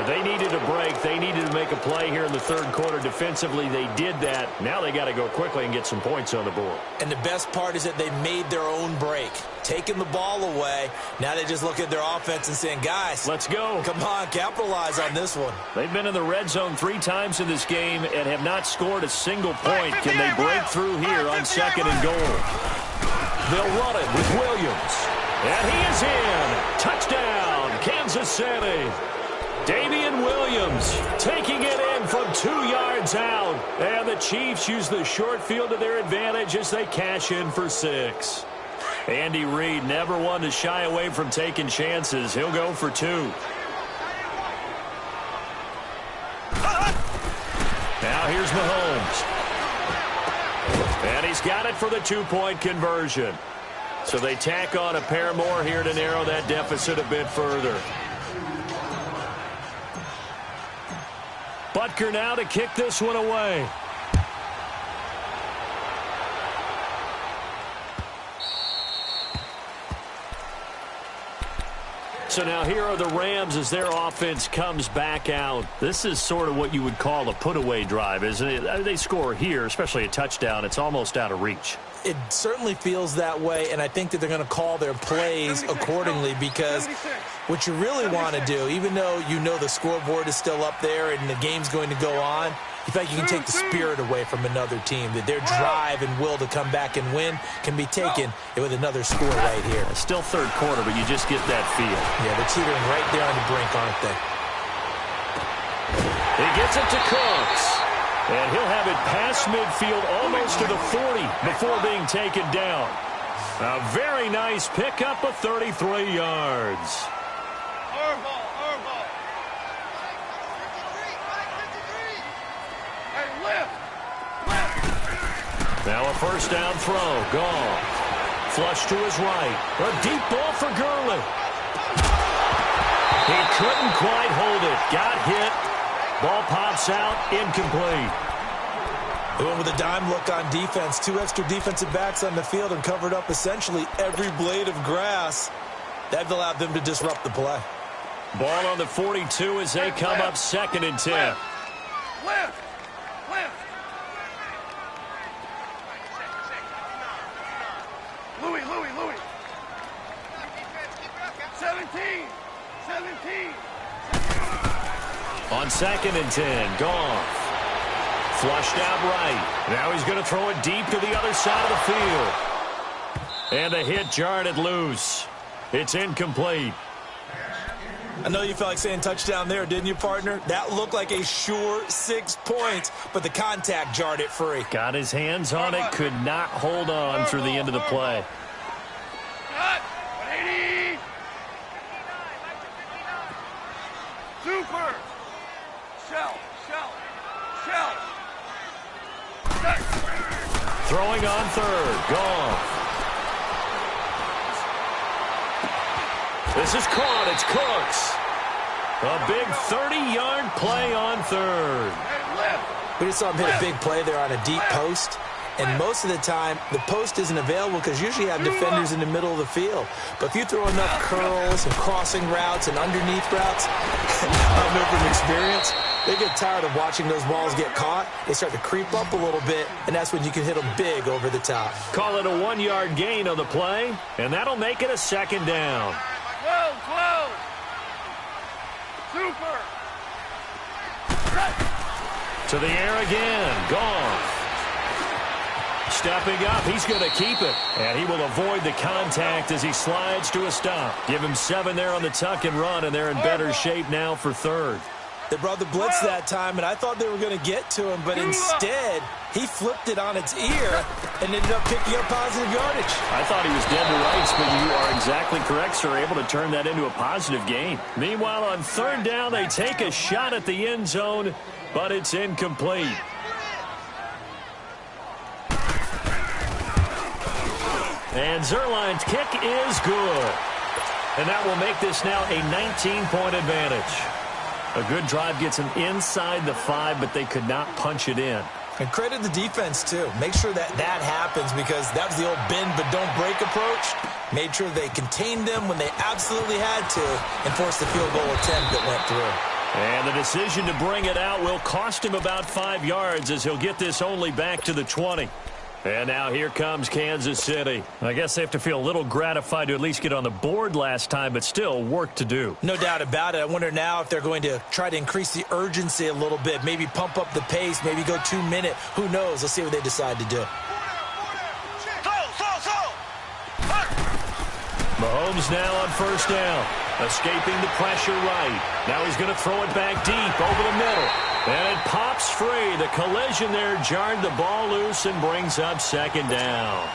They needed a break. They needed to make a play here in the third quarter. Defensively, they did that. Now they got to go quickly and get some points on the board. And the best part is that they made their own break. Taking the ball away. Now they just look at their offense and saying, guys, let's go. Come on, capitalize on this one. They've been in the red zone 3 times in this game and have not scored a single point. Can they break through here on 2nd and goal? They'll run it with Williams. And he is in. Touchdown, Kansas City. Damian Williams taking it in from 2 yards out. And the Chiefs use the short field to their advantage as they cash in for 6. Andy Reid never one to shy away from taking chances. He'll go for 2. Now here's Mahomes. And he's got it for the 2-point conversion. So they tack on a pair more here to narrow that deficit a bit further. Butker now to kick this one away. So now here are the Rams as their offense comes back out. This is sort of what you would call a put-away drive, isn't it? They score here, especially a touchdown. It's almost out of reach. It certainly feels that way, and I think that they're going to call their plays accordingly, because what you really want to do, even though you know the scoreboard is still up there and the game's going to go on, you feel like you can take the spirit away from another team, that their drive and will to come back and win can be taken with another score right here. It's still third quarter, but you just get that feel. Yeah, they're teetering right there on the brink, aren't they? He gets it to Cooks. And he'll have it past midfield almost to the 40 before being taken down. A very nice pickup of 33 yards. Now a first down throw. Gone. Flush to his right. A deep ball for Gurley. He couldn't quite hold it. Got hit. Ball pops out. Incomplete. They went with a dime look on defense. 2 extra defensive backs on the field and covered up essentially every blade of grass. That allowed them to disrupt the play. Ball on the 42 as they come up 2nd and 10. Left. Louis. 17. On 2nd and 10, Goff. Flushed out right. Now he's going to throw it deep to the other side of the field. And the hit jarred it loose. It's incomplete. I know you felt like saying touchdown there, didn't you, partner? That looked like a sure 6 points, but the contact jarred it free. Got his hands on it, could not hold on through the end of the play. Super. Shell. Throwing on 3rd. Goff. This is caught. It's Cooks. A big 30-yard play on 3rd. We just saw him hit a big play there on a deep post. And most of the time, the post isn't available because usually you have defenders in the middle of the field. But if you throw enough curls and crossing routes and underneath routes, I know from experience, they get tired of watching those balls get caught. They start to creep up a little bit, and that's when you can hit them big over the top. Call it a 1-yard gain on the play, and that'll make it a 2nd down. Close. Super. To the air again. Goff. Stepping up, he's going to keep it. And he will avoid the contact as he slides to a stop. Give him 7 there on the tuck and run, and they're in better shape now for 3rd. They brought the blitz that time, and I thought they were going to get to him, but instead, he flipped it on its ear and ended up picking up positive yardage. I thought he was dead to rights, but you are exactly correct, sir. Able to turn that into a positive gain. Meanwhile, on 3rd down, they take a shot at the end zone, but it's incomplete. And Zerline's kick is good. And that will make this now a 19-point advantage. A good drive gets them inside the 5, but they could not punch it in. And credit the defense, too. Make sure that happens, because that was the old bend but don't break approach. Made sure they contained them when they absolutely had to and forced the field goal attempt that went through. And the decision to bring it out will cost him about 5 yards as he'll get this only back to the 20. And now here comes Kansas City. I guess they have to feel a little gratified to at least get on the board last time, but still work to do. No doubt about it. I wonder now if they're going to try to increase the urgency a little bit, maybe pump up the pace, maybe go 2-minute. Who knows? Let's see what they decide to do. Mahomes now on 1st down. Escaping the pressure right. Now he's going to throw it back deep over the middle. And it pops free. The collision there jarred the ball loose and brings up 2nd down.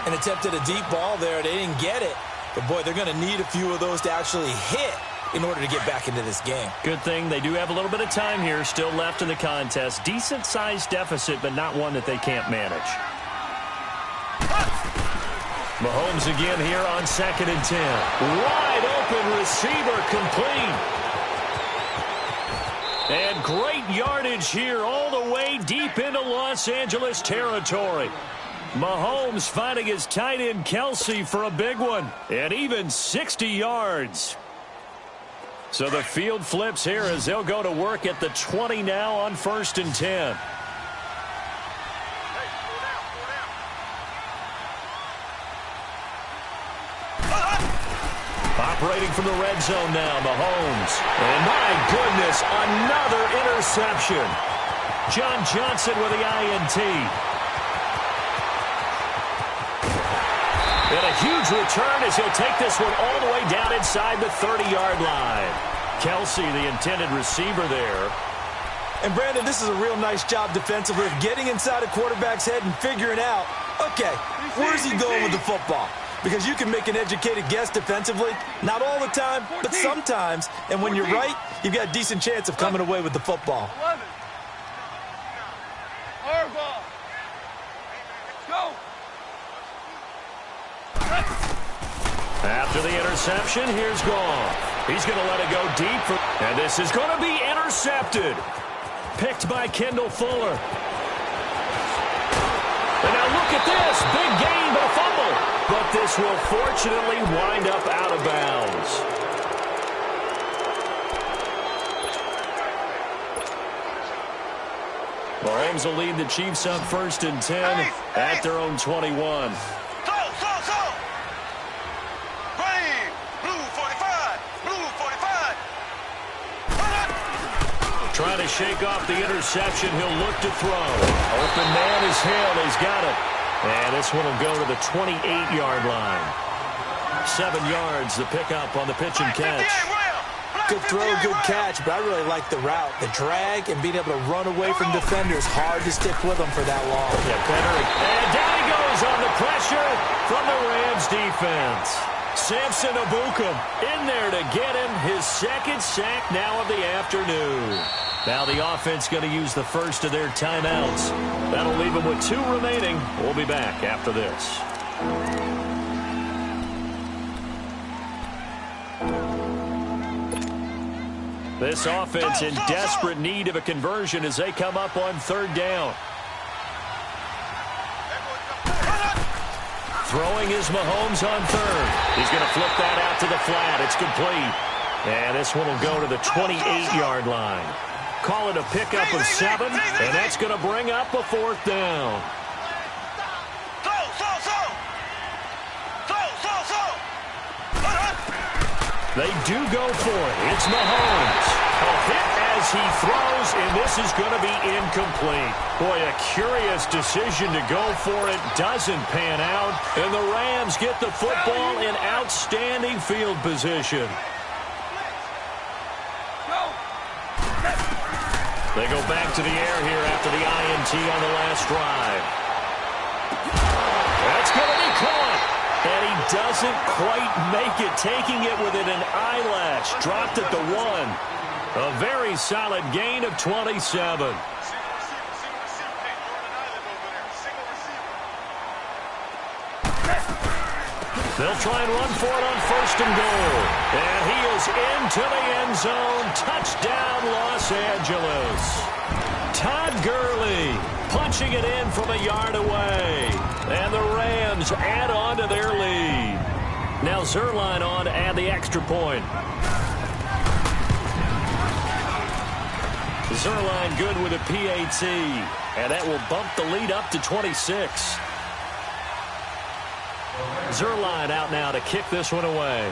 An attempt at a deep ball there. They didn't get it. But, boy, they're going to need a few of those to actually hit in order to get back into this game. Good thing they do have a little bit of time here still left in the contest. Decent-sized deficit, but not one that they can't manage. Mahomes again here on 2nd and 10. Wide open receiver complete. And great yardage here all the way deep into Los Angeles territory. Mahomes finding his tight end Kelsey for a big one. And even 60 yards. So the field flips here as they'll go to work at the 20 now on 1st and 10. Operating from the red zone now, Mahomes. And my goodness, another interception. John Johnson with the INT. And a huge return as he'll take this one all the way down inside the 30-yard line. Kelsey, the intended receiver there. And, Brandon, this is a real nice job defensively of getting inside a quarterback's head and figuring out, okay, where's he going with the football? Because you can make an educated guess defensively. Not all the time, but sometimes. And when you're right, you've got a decent chance of coming away with the football. Go. After the interception, here's Goff. He's going to let it go deep. And this is going to be intercepted. Picked by Kendall Fuller. And now look at this. Big gain, but a fumble. But this will fortunately wind up out of bounds. Mahomes will lead the Chiefs on 1st and 10 at their own 21. Trying to shake off the interception. He'll look to throw. Open man is Hill. He's got it. And this one will go to the 28-yard line. 7 yards, the pickup on the pitch and catch. Good throw, good catch, but I really like the route. The drag and being able to run away from defenders. Hard to stick with them for that long. Yeah, better. And down he goes on the pressure from the Rams defense. Samson Abukum in there to get him his second sack now of the afternoon. Now the offense going to use the first of their timeouts. That'll leave them with 2 remaining. We'll be back after this. This offense in desperate need of a conversion as they come up on 3rd down. Throwing is Mahomes on 3rd. He's going to flip that out to the flat. It's complete. And this one will go to the 28-yard line. Call it a pickup of 7, and that's going to bring up a 4th down. They do go for it. It's Mahomes. A hit as he throws, and this is going to be incomplete. Boy, a curious decision to go for it. Doesn't pan out, and the Rams get the football in outstanding field position. They go back to the air here after the INT on the last drive. That's going to be caught. And he doesn't quite make it, taking it within an eyelash. Dropped at the 1. A very solid gain of 27. They'll try and run for it on 1st and goal. And he is into the end zone. Touchdown, Los Angeles. Todd Gurley punching it in from a yard away. And the Rams add on to their lead. Now Zerline on to add the extra point. Zerline good with a PAT. And that will bump the lead up to 26. Zerline out now to kick this one away.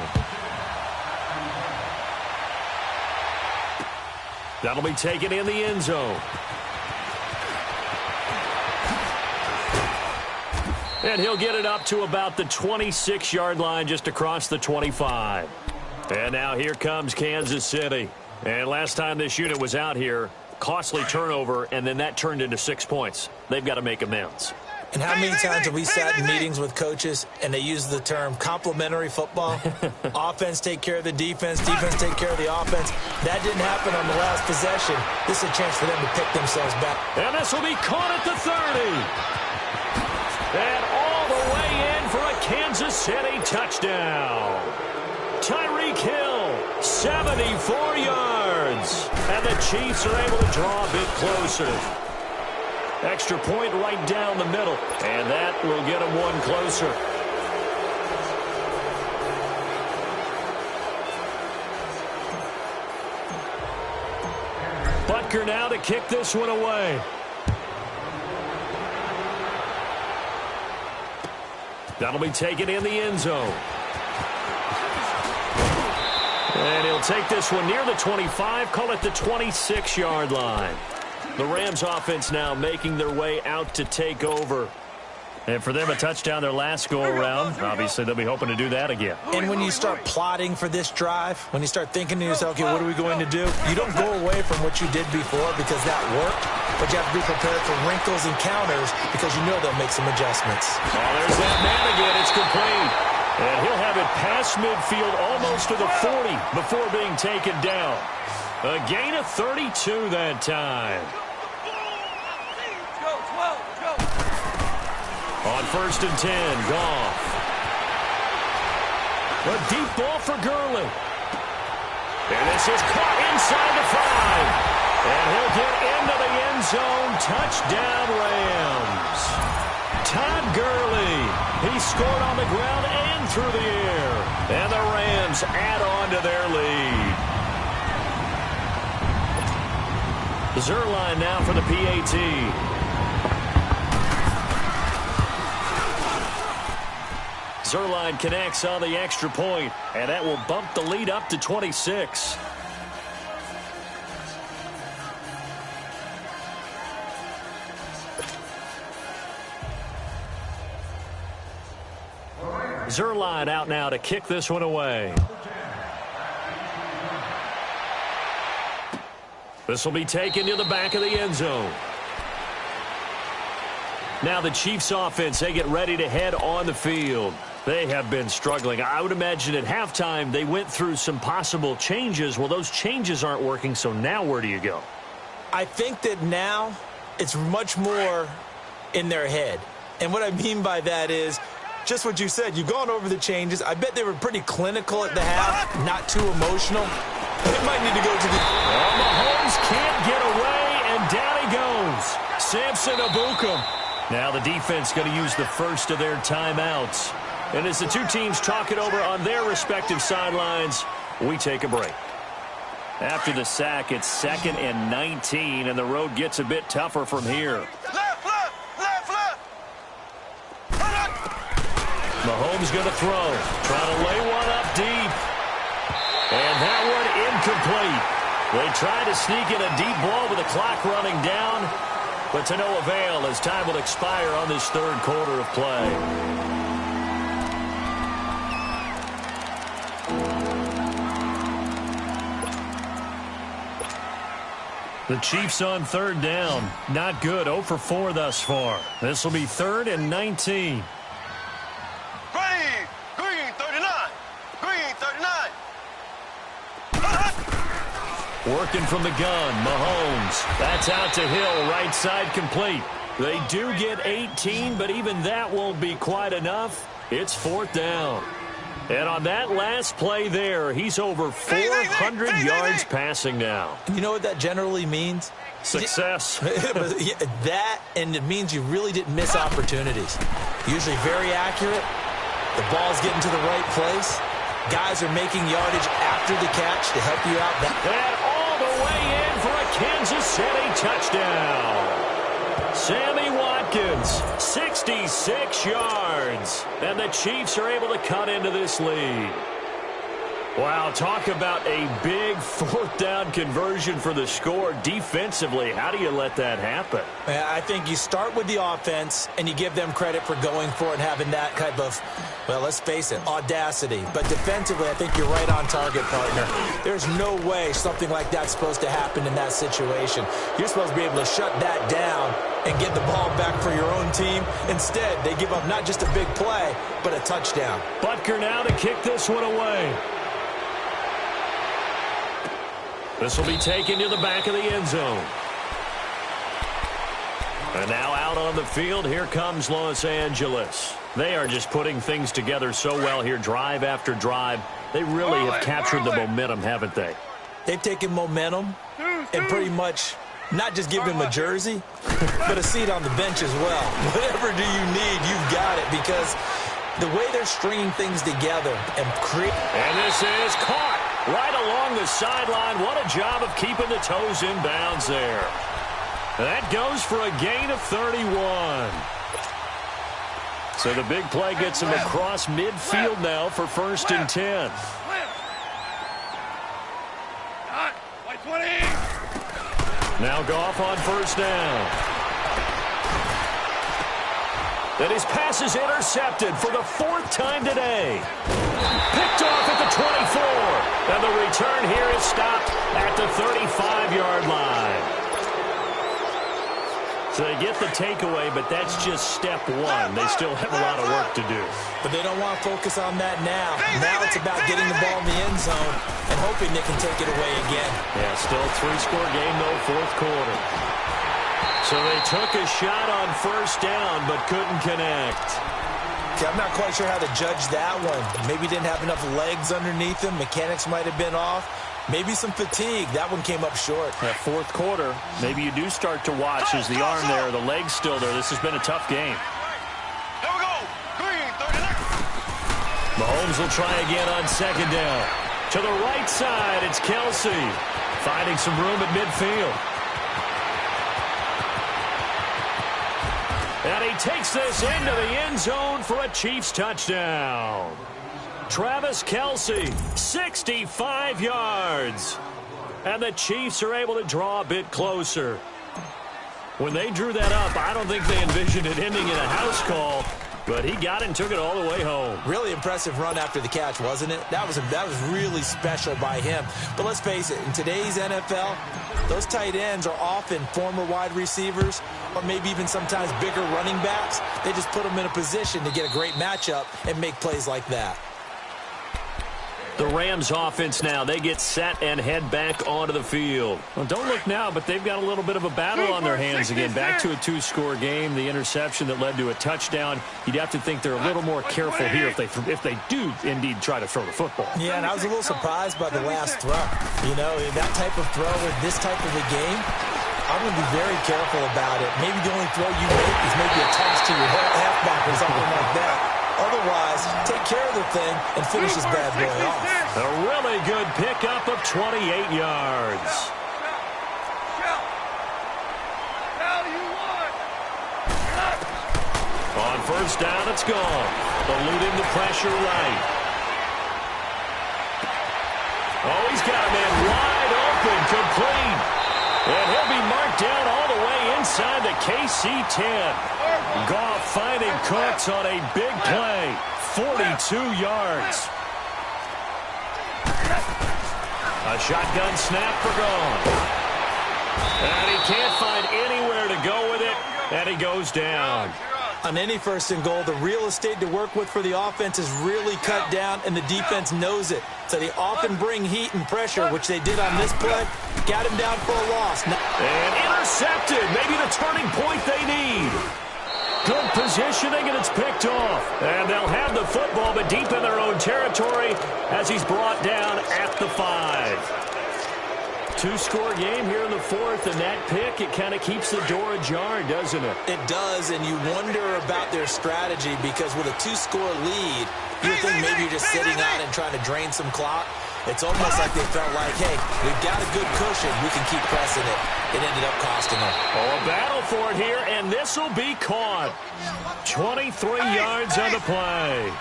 That'll be taken in the end zone. And he'll get it up to about the 26-yard line, just across the 25. And now here comes Kansas City. And last time this unit was out here, costly turnover, and then that turned into 6 points. They've got to make amends. And how many times have we sat in meetings with coaches and they use the term complementary football? Offense take care of the defense, defense take care of the offense. That didn't happen on the last possession. This is a chance for them to pick themselves back. And this will be caught at the 30. And all the way in for a Kansas City touchdown. Tyreek Hill, 74 yards. And the Chiefs are able to draw a bit closer. Extra point right down the middle, and that will get them one closer. Butker now to kick this one away. That'll be taken in the end zone. And he'll take this one near the 25, call it the 26-yard line. The Rams offense now making their way out to take over. And for them, a touchdown their last go-around. Obviously, they'll be hoping to do that again. And when you start plotting for this drive, when you start thinking to yourself, okay, what are we going to do? You don't go away from what you did before because that worked, but you have to be prepared for wrinkles and counters because you know they'll make some adjustments. Oh, there's that man again. It's complete. And he'll have it past midfield almost to the 40 before being taken down. A gain of 32 that time. On 1st and 10, Goff. A deep ball for Gurley. And this is caught inside the 5. And he'll get into the end zone. Touchdown, Rams. Todd Gurley. He scored on the ground and through the air. And the Rams add on to their lead. Zerline now for the PAT. Zerline connects on the extra point, and that will bump the lead up to 26. Zerline out now to kick this one away. This will be taken to the back of the end zone. Now the Chiefs offense, they get ready to head on the field. They have been struggling. I would imagine at halftime they went through some possible changes. Well, those changes aren't working, so now where do you go? I think that now it's much more in their head. And what I mean by that is just what you said. You've gone over the changes. I bet they were pretty clinical at the half, not too emotional. They might need to go to the... Well, Mahomes can't get away, and down he goes. Samson Abukum. Now the defense going to use the first of their timeouts. And as the two teams talk it over on their respective sidelines, we take a break. After the sack, it's 2nd and 19, and the road gets a bit tougher from here. Mahomes going to throw. Trying to lay one up deep. And that one incomplete. They try to sneak in a deep ball with the clock running down, but to no avail as time will expire on this third quarter of play. The Chiefs on 3rd down. Not good. 0 for 4 thus far. This will be 3rd and 19. Ready! Green 39! Green 39! Working from the gun, Mahomes. That's out to Hill, right side complete. They do get 18, but even that won't be quite enough. It's 4th down. And on that last play there, he's over 400 yards passing now. You know what that generally means? Success. That, and it means you really didn't miss opportunities. Usually very accurate. The ball's getting to the right place. Guys are making yardage after the catch to help you out. And all the way in for a Kansas City touchdown. Sammy Watkins, 66 yards. And the Chiefs are able to cut into this lead. Wow, talk about a big 4th down conversion for the score. Defensively, how do you let that happen? I think you start with the offense, and you give them credit for going for it and having that type of, well, let's face it, audacity. But defensively, I think you're right on target, partner. There's no way something like that's supposed to happen in that situation. You're supposed to be able to shut that down and get the ball back for your own team. Instead, they give up not just a big play, but a touchdown. Butker now to kick this one away. This will be taken to the back of the end zone. And now out on the field, here comes Los Angeles. They are just putting things together so well here, drive after drive. They really have captured the momentum, haven't they? They've taken momentum and pretty much Not just give him a jersey, but a seat on the bench as well. Whatever do you need, you've got it, because the way they're stringing things together and this is caught right along the sideline. What a job of keeping the toes in bounds there. That goes for a gain of 31. So the big play gets him across midfield now for 1st and 10. Now Goff on 1st down. Then his pass is intercepted for the 4th time today. Picked off at the 24. And the return here is stopped at the 35-yard line. So they get the takeaway, but that's just step one. They still have a lot of work to do. But they don't want to focus on that now. Now it's about getting the ball in the end zone and hoping they can take it away again. Yeah, still a 3-score game, though, 4th quarter. So they took a shot on 1st down, but couldn't connect. Okay, I'm not quite sure how to judge that one. Maybe didn't have enough legs underneath him. Mechanics might have been off. Maybe some fatigue. That one came up short. That 4th quarter, maybe you do start to watch as the arm there, the leg's still there. This has been a tough game. Here we go. Green, 39. Mahomes will try again on 2nd down. To the right side, it's Kelsey. Finding some room at midfield. And he takes this into the end zone for a Chiefs touchdown. Travis Kelsey, 65 yards. And the Chiefs are able to draw a bit closer. When they drew that up, I don't think they envisioned it ending in a house call, but he got it and took it all the way home. Really impressive run after the catch, wasn't it? That was really special by him. But let's face it, in today's NFL, those tight ends are often former wide receivers or maybe even sometimes bigger running backs. They just put them in a position to get a great matchup and make plays like that. The Rams offense now, they get set and head back onto the field. Well, don't look now, but they've got a little bit of a battle on their hands again. Back to a 2-score game, the interception that led to a touchdown. You'd have to think they're a little more careful here if they do indeed try to throw the football. Yeah, and I was a little surprised by the last throw. You know, that type of throw in this type of a game, I'm going to be very careful about it. Maybe the only throw you make is maybe a toss to your halfback or something like that. Otherwise, take care of the thing and finish this bad boy off. A really good pickup of 28 yards. On 1st down, it's gone. Eluding the pressure right. Oh, he's got a man wide open, complete. And he'll be marked down all the way inside the KC-10. Goff finding Cooks on a big play. 42 yards. A shotgun snap for Goff. And he can't find anywhere to go with it. And he goes down. On any 1st and goal, the real estate to work with for the offense is really cut down, and the defense knows it. So they often bring heat and pressure, which they did on this play. Got him down for a loss. And intercepted. Maybe the turning point they need. Good positioning, and it's picked off. And they'll have the football, but deep in their own territory as he's brought down at the 5. 2-score game here in the 4th, and that pick, it kind of keeps the door ajar, doesn't it? It does, and you wonder about their strategy because with a 2-score lead, you think maybe you're just sitting out and trying to drain some clock. It's almost like they felt like, hey, we've got a good cushion. We can keep pressing it. It ended up costing them. Oh, a battle for it here, and this will be caught. 23 yards on the play.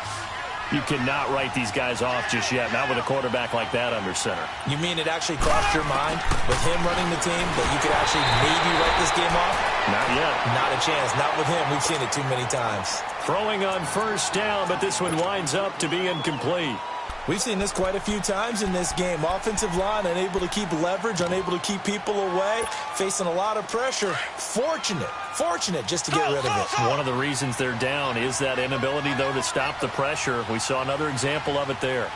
You cannot write these guys off just yet, not with a quarterback like that under center. You mean it actually crossed your mind with him running the team that you could actually maybe write this game off? Not yet. Not a chance. Not with him. We've seen it too many times. Throwing on 1st down, but this one winds up to be incomplete. We've seen this quite a few times in this game. Offensive line unable to keep leverage, unable to keep people away, facing a lot of pressure. Fortunate just to get rid of it. One of the reasons they're down is that inability, though, to stop the pressure. We saw another example of it there.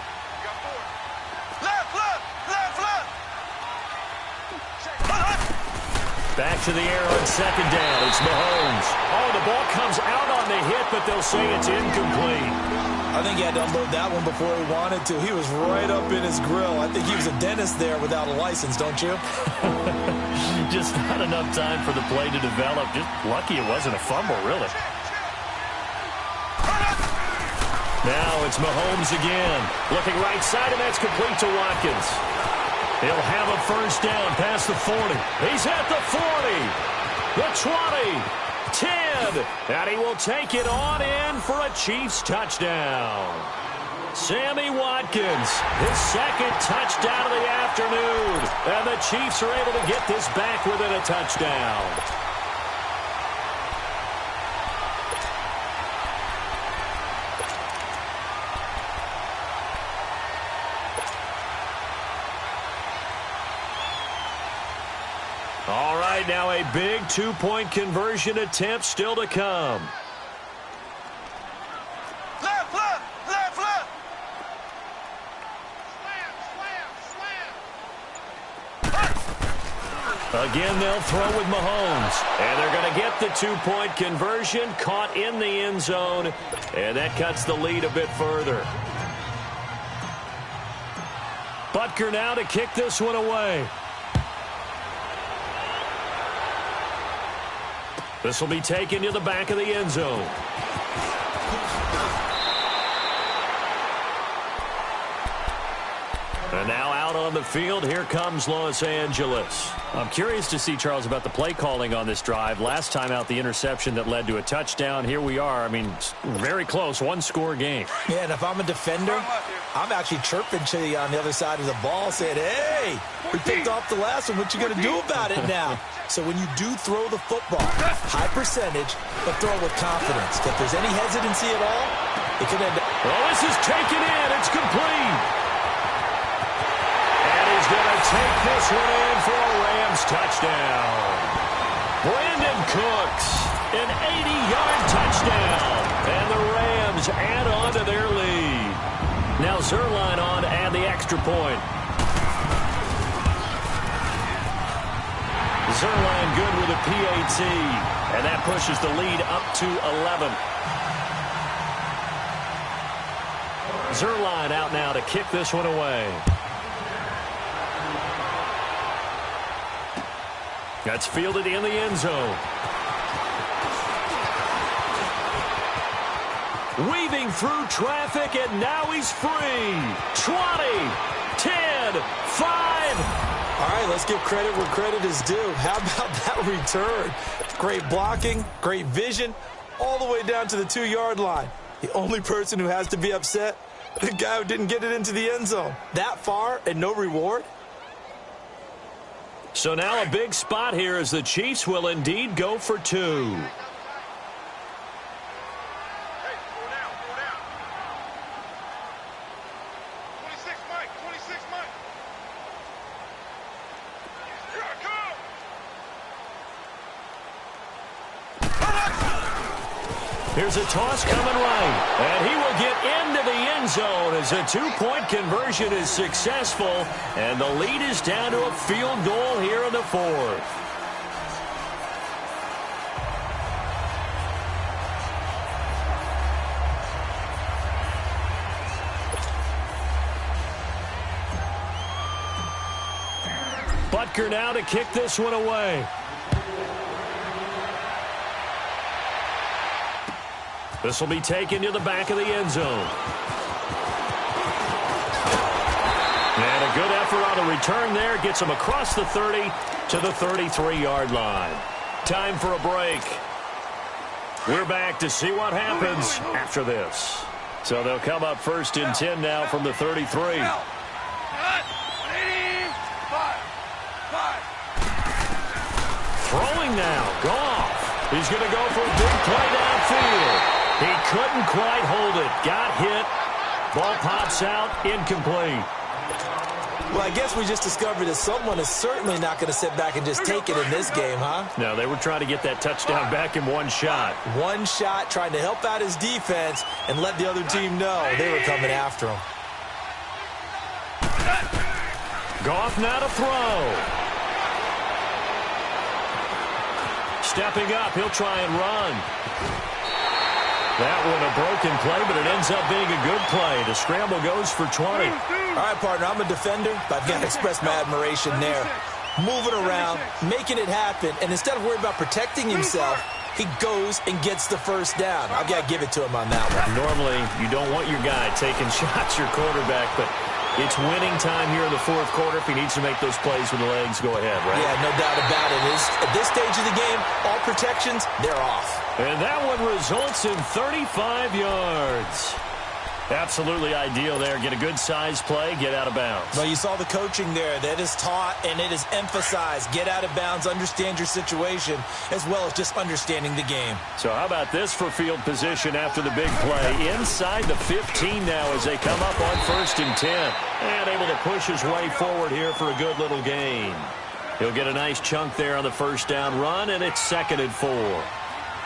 Back to the air on 2nd down. It's Mahomes. Oh, the ball comes out on the hit, but they'll say it's incomplete. I think he had to unload that one before he wanted to. He was right up in his grill. I think he was a dentist there without a license, don't you? Just not enough time for the play to develop. Just lucky it wasn't a fumble, really. Now it's Mahomes again. Looking right side, and that's complete to Watkins. He'll have a first down past the 40. He's at the 40, the 20, 10, and he will take it on in for a Chiefs touchdown. Sammy Watkins, his second touchdown of the afternoon, and the Chiefs are able to get this back within a touchdown. All right, now a big two-point conversion attempt still to come. Again, they'll throw with Mahomes. And they're going to get the two-point conversion, caught in the end zone. And that cuts the lead a bit further. Butker now to kick this one away. This will be taken to the back of the end zone. And now out on the field, here comes Los Angeles. I'm curious to see, Charles, about the play calling on this drive. Last time out, the interception that led to a touchdown. Here we are. I mean, very close, one-score game. Yeah, and if I'm a defender, I'm actually chirping to you on the other side of the ball, saying, hey, we picked off the last one. What you going to do about it now? So when you do throw the football, high percentage, but throw with confidence. If there's any hesitancy at all, it could end up. Well, this is taken in. It's complete. He's going to take this one in for a Rams touchdown. Brandon Cooks, an 80-yard touchdown. And the Rams add on to their lead. Now Zerline on to add the extra point. Zerline good with a PAT. And that pushes the lead up to 11. Zerline out now to kick this one away. That's fielded in the end zone. Weaving through traffic, and now he's free. 20, 10, 5. All right, let's give credit where credit is due. How about that return? Great blocking, great vision, all the way down to the 2-yard line. The only person who has to be upset, the guy who didn't get it into the end zone. That far and no reward? So now a big spot here as the Chiefs will indeed go for 2. Here's a toss coming right, and he will get into the end zone as a two-point conversion is successful, and the lead is down to a field goal here in the 4th. Butker now to kick this one away. This will be taken to the back of the end zone. And a good effort on the return there. Gets him across the 30 to the 33-yard line. Time for a break. We're back to see what happens after this. So they'll come up first and 10 now from the 33. Throwing now. Goff. He's going to go for a big play downfield. He couldn't quite hold it. Got hit. Ball pops out. Incomplete. Well, I guess we just discovered that someone is certainly not going to sit back and just take it in this game, huh? No, they were trying to get that touchdown back in one shot. One shot, trying to help out his defense and let the other team know they were coming after him. Goff now to throw. Stepping up, he'll try and run. That one a broken play, but it ends up being a good play. The scramble goes for 20. All right, partner, I'm a defender, but I've got to express my admiration there. moving around, making it happen, and instead of worrying about protecting himself, he goes and gets the first down. I've got to give it to him on that one. Normally, you don't want your guy taking shots, your quarterback, but it's winning time here in the fourth quarter. If he needs to make those plays with the legs, go ahead, right? Yeah, no doubt about it. At this stage of the game, all protections, they're off. And that one results in 35 yards. Absolutely ideal there. Get a good size play, get out of bounds. Well, you saw the coaching there. That is taught and it is emphasized. Get out of bounds, understand your situation, as well as just understanding the game. So how about this for field position after the big play? Inside the 15 now as they come up on 1st and 10. And able to push his way forward here for a good little gain. He'll get a nice chunk there on the first down run, and it's 2nd and 4.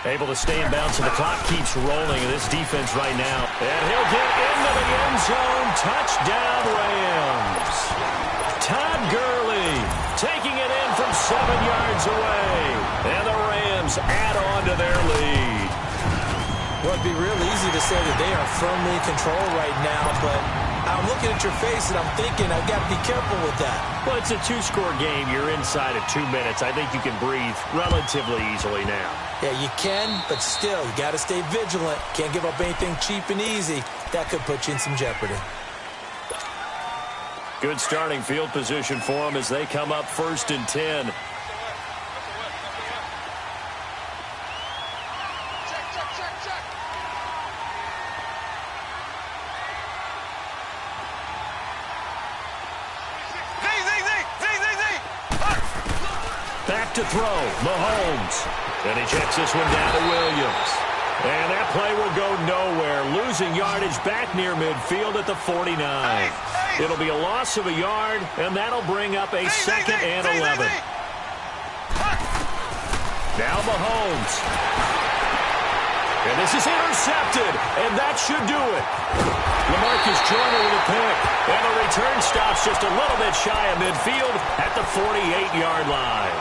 Able to stay in bounds, and the clock keeps rolling in this defense right now. And he'll get into the end zone. Touchdown, Rams. Todd Gurley taking it in from 7 yards away. And the Rams add on to their lead. Well, it'd be real easy to say that they are firmly in control right now, but I'm looking at your face and I'm thinking I've got to be careful with that. Well, it's a 2-score game. You're inside of 2 minutes. I think you can breathe relatively easily now. Yeah, you can, but still, you got to stay vigilant. Can't give up anything cheap and easy. That could put you in some jeopardy. Good starting field position for them as they come up 1st and 10. Back to throw, Mahomes. And he checks this one down to Williams. And that play will go nowhere. Losing yardage back near midfield at the 49. It'll be a loss of a yard, and that'll bring up a 2nd and 11. Now Mahomes. And this is intercepted, and that should do it. LaMarcus Joyner with a pick. And the return stops just a little bit shy of midfield at the 48-yard line.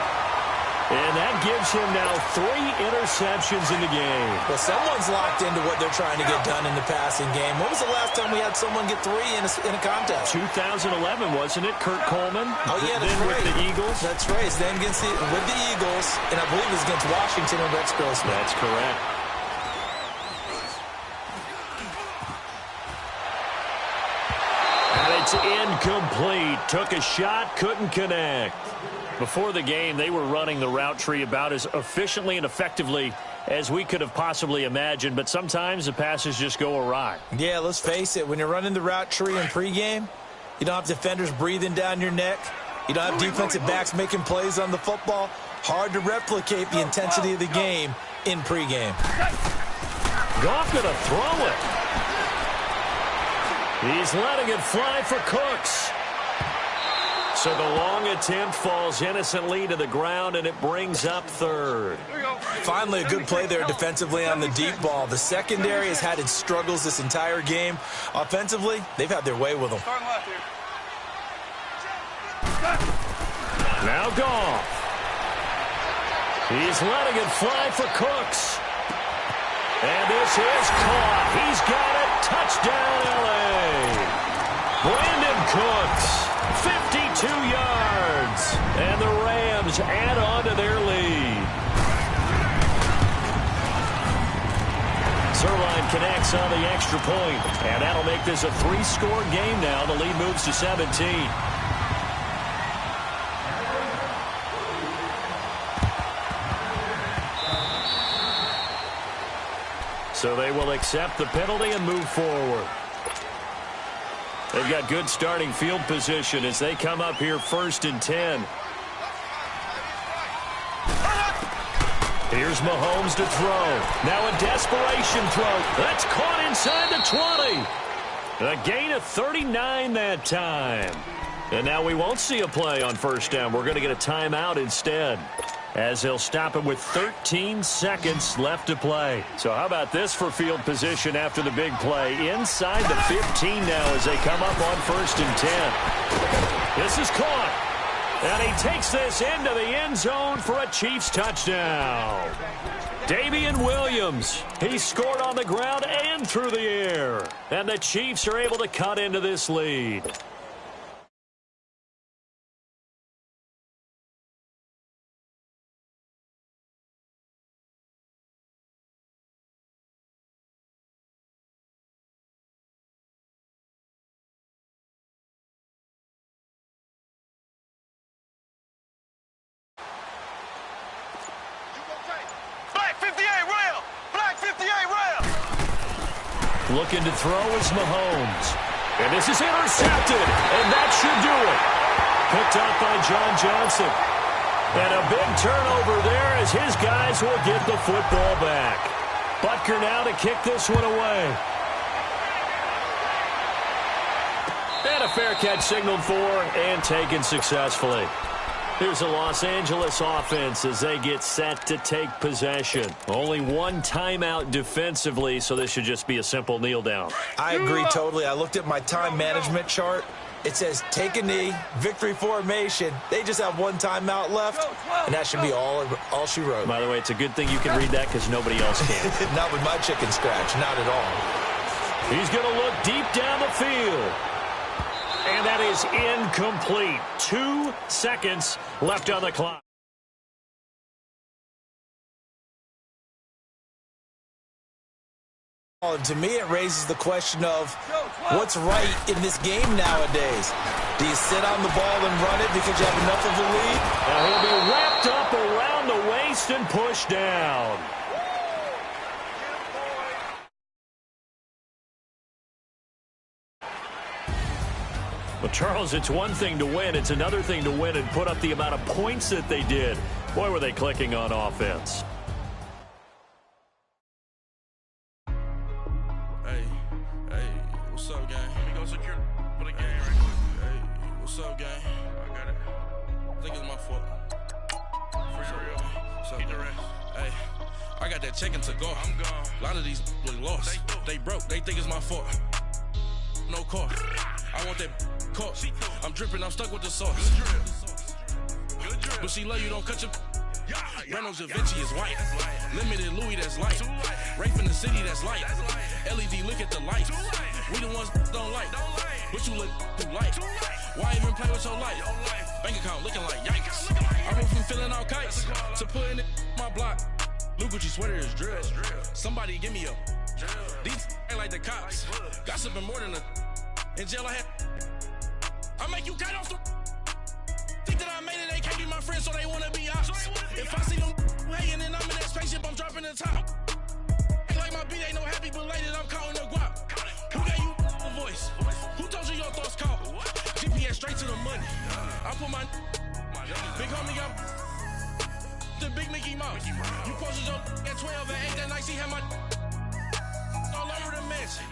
And that gives him now 3 interceptions in the game. Well, someone's locked into what they're trying to get done in the passing game. When was the last time we had someone get 3 in a contest? 2011, wasn't it? Kurt Coleman? Oh, yeah, that's then right. With the Eagles? That's right. It's then with the Eagles, and I believe it was against Washington and Rex Grossman. That's correct. And it's incomplete. Took a shot, couldn't connect. Before the game, they were running the route tree about as efficiently and effectively as we could have possibly imagined, but sometimes the passes just go awry. Yeah, let's face it. When you're running the route tree in pregame, you don't have defenders breathing down your neck. You don't have defensive backs making plays on the football. Hard to replicate the intensity of the game in pregame. Goff going to throw it. He's letting it fly for Cooks. So the long attempt falls innocently to the ground, and it brings up 3rd. Finally, a good play there defensively on the deep ball. The secondary has had its struggles this entire game. Offensively, they've had their way with them. Now Goff. He's letting it fly for Cooks. And this is caught. He's got it. Touchdown, L.A. Brandon Cooks. 52 yards, and the Rams add on to their lead. Zerline connects on the extra point, and that'll make this a 3-score game now. The lead moves to 17. So they will accept the penalty and move forward. They've got good starting field position as they come up here 1st and 10. Here's Mahomes to throw. Now a desperation throw. That's caught inside the 20. A gain of 39 that time. And now we won't see a play on 1st down. We're going to get a timeout instead, as they'll stop him with 13 seconds left to play. So how about this for field position after the big play? Inside the 15 now as they come up on 1st and 10. This is caught. And he takes this into the end zone for a Chiefs touchdown. Damian Williams, he scored on the ground and through the air. And the Chiefs are able to cut into this lead. Looking to throw is Mahomes. And this is intercepted, and that should do it. Picked up by John Johnson. And a big turnover there as his guys will get the football back. Butker now to kick this one away. And a fair catch signaled for and taken successfully. Here's the Los Angeles offense as they get set to take possession. Only one timeout defensively, so this should just be a simple kneel down. I agree totally. I looked at my time management chart. It says take a knee, victory formation. They just have one timeout left, and that should be all she wrote. By the way, it's a good thing you can read that because nobody else can. Not with my chicken scratch, not at all. He's going to look deep down the field. And that is incomplete. 2 seconds left on the clock. And to me, it raises the question of what's right in this game nowadays. Do you sit on the ball and run it because you have enough of a lead? Now he'll be wrapped up around the waist and pushed down. Well, Charles, it's one thing to win. It's another thing to win and put up the amount of points that they did. Boy, were they clicking on offense. What's up, gang? Let me go secure for the game right quick. Hey, what's up, gang? I got it. I think it's my fault. For real. What's up, the rest. Hey, I got that check-in to go. I'm gone. A lot of these look lost. They broke. They think it's my fault. No car. I want that car. I'm dripping. I'm stuck with the sauce. Good drip. But she love you. Don't cut your... Reynolds Da Vinci is white. Limited Louis, that's light. Rafe in the city, that's light. LED, look at the lights. We the ones don't like. But you look too light. Why even play with your life? Bank account looking like yikes. I went from filling out kites to putting it in my block. Blue Gucci sweater is drill. Somebody give me a. These ain't like the cops. Gossiping more than a. In jail I had. I make you cut off the. Think that I made it, they can't be my friends, so they wanna be ops. If I see them hanging and I'm in that spaceship, I'm dropping the top. Ain't like my beat ain't no happy belated, I'm counting the guap. Who gave you a voice? Who told you your thoughts count? GPS straight to the money. I put my big homie up the big Mickey Mouse. You posted your at 12 and 8 that night, see how my all over the mansion.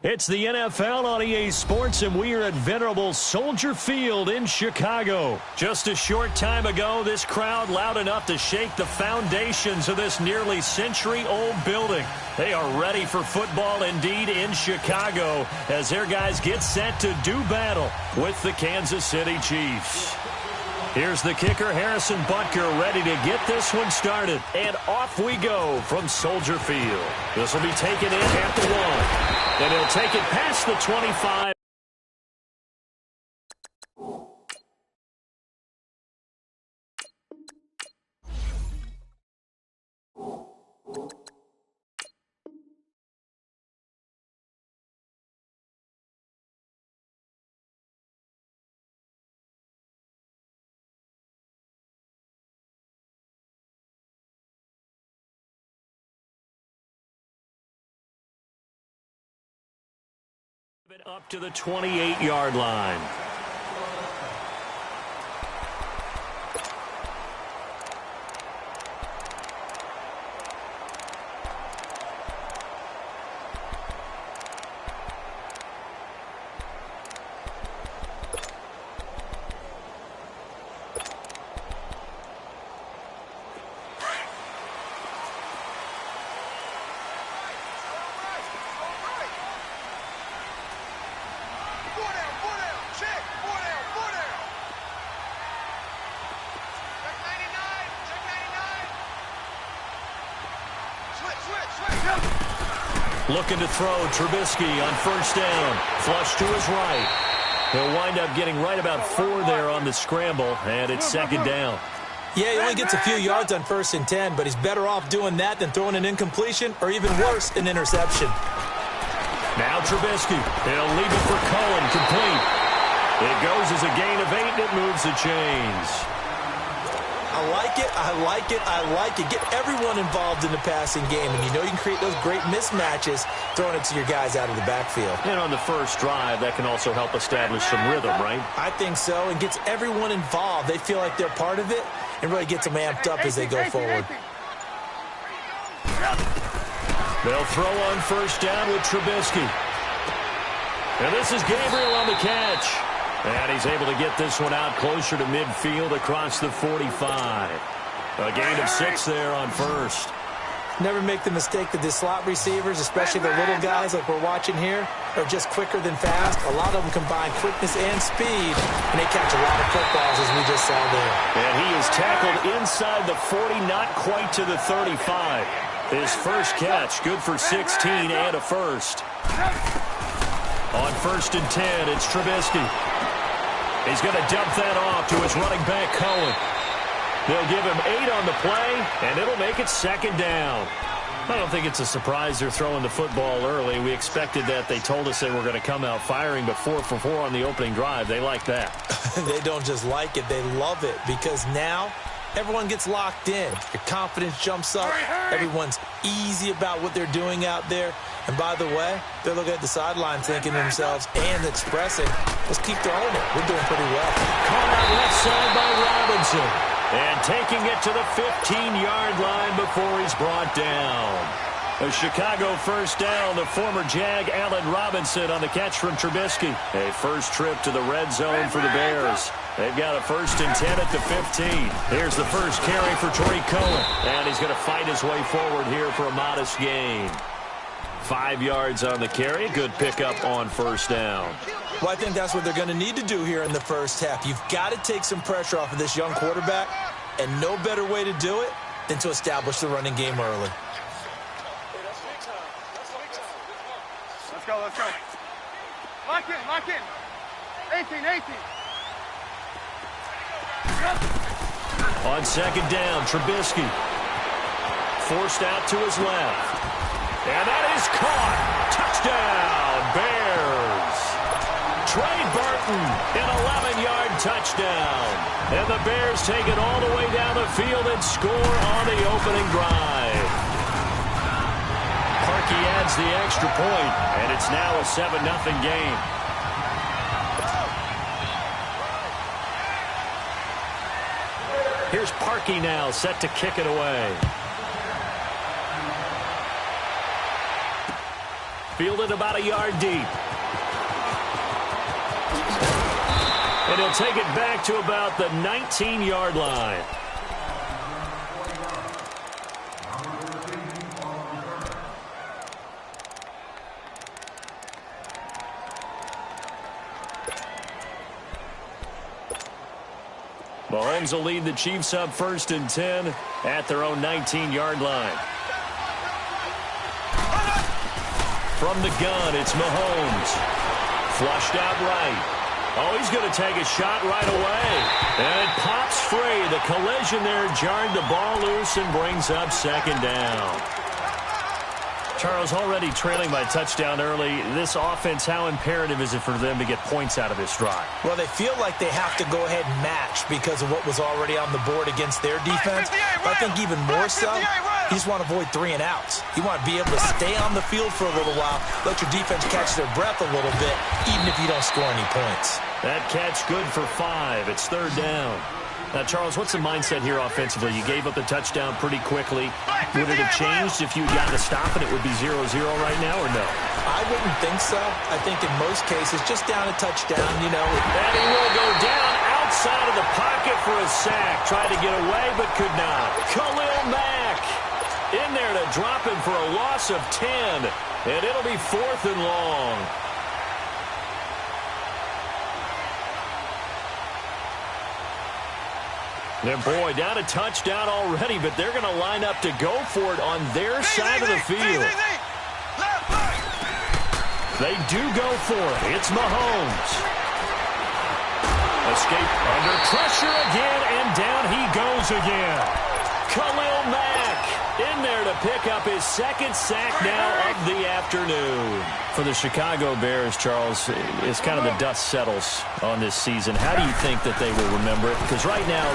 It's the NFL on EA Sports, and we are at venerable Soldier Field in Chicago. Just a short time ago, this crowd loud enough to shake the foundations of this nearly century-old building. They are ready for football indeed in Chicago as their guys get set to do battle with the Kansas City Chiefs. Here's the kicker, Harrison Butker, ready to get this one started. And off we go from Soldier Field. This will be taken in at the 1. And he'll take it past the 25. Up to the 28-yard line. Looking to throw, Trubisky on first down. Flush to his right. He'll wind up getting right about 4 there on the scramble, and it's second down. Yeah, he only gets a few yards on 1st and 10, but he's better off doing that than throwing an incompletion or even worse, an interception. Now Trubisky. He'll leave it for Cohen, complete. It goes as a gain of 8, and it moves the chains. I like it, I like it, I like it. Get everyone involved in the passing game, and you know you can create those great mismatches throwing it to your guys out of the backfield. And on the first drive, that can also help establish some rhythm, right? I think so, and gets everyone involved. They feel like they're part of it and really gets them amped up as they go forward. They'll throw on first down with Trubisky. And this is Gabriel on the catch. And he's able to get this one out closer to midfield across the 45. A gain of 6 there on first. Never make the mistake that the slot receivers, especially the little guys like we're watching here, are just quicker than fast. A lot of them combine quickness and speed, and they catch a lot of footballs, as we just saw there. And he is tackled inside the 40, not quite to the 35. His first catch, good for 16 and a first. On first and 10, it's Trubisky. He's going to dump that off to his running back, Cohen. They'll give him 8 on the play, and it'll make it second down. I don't think it's a surprise they're throwing the football early. We expected that. They told us they were going to come out firing, but 4 for 4 on the opening drive. They like that. They don't just like it. They love it because now everyone gets locked in. Your confidence jumps up. Everyone's easy about what they're doing out there. And by the way, they're looking at the sideline thinking to themselves and expressing, let's keep throwing it. We're doing pretty well. Caught out left side by Robinson. And taking it to the 15-yard line before he's brought down. A Chicago first down. The former Jag, Allen Robinson, on the catch from Trubisky. A first trip to the red zone for the Bears. They've got a first and 10 at the 15. Here's the first carry for Tariq Cohen. And he's going to fight his way forward here for a modest gain. 5 yards on the carry. Good pickup on first down. Well, I think that's what they're going to need to do here in the first half. You've got to take some pressure off of this young quarterback, and no better way to do it than to establish the running game early. Let's go, let's go. Lock in, lock in. 18. On second down, Trubisky forced out to his left. And that is caught. Touchdown, Bears. Trey Burton, an 11-yard touchdown. And the Bears take it all the way down the field and score on the opening drive. Parkey adds the extra point, and it's now a 7-0 game. Here's Parkey now, set to kick it away. Fielded about a yard deep. And he'll take it back to about the 19-yard line. Mahomes will lead the Chiefs up first and 10 at their own 19-yard line. From the gun, it's Mahomes. Flushed out right. Oh, he's going to take a shot right away. And it pops free. The collision there jarred the ball loose and brings up second down. Charles, already trailing by touchdown early. This offense, how imperative is it for them to get points out of this drive? Well, they feel like they have to go ahead and match because of what was already on the board against their defense. But I think even more so, you just want to avoid 3 and outs. You want to be able to stay on the field for a little while, let your defense catch their breath a little bit, even if you don't score any points. That catch good for 5. It's third down. Now, Charles, what's the mindset here offensively? You gave up the touchdown pretty quickly. Would it have changed if you got to stop and it would be 0-0 right now, or no? I wouldn't think so. I think in most cases, just down a touchdown, you know. And he will go down outside of the pocket for a sack. Tried to get away, but could not. Khalil Mack in there to drop him for a loss of 10. And it'll be 4th and long. And boy, down a touchdown already, but they're going to line up to go for it on their side of the field. They do go for it. It's Mahomes. Escape under pressure again, and down he goes again. Khalil Mack in there to pick up his second sack now of the afternoon. For the Chicago Bears, Charles, it's kind of the dust settles on this season. How do you think that they will remember it? Because right now,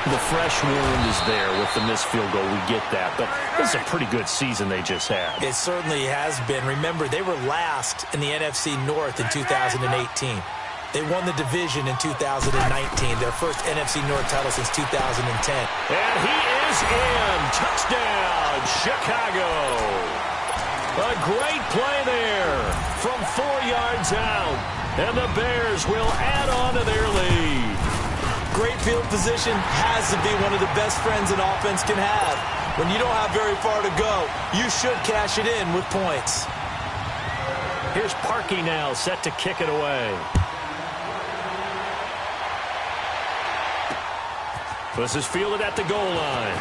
the fresh wound is there with the missed field goal. We get that. But this is a pretty good season they just had. It certainly has been. Remember, they were last in the NFC North in 2018. They won the division in 2019, their first NFC North title since 2010. And he is in. Touchdown, Chicago. A great play there from 4 yards out. And the Bears will add on to their lead. Great field position has to be one of the best friends an offense can have. When you don't have very far to go, you should cash it in with points. Here's Parkey now, set to kick it away. This is fielded at the goal line.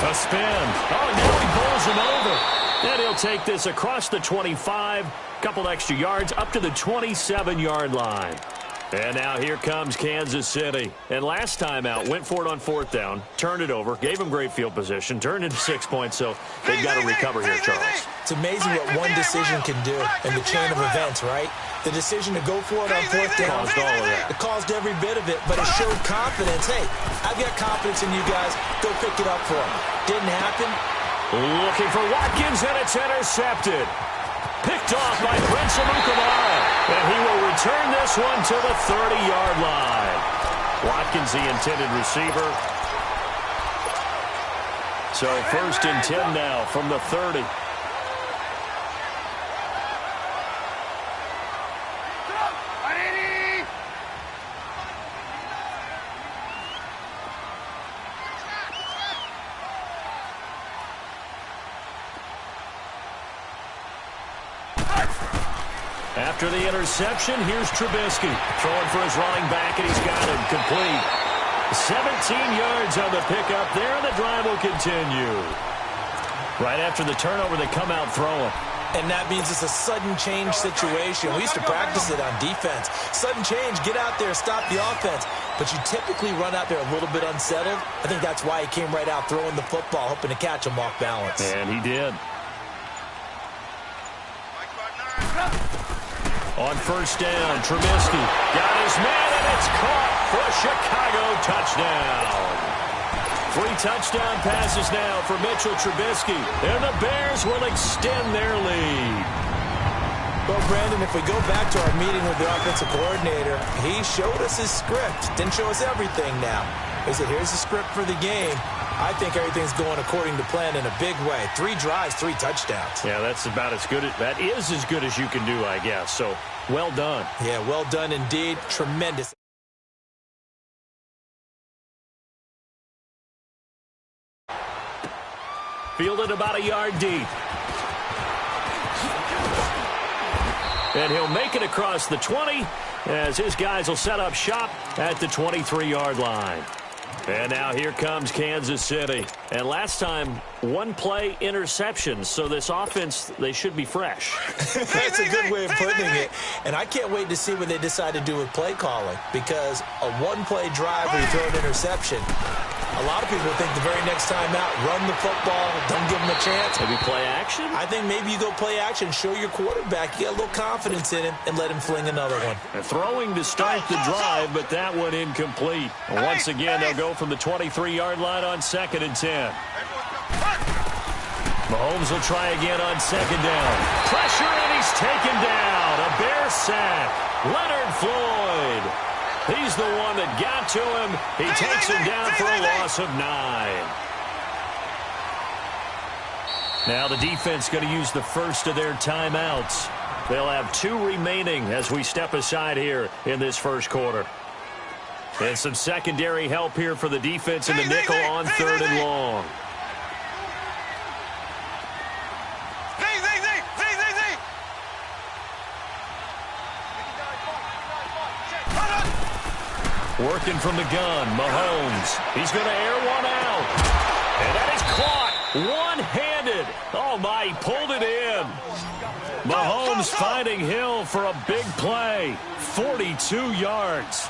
A spin. Oh, now he bowls him over. And he'll take this across the 25. Couple extra yards up to the 27-yard line. And now here comes Kansas City. And last time out, went for it on 4th down, turned it over, gave him great field position, turned into 6 points, so they've got to recover here, Charles. It's amazing what one decision can do in the chain of events, right? The decision to go for it on 4th down, caused all of that. It caused every bit of it, but it showed confidence. Hey, I've got confidence in you guys. Go pick it up for them. Didn't happen. Looking for Watkins, and it's intercepted. Picked off by Prince Amukamara. And he will return this one to the 30-yard line. Watkins, the intended receiver. So 1st and 10 now from the 30. After the interception, here's Trubisky throwing for his running back, and he's got him complete. 17 yards on the pickup there, and the drive will continue. Right after the turnover, they come out throwing. And that means it's a sudden change situation. We used to practice it on defense. Sudden change, get out there, stop the offense. But you typically run out there a little bit unsettled. I think that's why he came right out throwing the football, hoping to catch him off balance. And he did. On 1st down, Trubisky got his man, and it's caught for a Chicago touchdown. 3 touchdown passes now for Mitchell Trubisky, and the Bears will extend their lead. Well, Brandon, if we go back to our meeting with the offensive coordinator, he showed us his script. Didn't show us everything now. He said, here's the script for the game. I think everything's going according to plan in a big way. 3 drives, 3 touchdowns. Yeah, that's about as good. That is as good as you can do, I guess. So, well done. Yeah, well done indeed. Tremendous. Fielded about a yard deep. And he'll make it across the 20 as his guys will set up shop at the 23-yard line. And now here comes Kansas City. And last time, 1 play interception. So this offense, they should be fresh. That's a good way of putting it. And I can't wait to see what they decide to do with play calling. Because a 1-play drive where you throw an interception, a lot of people think the very next time out, run the football, don't give them a chance. Maybe play action? I think maybe you go play action, show your quarterback you got a little confidence in him, and let him fling another one. And throwing to start the drive, but that one incomplete. And once again, they'll go from the 23-yard line on 2nd and 10. Mahomes will try again on 2nd down. Pressure, and he's taken down. A Bear sack. Leonard Floyd. He's the one that got to him. He takes him down for a loss of 9. Now the defense going to use the first of their timeouts. They'll have 2 remaining as we step aside here in this first quarter. And some secondary help here for the defense in the nickel on 3rd and long. Working from the gun, Mahomes. He's going to air one out. And that is caught one-handed. Oh, my, he pulled it in. Mahomes finding Hill for a big play. 42 yards.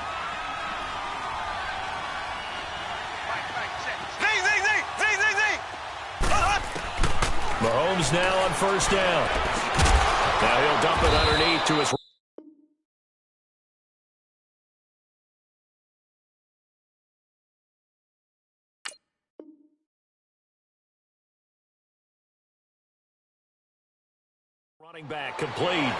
Mahomes now on first down. Now he'll dump it underneath to his running back, complete.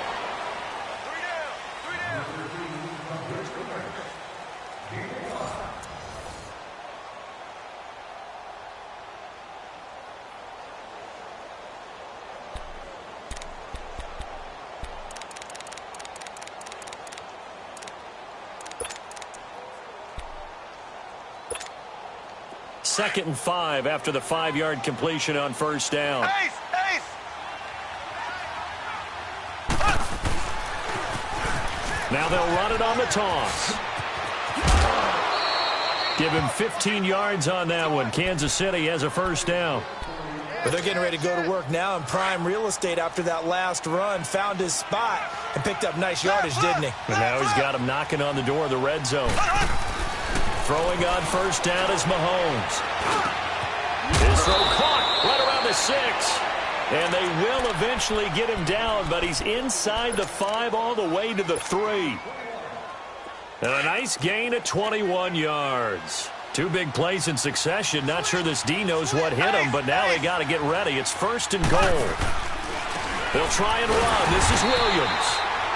Second and 5 after the 5-yard completion on first down. Ace! Now they'll run it on the toss. Give him 15 yards on that one. Kansas City has a first down. But they're getting ready to go to work now in prime real estate after that last run. Found his spot and picked up nice yardage, didn't he? And now he's got him knocking on the door of the red zone. Throwing on first down is Mahomes. His throw caught right around the 6. And they will eventually get him down, but he's inside the 5 all the way to the 3. And a nice gain of 21 yards. 2 big plays in succession. Not sure this D knows what hit him, but now they got to get ready. It's first and goal. They'll try and run. This is Williams.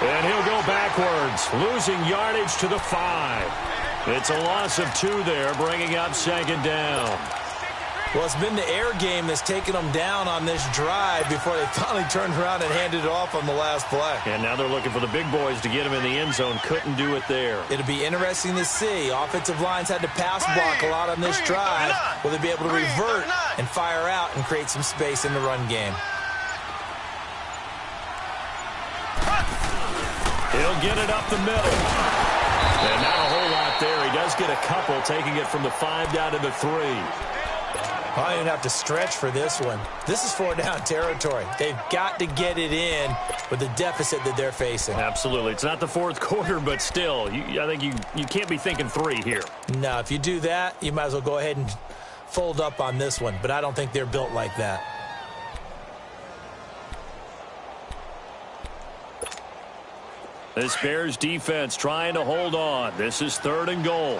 And he'll go backwards, losing yardage to the 5. It's a loss of 2 there, bringing up second down. Well, it's been the air game that's taken them down on this drive before they finally turned around and handed it off on the last play. And now they're looking for the big boys to get him in the end zone. Couldn't do it there. It'll be interesting to see. Offensive lines had to pass block a lot on this drive. Will they be able to revert and fire out and create some space in the run game? He'll get it up the middle. And not a whole lot there. He does get a couple, taking it from the 5 down to the 3. I don't even have to stretch for this one. This is 4-down territory. They've got to get it in with the deficit that they're facing. Absolutely. It's not the fourth quarter, but still, I think you can't be thinking 3 here. No, if you do that, you might as well go ahead and fold up on this one. But I don't think they're built like that. This Bears defense trying to hold on. This is 3rd and goal.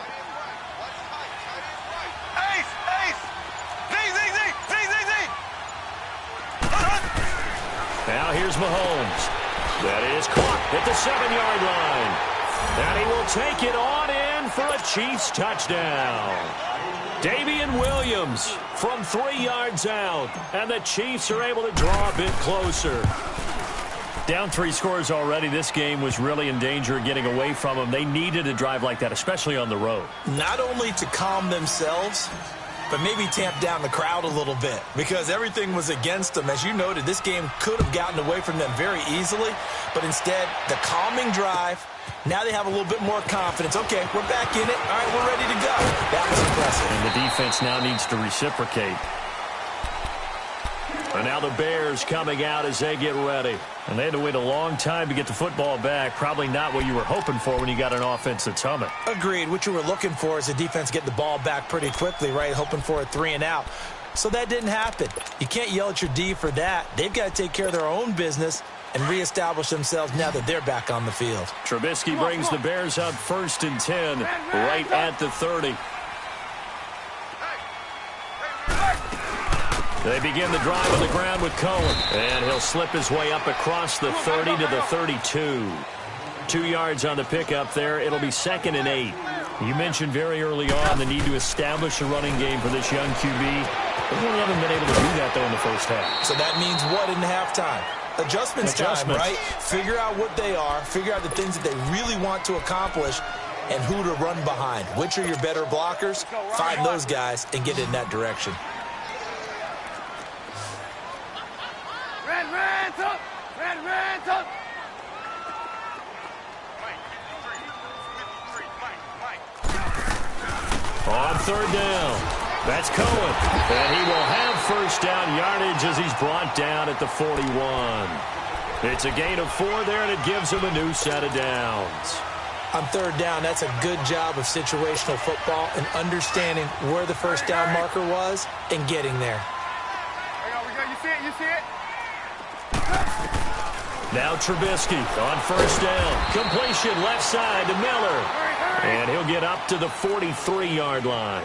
Now here's Mahomes. That is caught at the 7-yard line. And he will take it on in for a Chiefs touchdown. Damian Williams from 3 yards out. And the Chiefs are able to draw a bit closer. Down 3 scores already. This game was really in danger of getting away from them. They needed a drive like that, especially on the road. Not only to calm themselves, but maybe tamp down the crowd a little bit because everything was against them. As you noted, this game could have gotten away from them very easily, but instead, the calming drive, now they have a little bit more confidence. Okay, we're back in it. All right, we're ready to go. That was impressive. And the defense now needs to reciprocate. And now the Bears coming out as they get ready. And they had to wait a long time to get the football back. Probably not what you were hoping for when you got an offense that's humming. Agreed. What you were looking for is the defense get the ball back pretty quickly, right? Hoping for a 3 and out. So that didn't happen. You can't yell at your D for that. They've got to take care of their own business and reestablish themselves now that they're back on the field. Trubisky brings the Bears up 1st and 10, right at the 30. They begin the drive on the ground with Cohen. And he'll slip his way up across the 30 to the 32. 2 yards on the pickup there. It'll be 2nd and 8. You mentioned very early on the need to establish a running game for this young QB. They really haven't been able to do that, though, in the first half. So that means what in halftime? Adjustments time, right? Figure out what they are. Figure out the things that they really want to accomplish and who to run behind. Which are your better blockers? Find those guys and get in that direction. On 3rd down, that's Cohen. And he will have 1st down yardage as he's brought down at the 41. It's a gain of 4 there, and it gives him a new set of downs. On 3rd down, that's a good job of situational football and understanding where the 1st down marker was and getting there. You see it? You see it? Now Trubisky on first down. Completion left side to Miller. And he'll get up to the 43-yard line.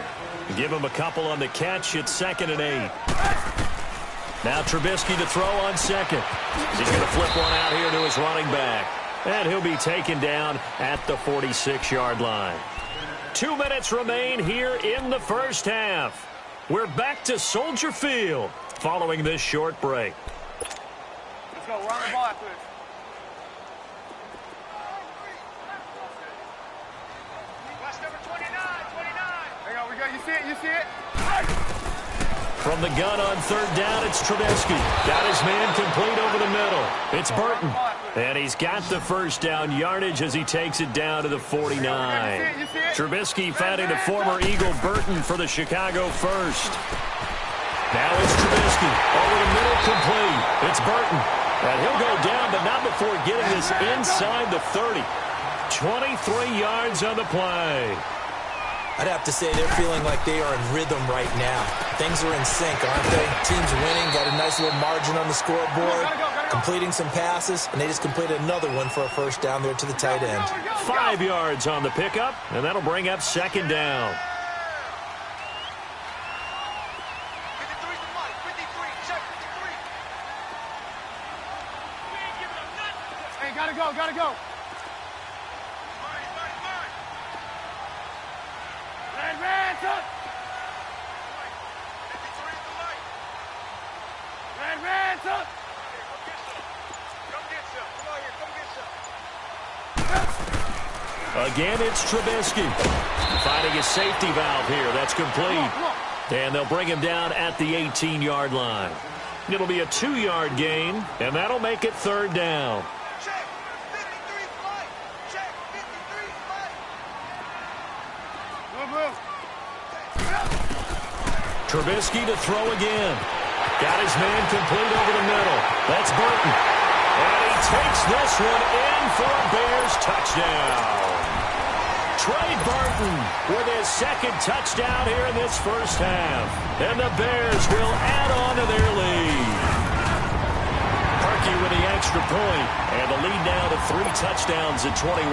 Give him a couple on the catch. It's 2nd and 8. Now Trubisky to throw on second. He's going to flip one out here to his running back. And he'll be taken down at the 46-yard line. 2 minutes remain here in the first half. We're back to Soldier Field following this short break. Let's go. We're on the ball after this. Watch number 29. There you go. We go. You see it? You see it? From the gun on third down, it's Trubisky. Got his man complete over the middle. It's Burton. And he's got the first down yardage as he takes it down to the 49. Trubisky finding a former Eagle Burton for the Chicago first. Now it's Trubisky. Over the middle, complete. It's Burton. And he'll go down, but not before getting this inside the 30. 23 yards on the play. I'd have to say they're feeling like they are in rhythm right now. Things are in sync, aren't they? Team's winning, got a nice little margin on the scoreboard, completing some passes, and they just completed another one for a first down there to the tight end. 5 yards on the pickup, and that'll bring up 2nd down. Hey, gotta go, gotta go. Again, it's Trubisky. Finding a safety valve here. That's complete. And they'll bring him down at the 18-yard line. It'll be a 2-yard gain, and that'll make it 3rd down. Check. 53 flight. Check. 53 flight. Move. Trubisky to throw again. Got his man complete over the middle. That's Burton. And he takes this one in for a Bears touchdown. Trey Burton with his 2nd touchdown here in this first half. And the Bears will add on to their lead. Parkey with the extra point. And the lead now to 3 touchdowns at 21.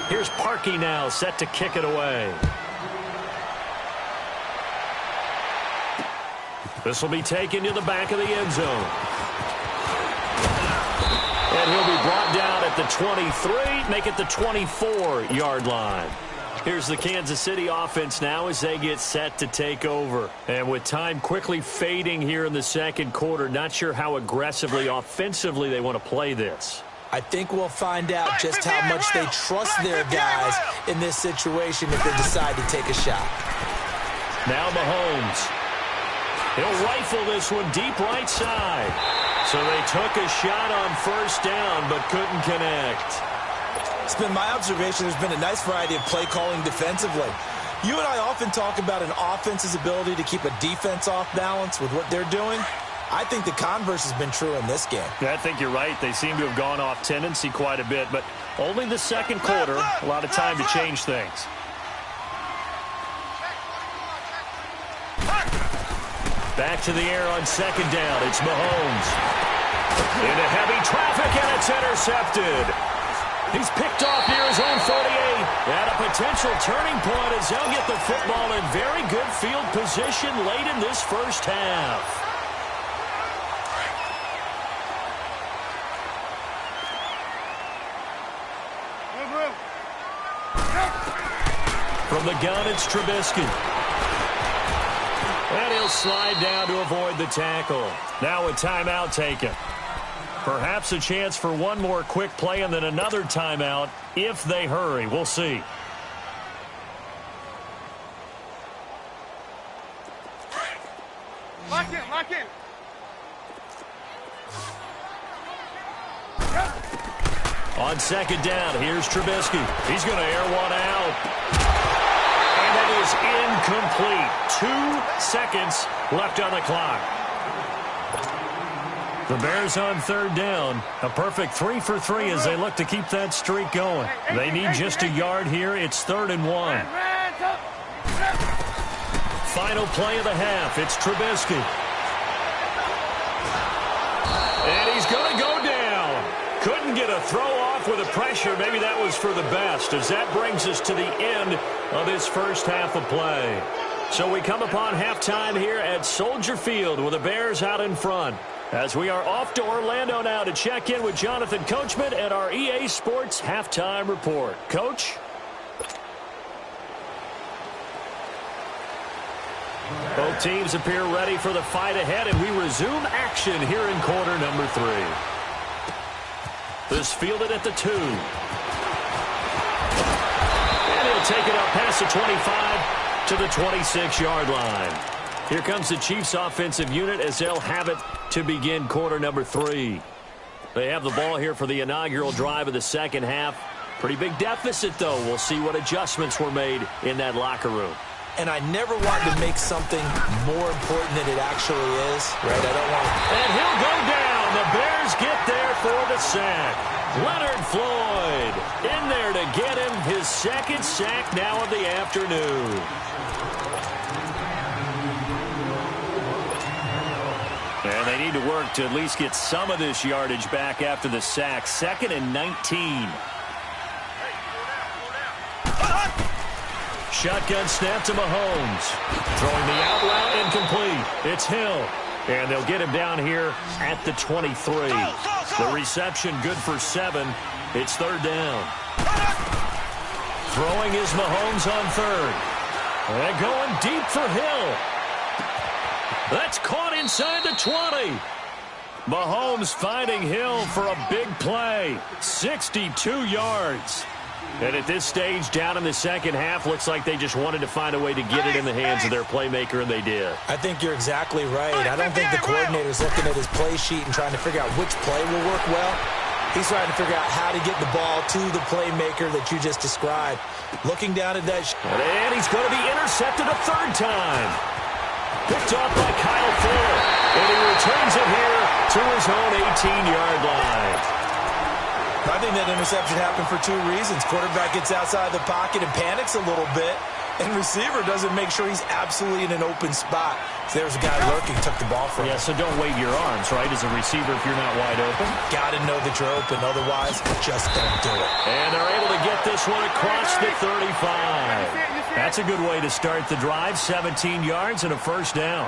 Here's Parkey now set to kick it away. This will be taken to the back of the end zone. And he'll be brought down at the 23, make it the 24-yard line. Here's the Kansas City offense now as they get set to take over. And with time quickly fading here in the second quarter, not sure how aggressively, offensively they want to play this. I think we'll find out just how much they trust their guys in this situation if they decide to take a shot. Now Mahomes. He'll rifle this one deep right side. So they took a shot on first down but couldn't connect. It's been my observation there's been a nice variety of play calling defensively. You and I often talk about an offense's ability to keep a defense off balance with what they're doing. I think the converse has been true in this game. Yeah, I think you're right. They seem to have gone off tendency quite a bit, but only the second quarter, a lot of time to change things. Back to the air on second down. It's Mahomes. Into heavy traffic, and it's intercepted. He's picked off near his own 48. And a potential turning point as they'll get the football in very good field position late in this first half. From the gun, it's Trubisky. And he'll slide down to avoid the tackle. Now a timeout taken. Perhaps a chance for one more quick play and then another timeout if they hurry. We'll see. Lock in, lock in. On second down, here's Trubisky. He's going to air one out. And it is incomplete. 2 seconds left on the clock. The Bears on third down. A perfect 3 for 3 as they look to keep that streak going. They need just a yard here. It's 3rd and 1. Final play of the half. It's Trubisky. Didn't get a throw off with the pressure. Maybe that was for the best, as that brings us to the end of this first half of play. So we come upon halftime here at Soldier Field with the Bears out in front. As we are off to Orlando now to check in with Jonathan Coachman at our EA Sports Halftime Report. Coach? Both teams appear ready for the fight ahead, and we resume action here in quarter number 3. This fielded at the 2. And he'll take it up past the 25 to the 26-yard line. Here comes the Chiefs offensive unit as they'll have it to begin quarter number 3. They have the ball here for the inaugural drive of the second half. Pretty big deficit, though. We'll see what adjustments were made in that locker room. And I never want to make something more important than it actually is, right? I don't want to... And he'll go down. The Bears get there for the sack. Leonard Floyd in there to get him his second sack now of the afternoon. And they need to work to at least get some of this yardage back after the sack. 2nd and 19. Shotgun snap to Mahomes. Throwing the out route incomplete. It's Hill. And they'll get him down here at the 23. The reception good for 7. It's 3rd down. Throwing is Mahomes on 3rd. And going deep for Hill. That's caught inside the 20. Mahomes finding Hill for a big play. 62 yards. And at this stage, down in the second half, looks like they just wanted to find a way to get it in the hands of their playmaker, and they did. I think you're exactly right. I don't think the coordinator's looking at his play sheet and trying to figure out which play will work well. He's trying to figure out how to get the ball to the playmaker that you just described. Looking down at that. And he's going to be intercepted a 3rd time. Picked off by Kyle Fuller. And he returns it here to his own 18-yard line. I think that interception happened for 2 reasons. Quarterback gets outside the pocket and panics a little bit, and receiver doesn't make sure he's absolutely in an open spot. So there's a guy lurking, took the ball from him. Yeah, so don't wave your arms, right, as a receiver if you're not wide open. Got to know that you're open, otherwise just don't do it. And they're able to get this one across the 35. That's a good way to start the drive. 17 yards and a 1st down.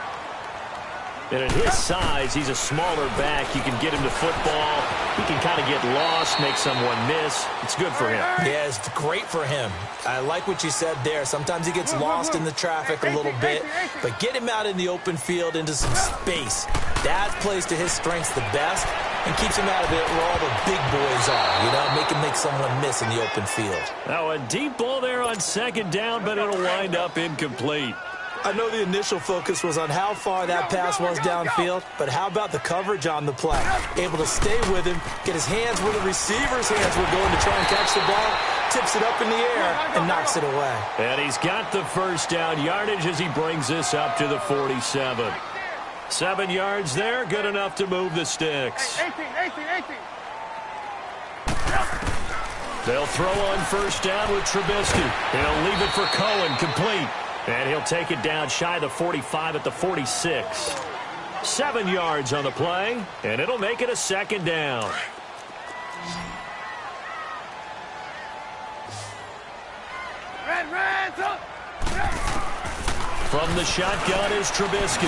And at his size, he's a smaller back. You can get him to football. He can kind of get lost, make someone miss. It's good for him. Yeah, it's great for him. I like what you said there. Sometimes he gets lost in the traffic a little bit, but get him out in the open field into some space. That plays to his strengths the best and keeps him out of it where all the big boys are, you know, make him make someone miss in the open field. Now a deep ball there on 2nd down, but it'll wind up incomplete. I know the initial focus was on how far that pass was downfield, but how about the coverage on the play? Able to stay with him, get his hands where the receiver's hands were going to try and catch the ball, tips it up in the air, and knocks it away. And he's got the 1st down yardage as he brings this up to the 47. 7 yards there, good enough to move the sticks. 18. They'll throw on 1st down with Trubisky. He'll leave it for Cohen, complete. And he'll take it down shy of the 45 at the 46. 7 yards on the play, and it'll make it a 2nd down. From the shotgun is Trubisky.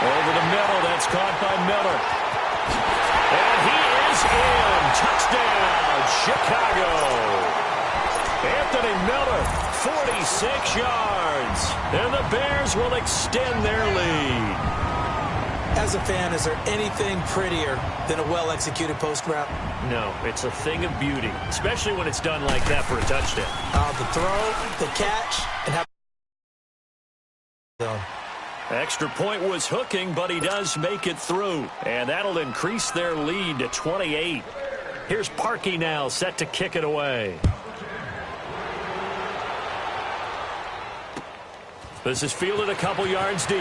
Over the middle, that's caught by Miller. And he is in. Touchdown, Chicago. Anthony Miller, 46 yards. And the Bears will extend their lead. As a fan, is there anything prettier than a well-executed post route? No, it's a thing of beauty, especially when it's done like that for a touchdown. The throw, the catch, and how... Extra point was hooking, but he does make it through. And that'll increase their lead to 28. Here's Parkey now, set to kick it away. This is fielded a couple yards deep.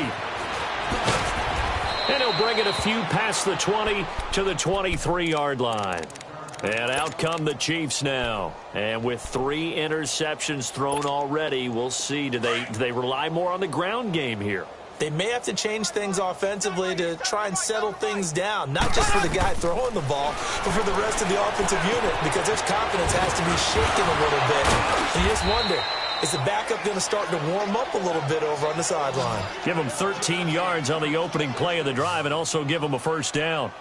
And he'll bring it a few past the 20 to the 23-yard line. And out come the Chiefs now. And with 3 interceptions thrown already, we'll see. Do they rely more on the ground game here? They may have to change things offensively to try and settle things down, not just for the guy throwing the ball, but for the rest of the offensive unit, because their confidence has to be shaken a little bit. And you just wonder, is the backup going to start to warm up a little bit over on the sideline? Give them 13 yards on the opening play of the drive and also give them a first down.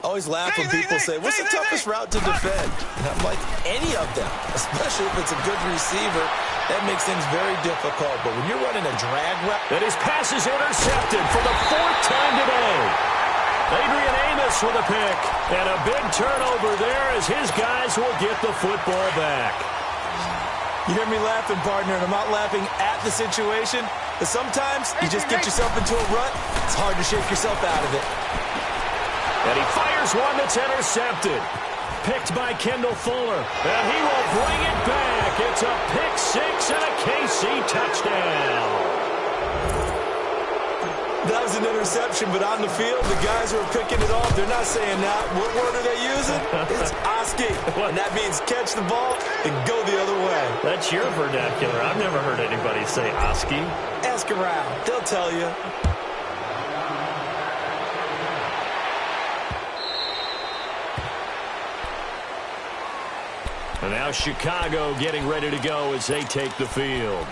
Always laugh when people say, what's the toughest route to defend? And I'm like, any of them, especially if it's a good receiver. That makes things very difficult. But when you're running a drag route. And his pass is intercepted for the 4th time today. Adrian Amos with a pick. And a big turnover there as his guys will get the football back. You hear me laughing, partner, and I'm not laughing at the situation. But sometimes you just get yourself into a rut. It's hard to shake yourself out of it. And he fires one that's intercepted. Picked by Kendall Fuller. And he will bring it back. It's a pick six and a KC touchdown. That was an interception, but on the field, the guys who are picking it off, they're not saying that. What word are they using? It's Oski. And that means catch the ball and go the other way. That's your vernacular. I've never heard anybody say Oski. Ask around. They'll tell you. And now Chicago getting ready to go as they take the field.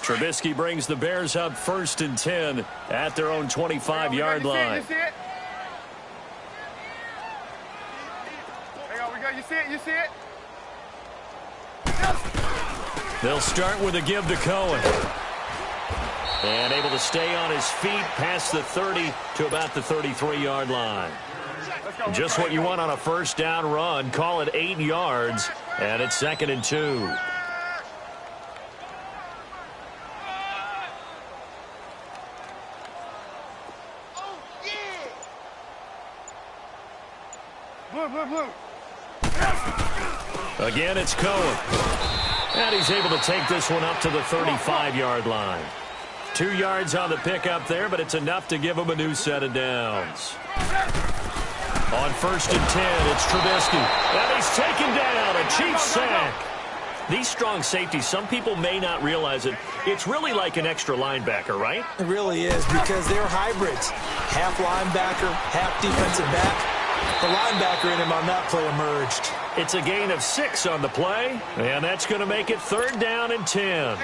Trubisky brings the Bears up 1st and 10 at their own 25-yard line. You see it? Hang on, we got. You see it? You see it? They'll start with a give to Cohen. And able to stay on his feet past the 30 to about the 33-yard line. Just what you want on a first down run. Call it 8 yards. And it's 2nd and 2. Blue. Again, it's Cohen. And he's able to take this one up to the 35-yard line. 2 yards on the pickup there, but it's enough to give him a new set of downs. On 1st and 10, it's Trubisky. And he's taken down, a Chiefs sack. These strong safeties, some people may not realize it. It's really like an extra linebacker, right? It really is, because they're hybrids. Half linebacker, half defensive back. The linebacker in him on that play emerged. It's a gain of 6 on the play, and that's going to make it 3rd down and 10.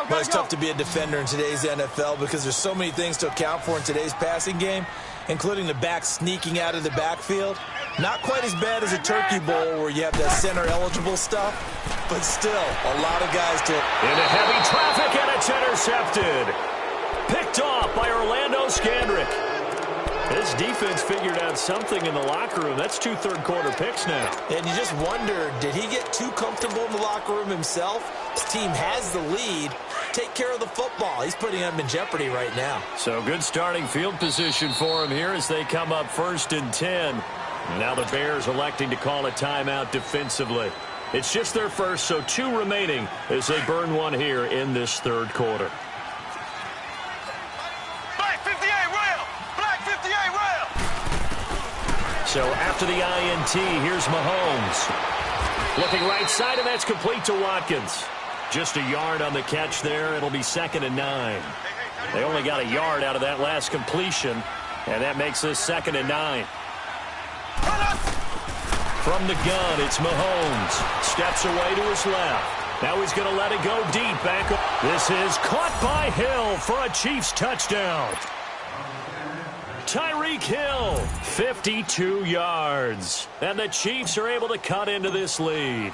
But it's tough to be a defender in today's NFL because there's so many things to account for in today's passing game, including the back sneaking out of the backfield. Not quite as bad as a turkey bowl where you have that center-eligible stuff, but still a lot of guys to... Into heavy traffic, and it's intercepted. Picked off by Orlando Scandrick. His defense figured out something in the locker room. That's 2 third-quarter picks now. And you just wonder, did he get too comfortable in the locker room himself? His team has the lead. Take care of the football. He's putting them in jeopardy right now. So good starting field position for him here as they come up 1st and 10. Now the Bears electing to call a timeout defensively. It's just their first, so 2 remaining as they burn one here in this 3rd quarter. So after the INT, here's Mahomes. Looking right side, and that's complete to Watkins. Just a yard on the catch there. It'll be 2nd and 9. They only got a yard out of that last completion, and that makes this 2nd and 9. From the gun, it's Mahomes. Steps away to his left. Now he's going to let it go deep. Back up. This is caught by Hill for a Chiefs touchdown. Tyreek Hill, 52 yards. And the Chiefs are able to cut into this lead.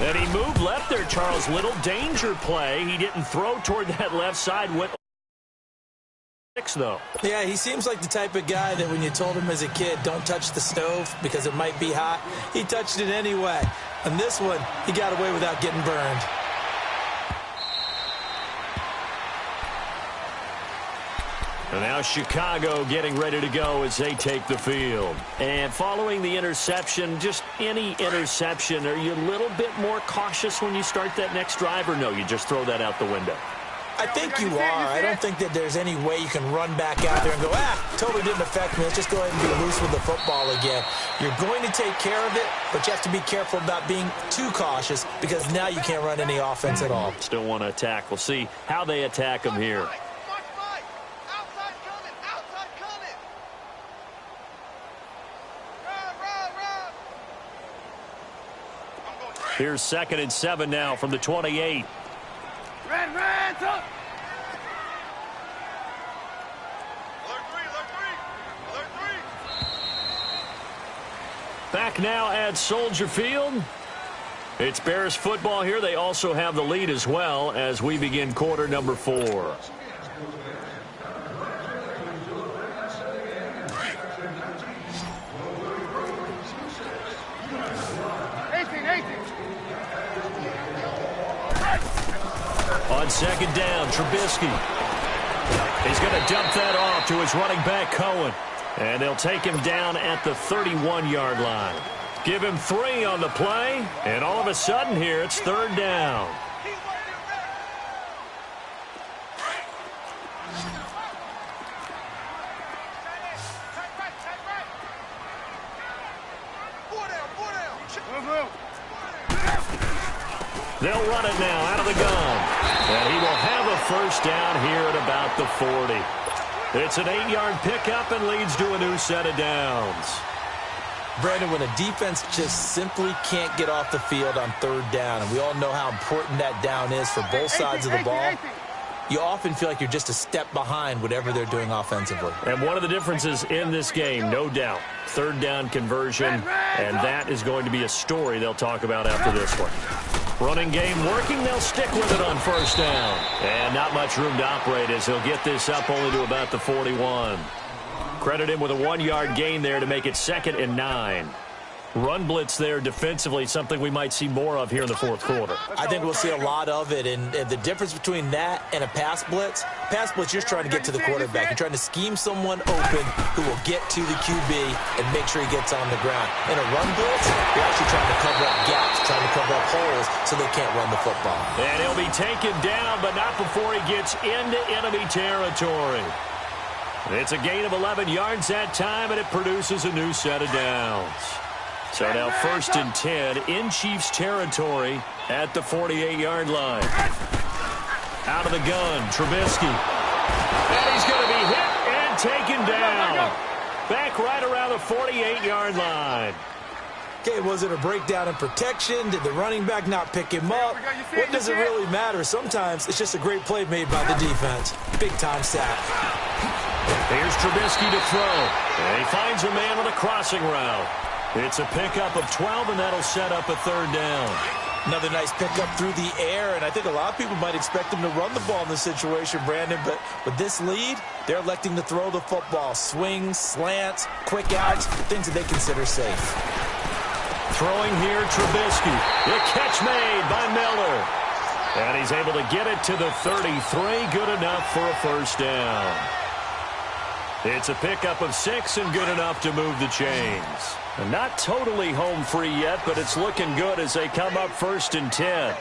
And he moved left there, Charles. Little danger play. He didn't throw toward that left side. Went 6, though. Yeah, he seems like the type of guy that when you told him as a kid, don't touch the stove because it might be hot, he touched it anyway. And this one, he got away without getting burned. And now Chicago getting ready to go as they take the field. And following the interception, just any interception, are you a little bit more cautious when you start that next drive, or no, you just throw that out the window? I think you are. I don't think that there's any way you can run back out there and go, totally didn't affect me. Let's just go ahead and be loose with the football again. You're going to take care of it, but you have to be careful about being too cautious because now you can't run any offense at all. Still want to attack. We'll see how they attack them here. Here's 2nd and 7 now from the 28. Red, up. Back now at Soldier Field. It's Bears football here. They also have the lead as well as we begin quarter number 4. On 2nd down, Trubisky. He's going to dump that off to his running back, Cohen. And they'll take him down at the 31-yard line. Give him 3 on the play, and all of a sudden here it's 3rd down. They'll run it now out of the gun. And he will have a 1st down here at about the 40. It's an 8-yard pickup and leads to a new set of downs. Brandon, when a defense just simply can't get off the field on 3rd down, and we all know how important that down is for both sides of the ball, you often feel like you're just a step behind whatever they're doing offensively. And one of the differences in this game, no doubt, 3rd down conversion, and that is going to be a story they'll talk about after this one. Running game working, they'll stick with it on 1st down. And not much room to operate as he'll get this up only to about the 41. Credit him with a 1-yard gain there to make it 2nd and 9. Run blitz there defensively, something we might see more of here in the 4th quarter. I think we'll see a lot of it, and the difference between that and a pass blitz, you're just trying to get to the quarterback. You're trying to scheme someone open who will get to the QB and make sure he gets on the ground. In a run blitz, you're actually trying to cover up gaps, trying to cover up holes so they can't run the football. And he'll be taken down, but not before he gets into enemy territory. It's a gain of 11 yards that time, and it produces a new set of downs. So now 1st and 10 in Chiefs territory at the 48-yard line. Out of the gun, Trubisky. And he's going to be hit and taken down. Back right around the 48-yard line. Okay, was it a breakdown in protection? Did the running back not pick him up? What does it really matter? Sometimes it's just a great play made by the defense. Big-time sack. Here's Trubisky to throw. And he finds a man on a crossing route. It's a pickup of 12, and that'll set up a 3rd down. Another nice pickup through the air, and I think a lot of people might expect him to run the ball in this situation, Brandon, but with this lead, they're electing to throw the football. Swings, slants, quick outs, things that they consider safe. Throwing here, Trubisky. The catch made by Miller. And he's able to get it to the 33. Good enough for a 1st down. It's a pickup of 6 and good enough to move the chains. And not totally home free yet, but it's looking good as they come up 1st and 10.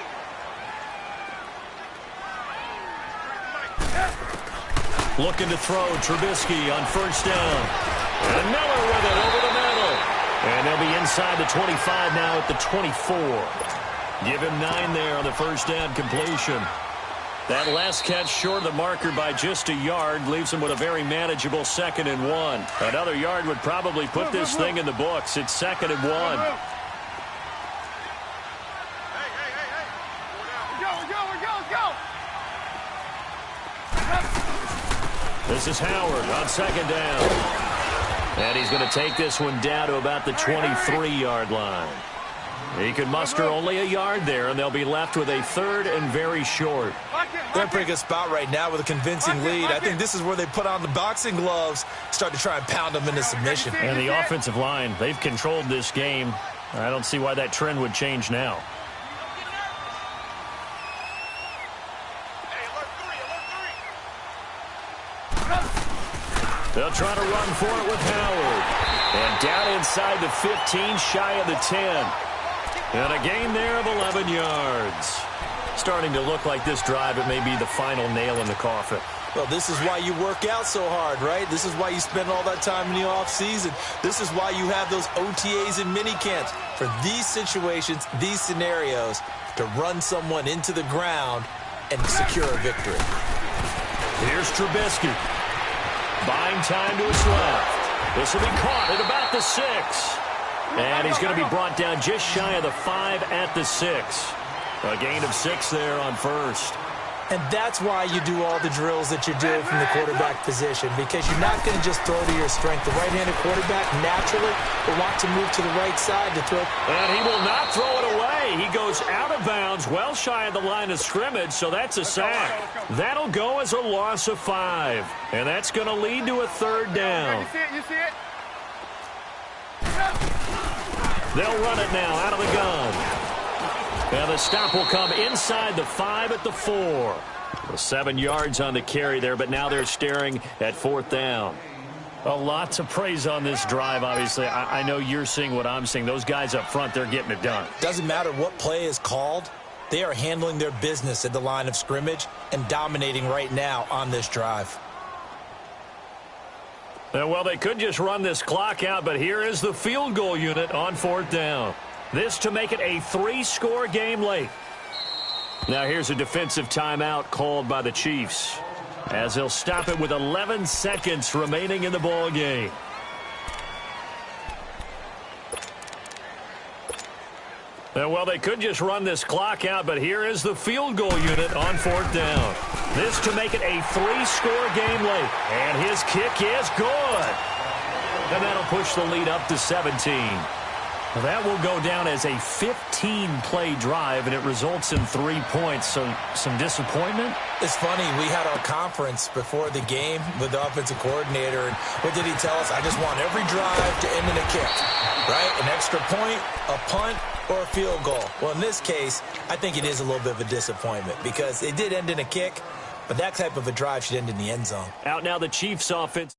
Looking to throw, Trubisky on 1st down. And Miller with it over the middle. And they'll be inside the 25 now at the 24. Give him 9 there on the 1st down completion. That last catch short of the marker by just a yard leaves him with a very manageable 2nd and 1. Another yard would probably put this thing in the books. It's 2nd and 1. This is Howard on 2nd down. And he's going to take this one down to about the 23-yard line. He can muster only a yard there, and they'll be left with a 3rd and very short. They're in a pretty good spot right now with a convincing lead. I think this is where they put on the boxing gloves, start to try and pound them into submission. And the offensive line, they've controlled this game. I don't see why that trend would change now. They'll try to run for it with Howard. And down inside the 15, shy of the 10. And a gain there of 11 yards. Starting to look like this drive, it may be the final nail in the coffin. Well, this is why you work out so hard, right? This is why you spend all that time in the offseason. This is why you have those OTAs and mini camps. For these situations, these scenarios, to run someone into the ground and secure a victory. Here's Trubisky. Buying time to his left. This will be caught at about the 6. And he's going to be brought down just shy of the 5 at the 6. A gain of 6 there on first. And that's why you do all the drills that you're doing from the quarterback position, because you're not going to just throw to your strength. The right-handed quarterback naturally will want to move to the right side to throw. And he will not throw it away. He goes out of bounds, well shy of the line of scrimmage, so that's a sack. That'll go as a loss of 5. And that's going to lead to a third down. You see it? They'll run it now out of the gun. And the stop will come inside the 5 at the 4. 7 yards on the carry there, but now they're staring at 4th down. A lot to praise on this drive, obviously. I know you're seeing what I'm seeing. Those guys up front, they're getting it done. Doesn't matter what play is called. They are handling their business at the line of scrimmage and dominating right now on this drive. Well, they could just run this clock out, but here is the field goal unit on 4th down. This to make it a 3-score game late. Now here's a defensive timeout called by the Chiefs, as they'll stop it with 11 seconds remaining in the ball game. Well, they could just run this clock out, but here is the field goal unit on 4th down. This to make it a 3-score game late. And his kick is good. And that'll push the lead up to 17. Well, that will go down as a 15-play drive, and it results in 3 points. So some disappointment? It's funny. We had our conference before the game with the offensive coordinator, and what did he tell us? I just want every drive to end in a kick, right? An extra point, a punt, or a field goal. Well, in this case, I think it is a little bit of a disappointment because it did end in a kick, but that type of a drive should end in the end zone. Out now the Chiefs offense.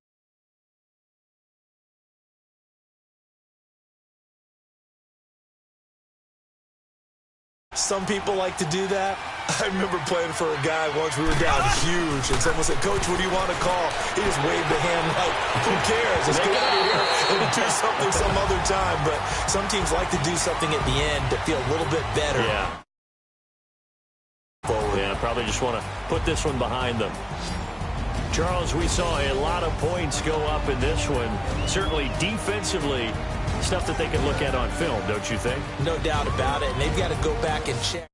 Some people like to do that. I remember playing for a guy once. We were down huge, and someone said, "Coach, what do you want to call?" He just waved the hand like, who cares? Let's get out of here and do something some other time. But some teams like to do something at the end to feel a little bit better. Yeah. Forward. Yeah, probably just want to put this one behind them. Charles, we saw a lot of points go up in this one. Certainly defensively, stuff that they can look at on film, don't you think? No doubt about it. And they've got to go back and check.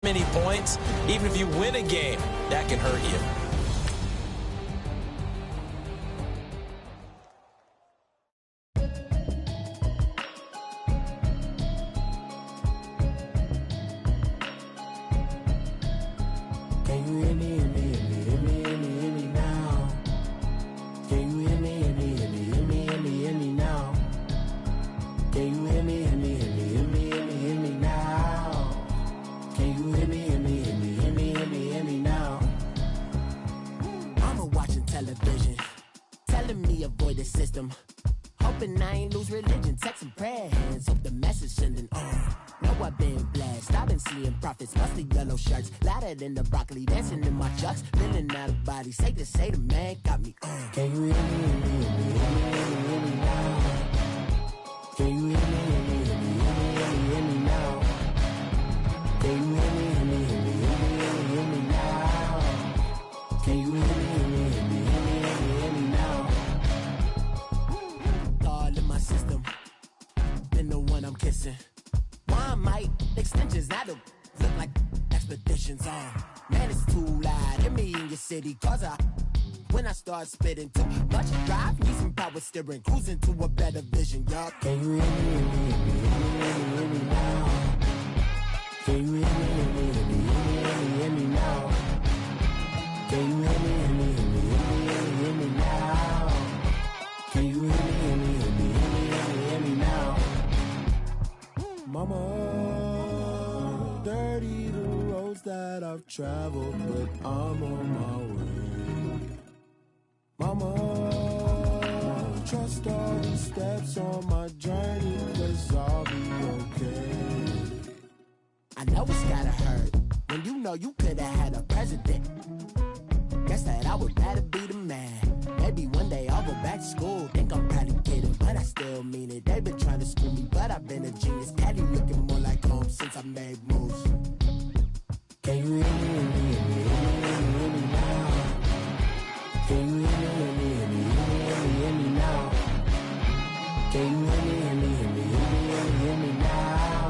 Many points, even if you win a game, that can hurt you. Hoping I ain't lose religion, texting prayer hands, hope the message sending on. Know I've been blessed, I've been seeing prophets, mostly yellow shirts, louder than the broccoli, dancing in my chucks, feeling out of body, say the man got me on. Can you hear me, hear me now? Can you hear me, hear me now? Can you hear me, hear me now? Can you hear me, hear me now? All in my system, been the one I'm kissing. Why might extensions that'll look like expeditions on? Man, it's too loud. Hit me in your city, cause when I start spitting too much drive, need some power steering, cruising to a better vision, y'all. Can you hear me, hear me now? Can you hear me, hear me now? Can you hear me, hear me now? Can you hear me, hear me now? Mama, dirty the roads that I've traveled, but I'm on my way. Mama, trust all these steps on my journey, 'cause I'll be okay. I know it's gotta hurt when you know you could've had a president. Guess that I would rather be the man. Maybe one day I'll go back to school. Think I'm probably kidding, but I still mean it. They've been trying to school me, but I've been a genius. Cali looking more like home since I made moves. Can you hear me, hear me, hear me, hear me, hear me now? Can you hear me, hear me, hear me, hear me, hear me, hear me now? Can you hear me, hear me, hear me, hear me, hear me, hear me now?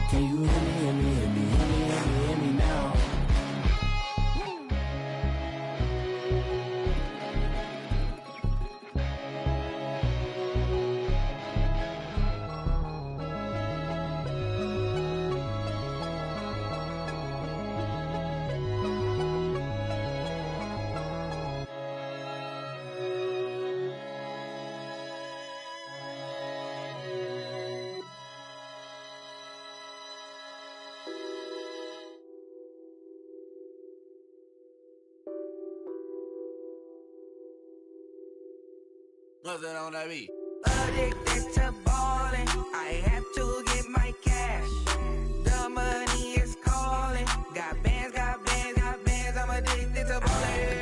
Can you hear me, hear me, hear me, hear me, hear me, hear me now? What's that on that beat? Addicted to ballin', I have to get my cash. The money is calling. Got bands, got bands, got bands. I'm addicted to ballin'.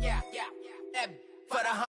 Yeah, yeah, that for the